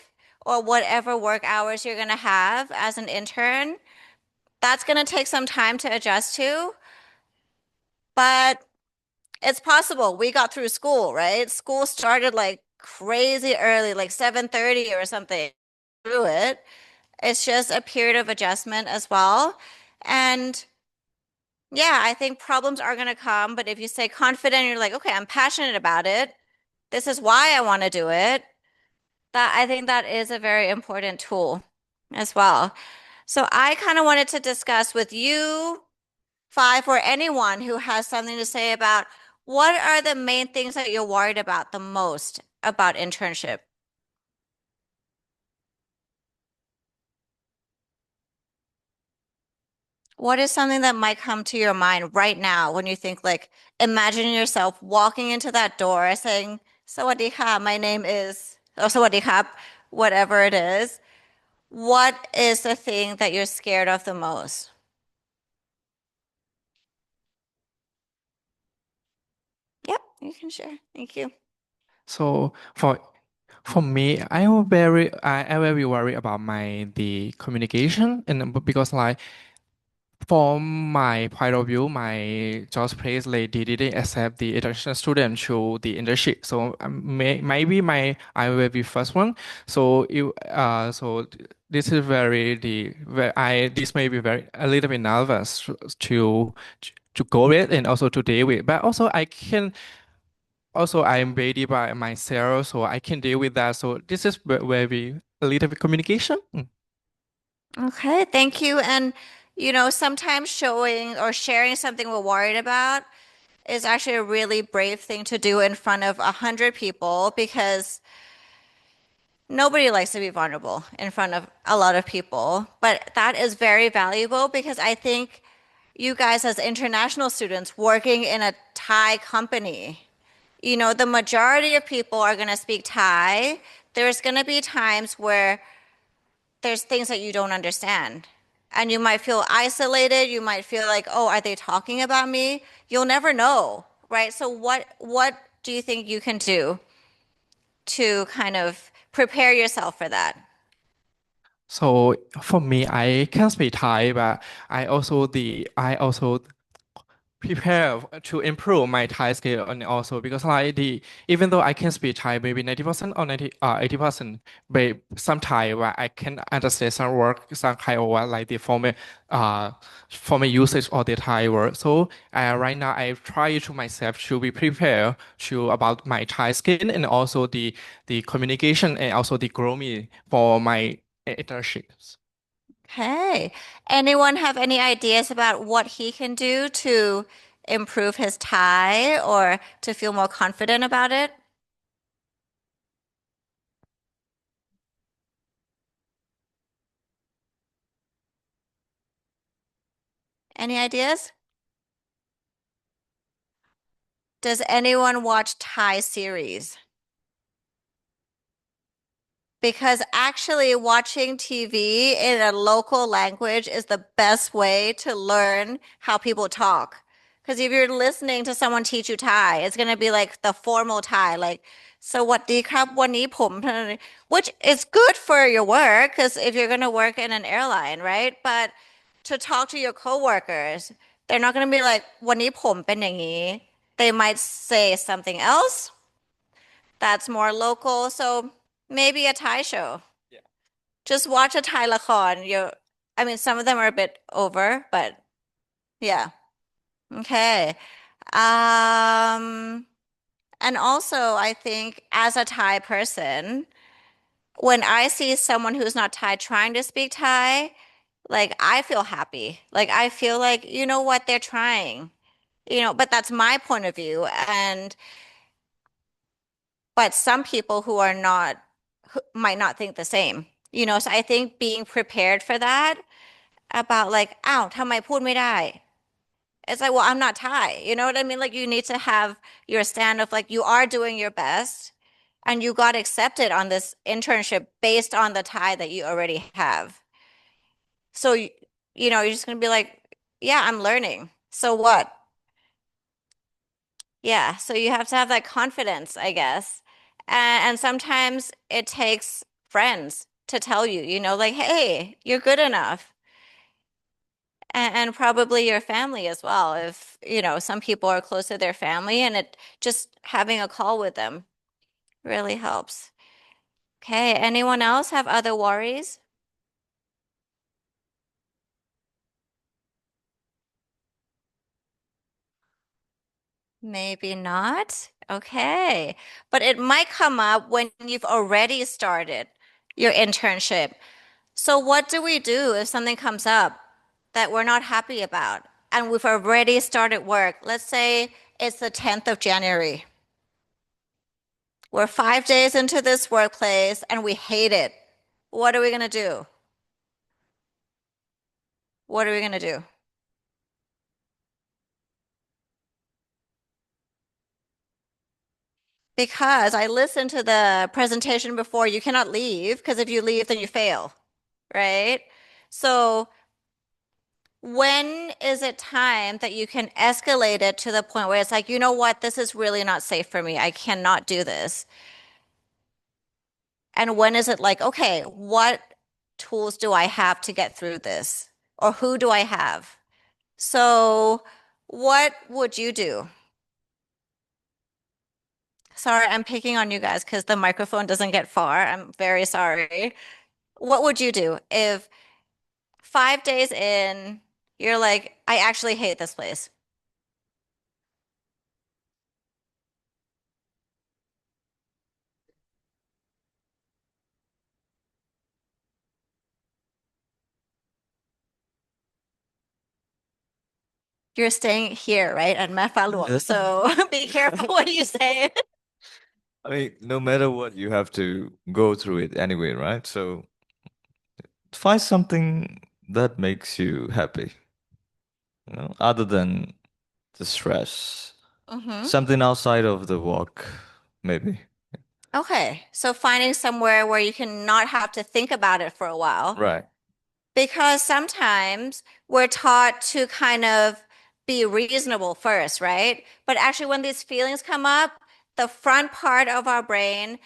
or whatever work hours you're going to have as an intern, that's going to take some time to adjust to. But it's possible. We got through school, right? School started like crazy early, like 7:30 or something. Through it. It's just a period of adjustment as well. And yeah, I think problems are going to come, but if you stay confident, you're like, okay, I'm passionate about it. This is why I want to do it. That I think that is a very important tool as well. So I kind of wanted to discuss with you five or anyone who has something to say about what are the main things that you're worried about the most about internship? What is something that might come to your mind right now when you think like imagine yourself walking into that door saying, "Sawadee ka, my name is," or "Sawadee ka," whatever it is. What is the thing that you're scared of the most? Yep, you can share. Thank you. So for me, I very worried about the communication and because like from my point of view, my job place they didn't accept the international student to the internship. So maybe I will be first one. So this is this may be very a little bit nervous to go with and also to deal with. But also I'm ready by myself, so I can deal with that. So this is very a little bit communication. Okay, thank you. And sometimes showing or sharing something we're worried about is actually a really brave thing to do in front of 100 people because nobody likes to be vulnerable in front of a lot of people. But that is very valuable because I think you guys, as international students working in a Thai company, the majority of people are going to speak Thai. There's going to be times where there's things that you don't understand. And you might feel isolated. You might feel like, oh, are they talking about me? You'll never know, right? So what do you think you can do to kind of prepare yourself for that? So for me, I can speak Thai, but I also prepare to improve my Thai skill and also because even though I can speak Thai maybe 90% or 80%, but some Thai where I can understand some word, some Thai or like the formal usage of the Thai word. So right now I try to myself to be prepared to about my Thai skill and also the communication and also the growing for my internships. Okay. Anyone have any ideas about what he can do to improve his Thai or to feel more confident about it? Any ideas? Does anyone watch Thai series? Because actually watching TV in a local language is the best way to learn how people talk. Because if you're listening to someone teach you Thai, it's going to be like the formal Thai, like, สวัสดีครับวันนี้ผม which is good for your work, because if you're going to work in an airline, right? But to talk to your coworkers, they're not going to be like วันนี้ผมเป็นอย่างนี้ They might say something else that's more local. So maybe a Thai show. Yeah. Just watch a Thai ละคร. I mean, some of them are a bit over, but yeah. Okay. And also, I think as a Thai person, when I see someone who's not Thai trying to speak Thai, like I feel happy. Like I feel like, you know what, they're trying. But that's my point of view. But some people who might not think the same. So I think being prepared for that about like,อ้าวทำไมพูดไม่ได้? It's like, well, I'm not Thai. You know what I mean? Like you need to have your stand of like, you are doing your best and you got accepted on this internship based on the Thai that you already have. So, you're just going to be like, yeah, I'm learning. So what? Yeah. So you have to have that confidence, I guess. And sometimes it takes friends to tell you, like, hey, you're good enough. And probably your family as well. If, some people are close to their family and it just having a call with them really helps. Okay. Anyone else have other worries? Maybe not. Okay. But it might come up when you've already started your internship. So what do we do if something comes up that we're not happy about and we've already started work? Let's say it's the 10th of January. We're 5 days into this workplace and we hate it. What are we going to do? What are we going to do? Because I listened to the presentation before, you cannot leave because if you leave, then you fail, right? So when is it time that you can escalate it to the point where it's like, you know what, this is really not safe for me. I cannot do this. And when is it like, okay, what tools do I have to get through this? Or who do I have? So what would you do? Sorry, I'm picking on you guys because the microphone doesn't get far. I'm very sorry. What would you do if 5 days in, you're like, I actually hate this place? You're staying here, right? At Mefalua. So be careful what you say. I mean, no matter what, you have to go through it anyway, right? So find something that makes you happy, other than the stress. Mm-hmm. Something outside of the work, maybe. Okay. So finding somewhere where you can not have to think about it for a while. Right. Because sometimes we're taught to kind of be reasonable first, right? But actually, when these feelings come up, the front part of our brain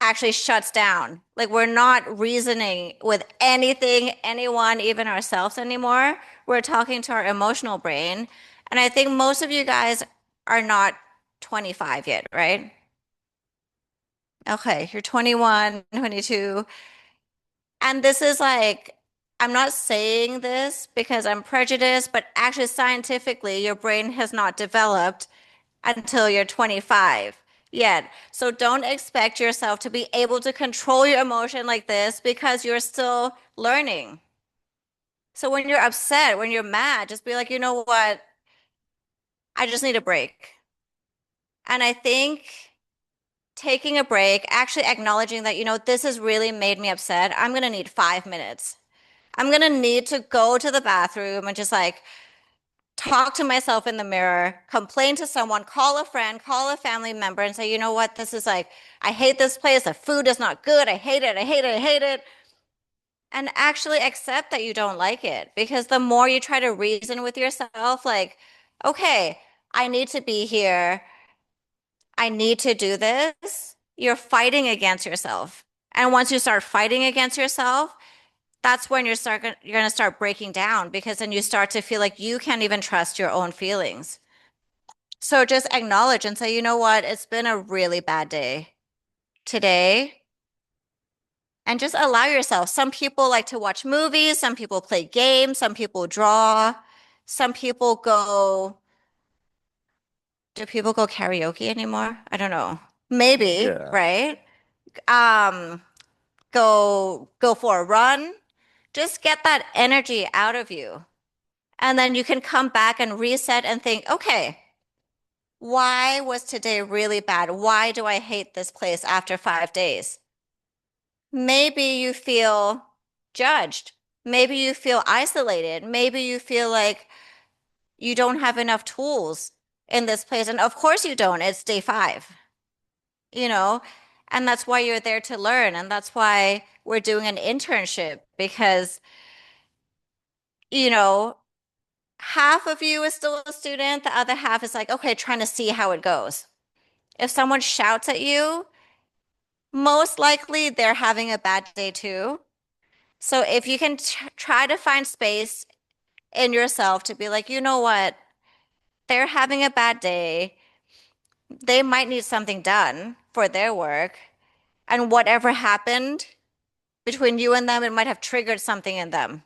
actually shuts down. Like we're not reasoning with anything, anyone, even ourselves anymore. We're talking to our emotional brain. And I think most of you guys are not 25 yet, right? Okay, you're 21, 22. And this is like, I'm not saying this because I'm prejudiced, but actually scientifically, your brain has not developed until you're 25 yet. So don't expect yourself to be able to control your emotion like this because you're still learning. So when you're upset, when you're mad, just be like, you know what? I just need a break. And I think taking a break, actually acknowledging that, this has really made me upset. I'm going to need 5 minutes. I'm going to need to go to the bathroom and just like talk to myself in the mirror, complain to someone, call a friend, call a family member and say, you know what, this is like, I hate this place. The food is not good. I hate it. I hate it. I hate it. And actually accept that you don't like it because the more you try to reason with yourself, like, okay, I need to be here. I need to do this. You're fighting against yourself. And once you start fighting against yourself, that's when you're going to start breaking down because then you start to feel like you can't even trust your own feelings. So just acknowledge and say, you know what? It's been a really bad day today. And just allow yourself. Some people like to watch movies, some people play games, some people draw, some people go. Do people go karaoke anymore? I don't know. Maybe, Yeah. right? go for a run. Just get that energy out of you. And then you can come back and reset and think, okay, why was today really bad? Why do I hate this place after 5 days? Maybe you feel judged. Maybe you feel isolated. Maybe you feel like you don't have enough tools in this place. And of course you don't. It's day 5, you know, and that's why you're there to learn. And that's why we're doing an internship because, you know, half of you is still a student. The other half is like, okay, trying to see how it goes. If someone shouts at you, most likely they're having a bad day too. So if you can try to find space in yourself to be like, you know what, they're having a bad day. They might need something done for their work. And whatever happened between you and them, it might have triggered something in them.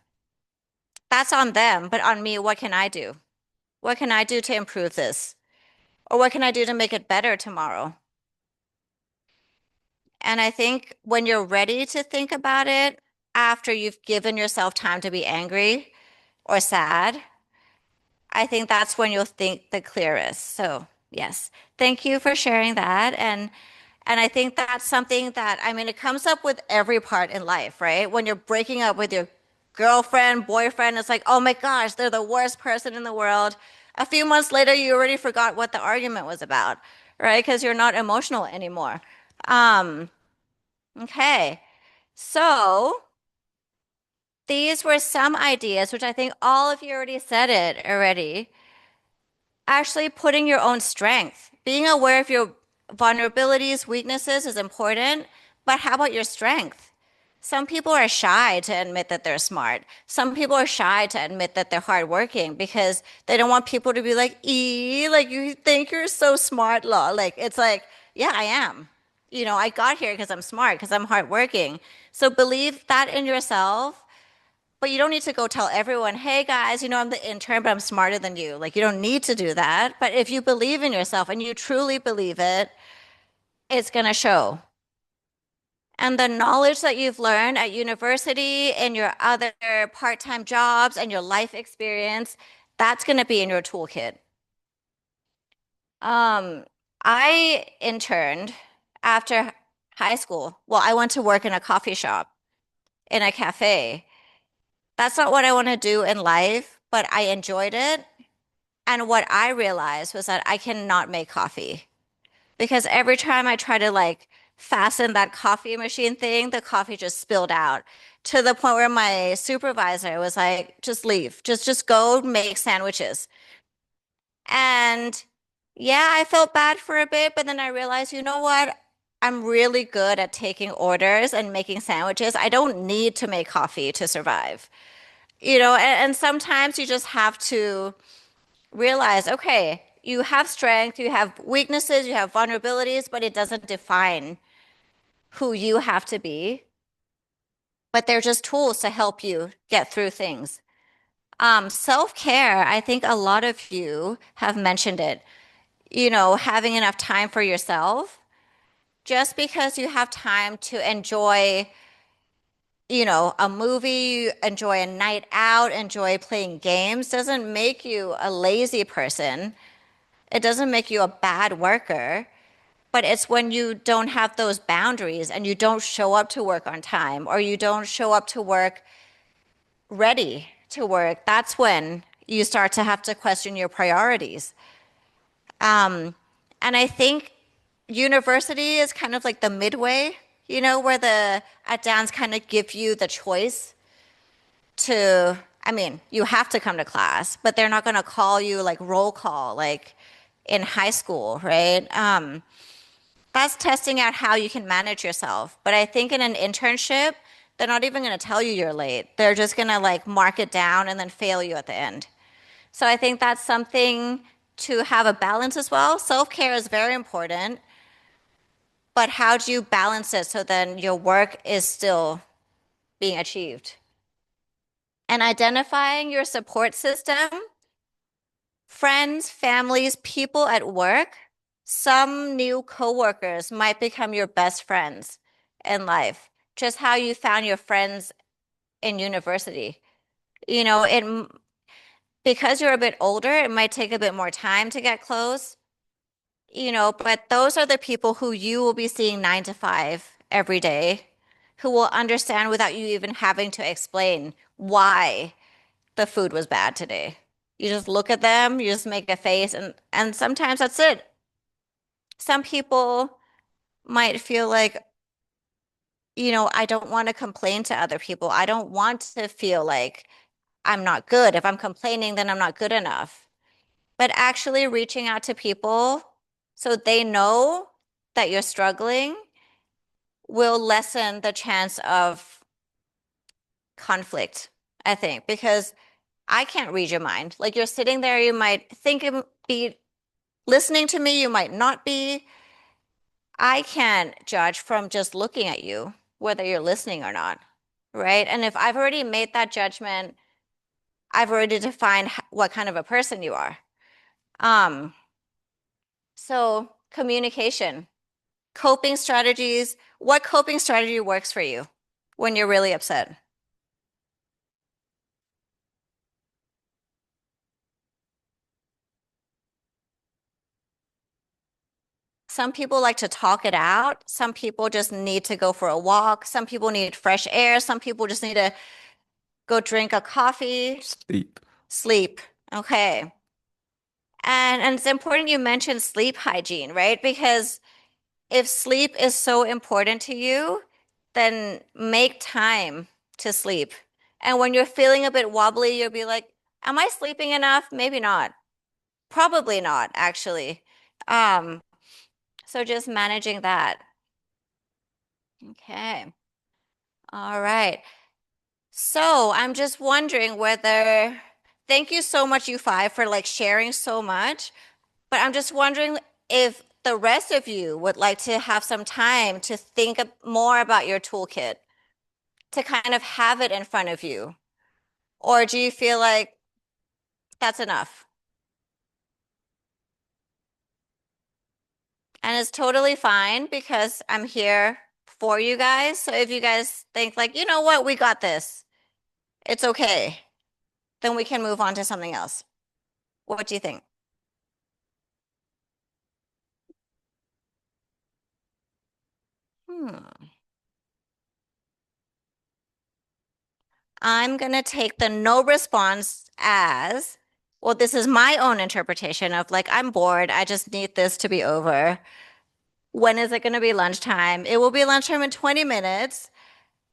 That's on them, but on me, what can I do? What can I do to improve this? Or what can I do to make it better tomorrow? And I think when you're ready to think about it, after you've given yourself time to be angry or sad, I think that's when you'll think the clearest. So, yes, thank you for sharing that. And I think that's something that, I mean, it comes up with every part in life, right? When you're breaking up with your girlfriend, boyfriend, it's like, oh my gosh, they're the worst person in the world. A few months later, you already forgot what the argument was about, right? Because you're not emotional anymore. Okay, so these were some ideas, which I think all of you already said it already. Actually, putting your own strength, being aware of your vulnerabilities, weaknesses is important, but how about your strength? Some people are shy to admit that they're smart. Some people are shy to admit that they're hardworking because they don't want people to be like, like you think you're so smart, law. Like, it's like, yeah, I am. You know, I got here because I'm smart, because I'm hardworking. So believe that in yourself, but you don't need to go tell everyone, hey guys, you know, I'm the intern, but I'm smarter than you. Like, you don't need to do that. But if you believe in yourself and you truly believe it, it's going to show. And the knowledge that you've learned at university, in your other part-time jobs, and your life experience, that's going to be in your toolkit. I interned after high school. Well, I went to work in a coffee shop, in a cafe. That's not what I want to do in life, but I enjoyed it. And what I realized was that I cannot make coffee because every time I try to like fasten that coffee machine thing, the coffee just spilled out to the point where my supervisor was like, just leave, just go make sandwiches. And yeah, I felt bad for a bit, but then I realized, you know what? I'm really good at taking orders and making sandwiches. I don't need to make coffee to survive. You know, and sometimes you just have to realize, okay, you have strength, you have weaknesses, you have vulnerabilities, but it doesn't define who you have to be. But they're just tools to help you get through things. Self-care, I think a lot of you have mentioned it. You know, having enough time for yourself. Just because you have time to enjoy, you know, a movie, enjoy a night out, enjoy playing games, doesn't make you a lazy person. It doesn't make you a bad worker, but it's when you don't have those boundaries and you don't show up to work on time or you don't show up to work ready to work. That's when you start to have to question your priorities. And I think university is kind of like the midway, you know, where the adans kind of give you the choice to, I mean, you have to come to class, but they're not going to call you like roll call, like in high school, right? That's testing out how you can manage yourself. But I think in an internship, they're not even going to tell you you're late. They're just going to like mark it down and then fail you at the end. So I think that's something to have a balance as well. Self-care is very important, but how do you balance it so then your work is still being achieved? And identifying your support system, friends, families, people at work. Some new coworkers might become your best friends in life. just how you found your friends in university. You know, because you're a bit older, it might take a bit more time to get close, you know, but those are the people who you will be seeing 9 to 5 every day, who will understand without you even having to explain why the food was bad today. You just look at them, you just make a face, and sometimes that's it. Some people might feel like, you know, I don't want to complain to other people. I don't want to feel like I'm not good. If I'm complaining, then I'm not good enough. But actually reaching out to people so they know that you're struggling will lessen the chance of conflict, I think, because I can't read your mind. Like you're sitting there, you might think and be listening to me, you might not be. I can't judge from just looking at you whether you're listening or not, right? And if I've already made that judgment, I've already defined what kind of a person you are. So communication, coping strategies. What coping strategy works for you when you're really upset? Some people like to talk it out. Some people just need to go for a walk. Some people need fresh air. Some people just need to go drink a coffee. Sleep. Sleep. Okay. And it's important you mention sleep hygiene, right? Because if sleep is so important to you, then make time to sleep. And when you're feeling a bit wobbly, you'll be like, am I sleeping enough? Maybe not. Probably not, actually. So just managing that. Okay. All right. So I'm just wondering whether, thank you so much, you five, for like sharing so much. But I'm just wondering if the rest of you would like to have some time to think more about your toolkit, to kind of have it in front of you. Or do you feel like that's enough? And it's totally fine because I'm here for you guys. So if you guys think like, you know what, we got this, it's okay, then we can move on to something else. What do you think? I'm going to take the no response as, well, this is my own interpretation of like, I'm bored. I just need this to be over. When is it going to be lunchtime? It will be lunchtime in 20 minutes.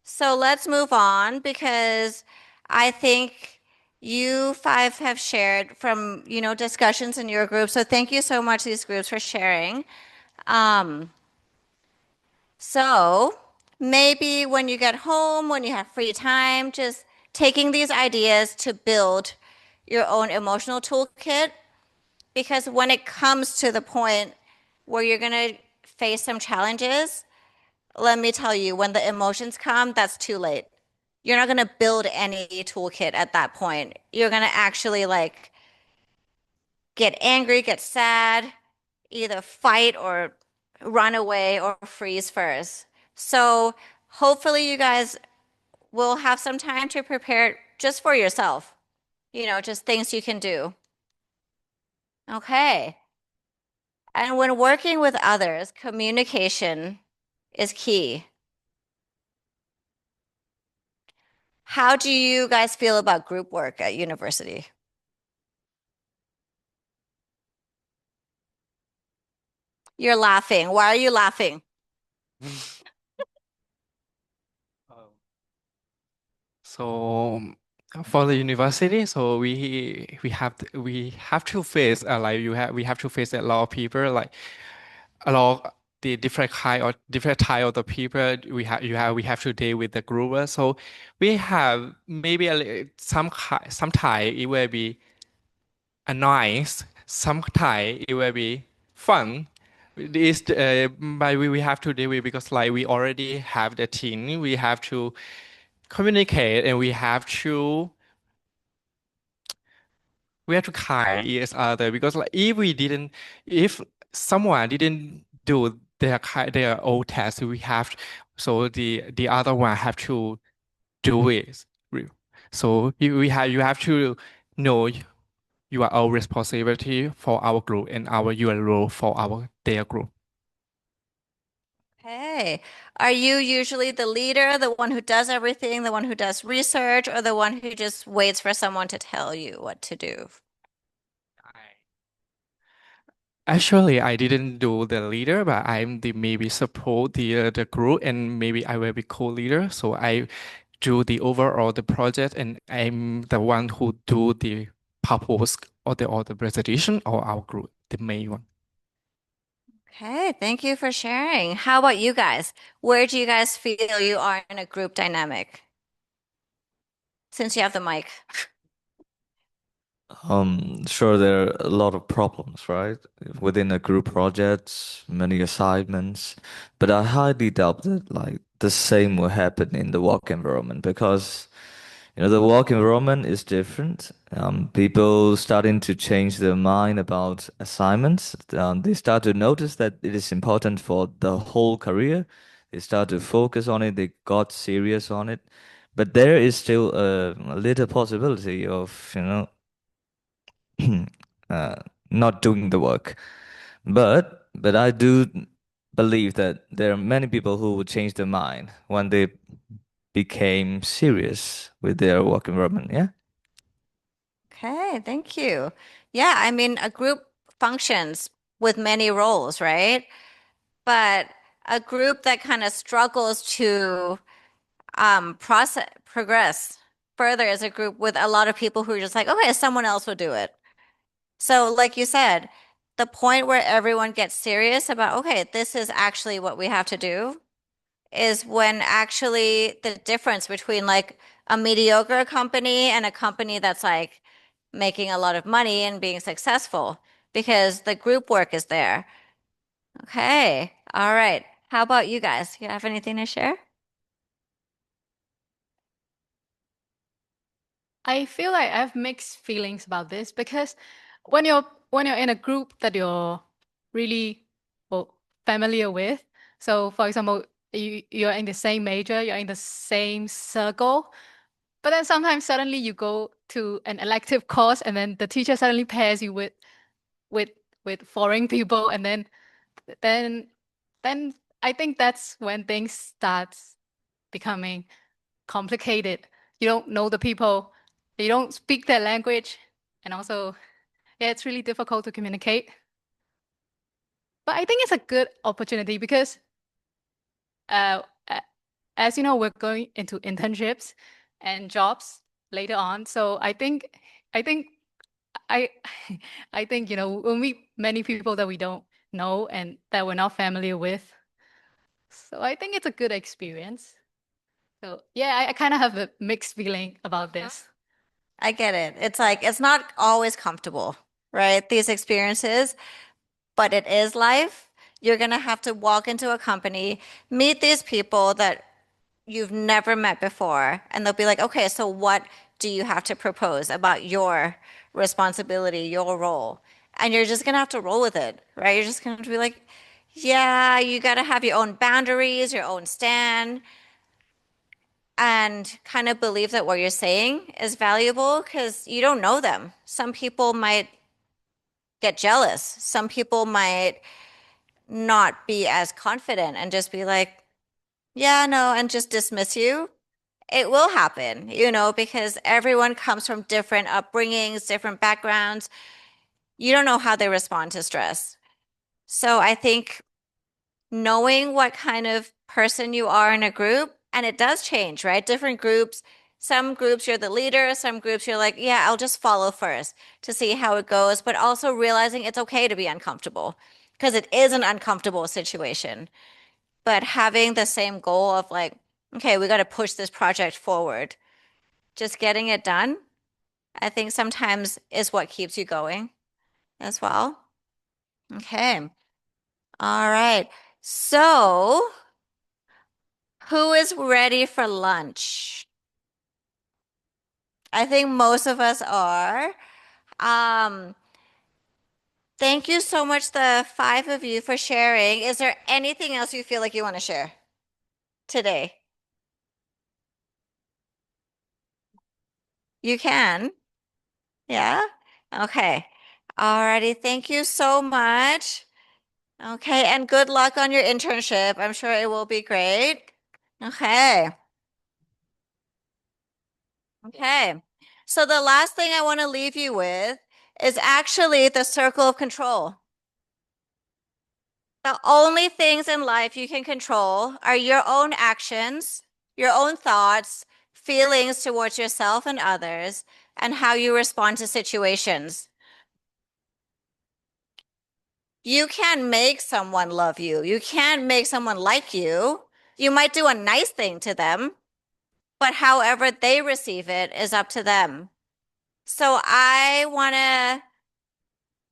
So let's move on because I think you five have shared from, you know, discussions in your group. So thank you so much, these groups, for sharing. So maybe when you get home, when you have free time, just taking these ideas to build your own emotional toolkit. Because when it comes to the point where you're going to face some challenges, let me tell you, when the emotions come, that's too late. You're not going to build any toolkit at that point. You're going to actually like get angry, get sad, either fight or run away or freeze first. So hopefully you guys will have some time to prepare just for yourself, you know, just things you can do. Okay. And when working with others, communication is key. How do you guys feel about group work at university? You're laughing. Why are you laughing? So for the university, so we have to face like we have to face a lot of people, like a lot of the different kind or different type of the people we have to deal with the group. So we have maybe sometimes it will be nice, sometimes it will be fun. This but we have to deal with because like we already have the team, we have to communicate and we have to kind each other because like if someone didn't do their own tasks. We have so the other one have to do it. So you have to know your own responsibility for our group and your role for their group. Hey, are you usually the leader, the one who does everything, the one who does research, or the one who just waits for someone to tell you what to do? Actually, I didn't do the leader, but I'm the maybe support the group, and maybe I will be co-leader. So I do the overall the project, and I'm the one who do the purpose or the presentation of our group, the main one. Okay, thank you for sharing. How about you guys? Where do you guys feel you are in a group dynamic? Since you have the mic. Sure, there are a lot of problems, right? Within a group project, many assignments, but I highly doubt that like the same will happen in the work environment because the work environment is different. People starting to change their mind about assignments. They start to notice that it is important for the whole career. They start to focus on it. They got serious on it, but there is still a little possibility of uh, not doing the work. But I do believe that there are many people who would change their mind when they became serious with their work environment. Yeah. Okay, thank you. Yeah, I mean, a group functions with many roles, right? But a group that kind of struggles to progress further as a group with a lot of people who are just like, okay, someone else will do it. So, like you said, the point where everyone gets serious about, okay, this is actually what we have to do is when actually the difference between like a mediocre company and a company that's like making a lot of money and being successful because the group work is there. Okay. All right. How about you guys? You have anything to share? I feel like I have mixed feelings about this because when you're in a group that you're really well familiar with, so for example, you're in the same major, you're in the same circle, but then sometimes suddenly you go to an elective course and then the teacher suddenly pairs you with with foreign people, and then then I think that's when things starts becoming complicated. You don't know the people, you don't speak their language, and also, yeah, it's really difficult to communicate. But I think it's a good opportunity because, uh, as you know, we're going into internships and jobs later on. So I think, I, I think we'll meet many people that we don't know and that we're not familiar with. So I think it's a good experience. So yeah, I kind of have a mixed feeling about this. I get it. It's like it's not always comfortable, right? These experiences, but it is life. You're gonna have to walk into a company, meet these people that you've never met before, and they'll be like, okay, so what do you have to propose about your responsibility, your role? And you're just gonna have to roll with it, right? You're just gonna have to be like, yeah, you gotta have your own boundaries, your own stand, and kind of believe that what you're saying is valuable because you don't know them. Some people might get jealous. Some people might not be as confident and just be like, yeah, no, and just dismiss you. It will happen, because everyone comes from different upbringings, different backgrounds. You don't know how they respond to stress. So I think knowing what kind of person you are in a group, and it does change, right? Different groups, some groups you're the leader, some groups you're like, yeah, I'll just follow first to see how it goes, but also realizing it's okay to be uncomfortable because it is an uncomfortable situation. But having the same goal of like, okay, we got to push this project forward, just getting it done, I think sometimes is what keeps you going as well. Okay. All right. So, who is ready for lunch? I think most of us are. Um, Thank you so much, the 5 of you, for sharing. Is there anything else you feel like you want to share today? You can. Yeah? Okay. Alrighty. Thank you so much. Okay. And good luck on your internship. I'm sure it will be great. Okay. Okay. So the last thing I want to leave you with is actually the circle of control. The only things in life you can control are your own actions, your own thoughts, feelings towards yourself and others, and how you respond to situations. You can't make someone love you. You can't make someone like you. You might do a nice thing to them, but however they receive it is up to them. So I want to,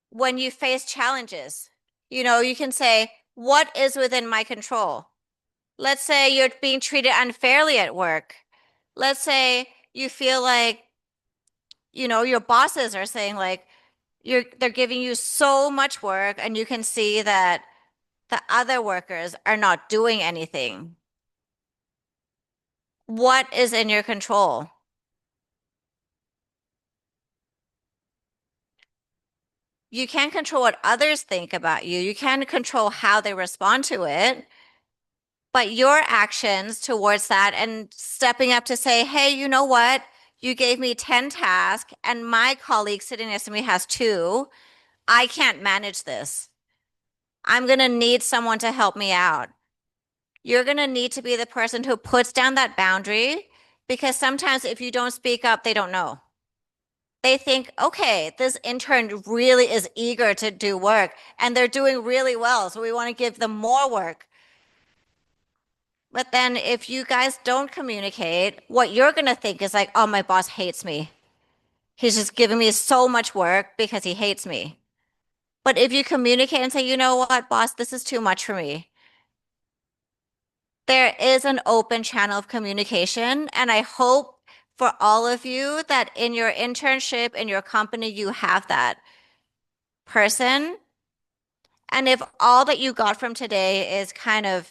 when you face challenges, you can say, what is within my control? Let's say you're being treated unfairly at work. Let's say you feel like, your bosses are saying like, they're giving you so much work and you can see that the other workers are not doing anything. What is in your control? You can't control what others think about you. You can't control how they respond to it. But your actions towards that and stepping up to say, hey, you know what? You gave me 10 tasks and my colleague sitting next to me has 2. I can't manage this. I'm going to need someone to help me out. You're going to need to be the person who puts down that boundary because sometimes if you don't speak up, they don't know. They think, okay, this intern really is eager to do work and they're doing really well. So we want to give them more work. But then if you guys don't communicate, what you're going to think is like, oh, my boss hates me. He's just giving me so much work because he hates me. But if you communicate and say, you know what, boss, this is too much for me. There is an open channel of communication. And I hope for all of you that in your internship, in your company, you have that person. And if all that you got from today is kind of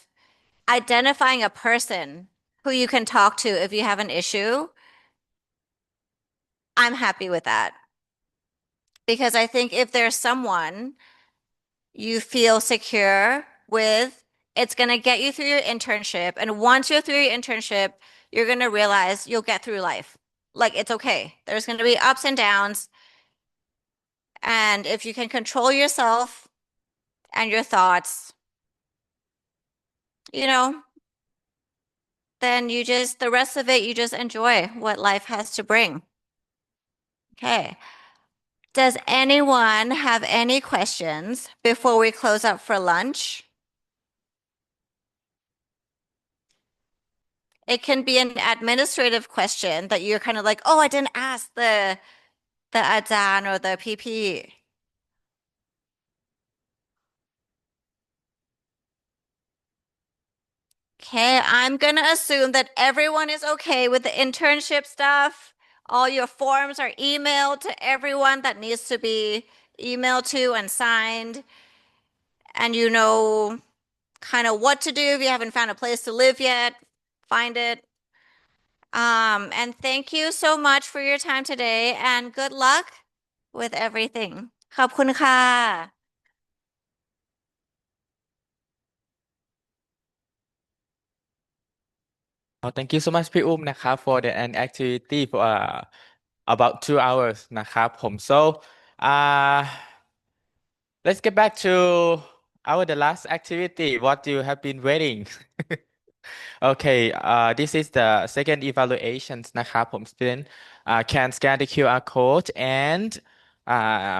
identifying a person who you can talk to if you have an issue, I'm happy with that. Because I think if there's someone you feel secure with, it's going to get you through your internship. And once you're through your internship, you're going to realize you'll get through life. Like it's okay. There's going to be ups and downs. And if you can control yourself and your thoughts, then the rest of it, you just enjoy what life has to bring. Okay. Does anyone have any questions before we close up for lunch? It can be an administrative question that you're kind of like, oh, I didn't ask the ajan or the PP. Okay, I'm gonna assume that everyone is okay with the internship stuff. All your forms are emailed to everyone that needs to be emailed to and signed. And you know kind of what to do if you haven't found a place to live yet, find it. And thank you so much for your time today and good luck with everything. ขอบคุณค่ะ Oh, thank you so much พี่อุ้มนะครับ for the an activity for about 2 hours นะครับผม so uh let's get back to our the last activity what you have been waiting okay this is the second evaluations นะครับผม student can scan the QR code and uh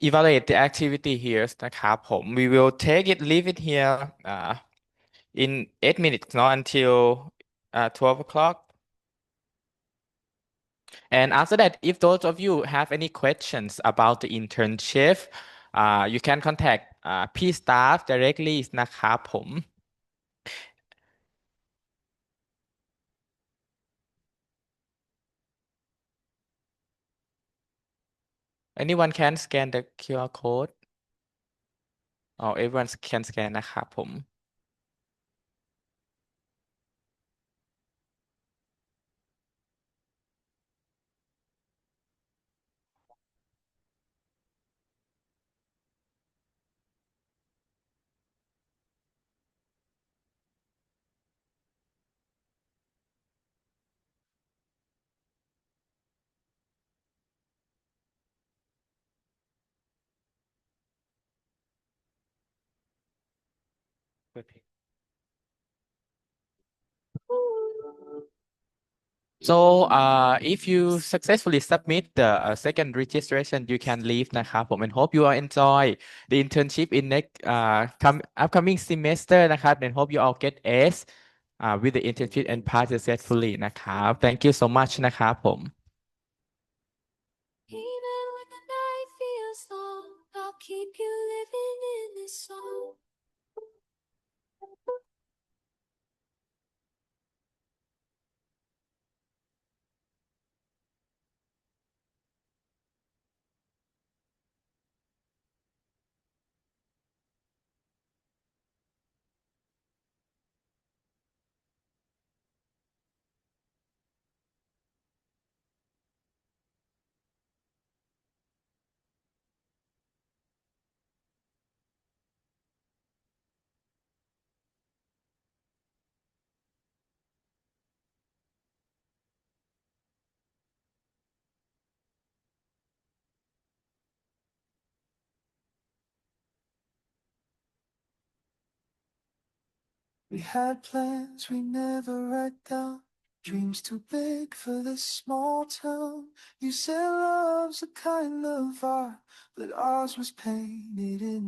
evaluate the activity here นะครับผม we will take it leave it here in 8 minutes not until 12 o'clock. And after that, if those of you have any questions about the internship, you can contact P staff directly นะครับผม anyone can scan the QR code oh everyone can scan นะครับผม So if you successfully submit the second registration, you can leave นะครับผม and hope you all enjoy the internship in next upcoming semester นะครับ and hope you all get S with the internship and pass successfully นะครับ thank you so much นะครับผม Even when the night feels long, I'll keep you living in this song. We had plans we never write down, dreams too big for this small town. You said love's a kind of art, but ours was painted in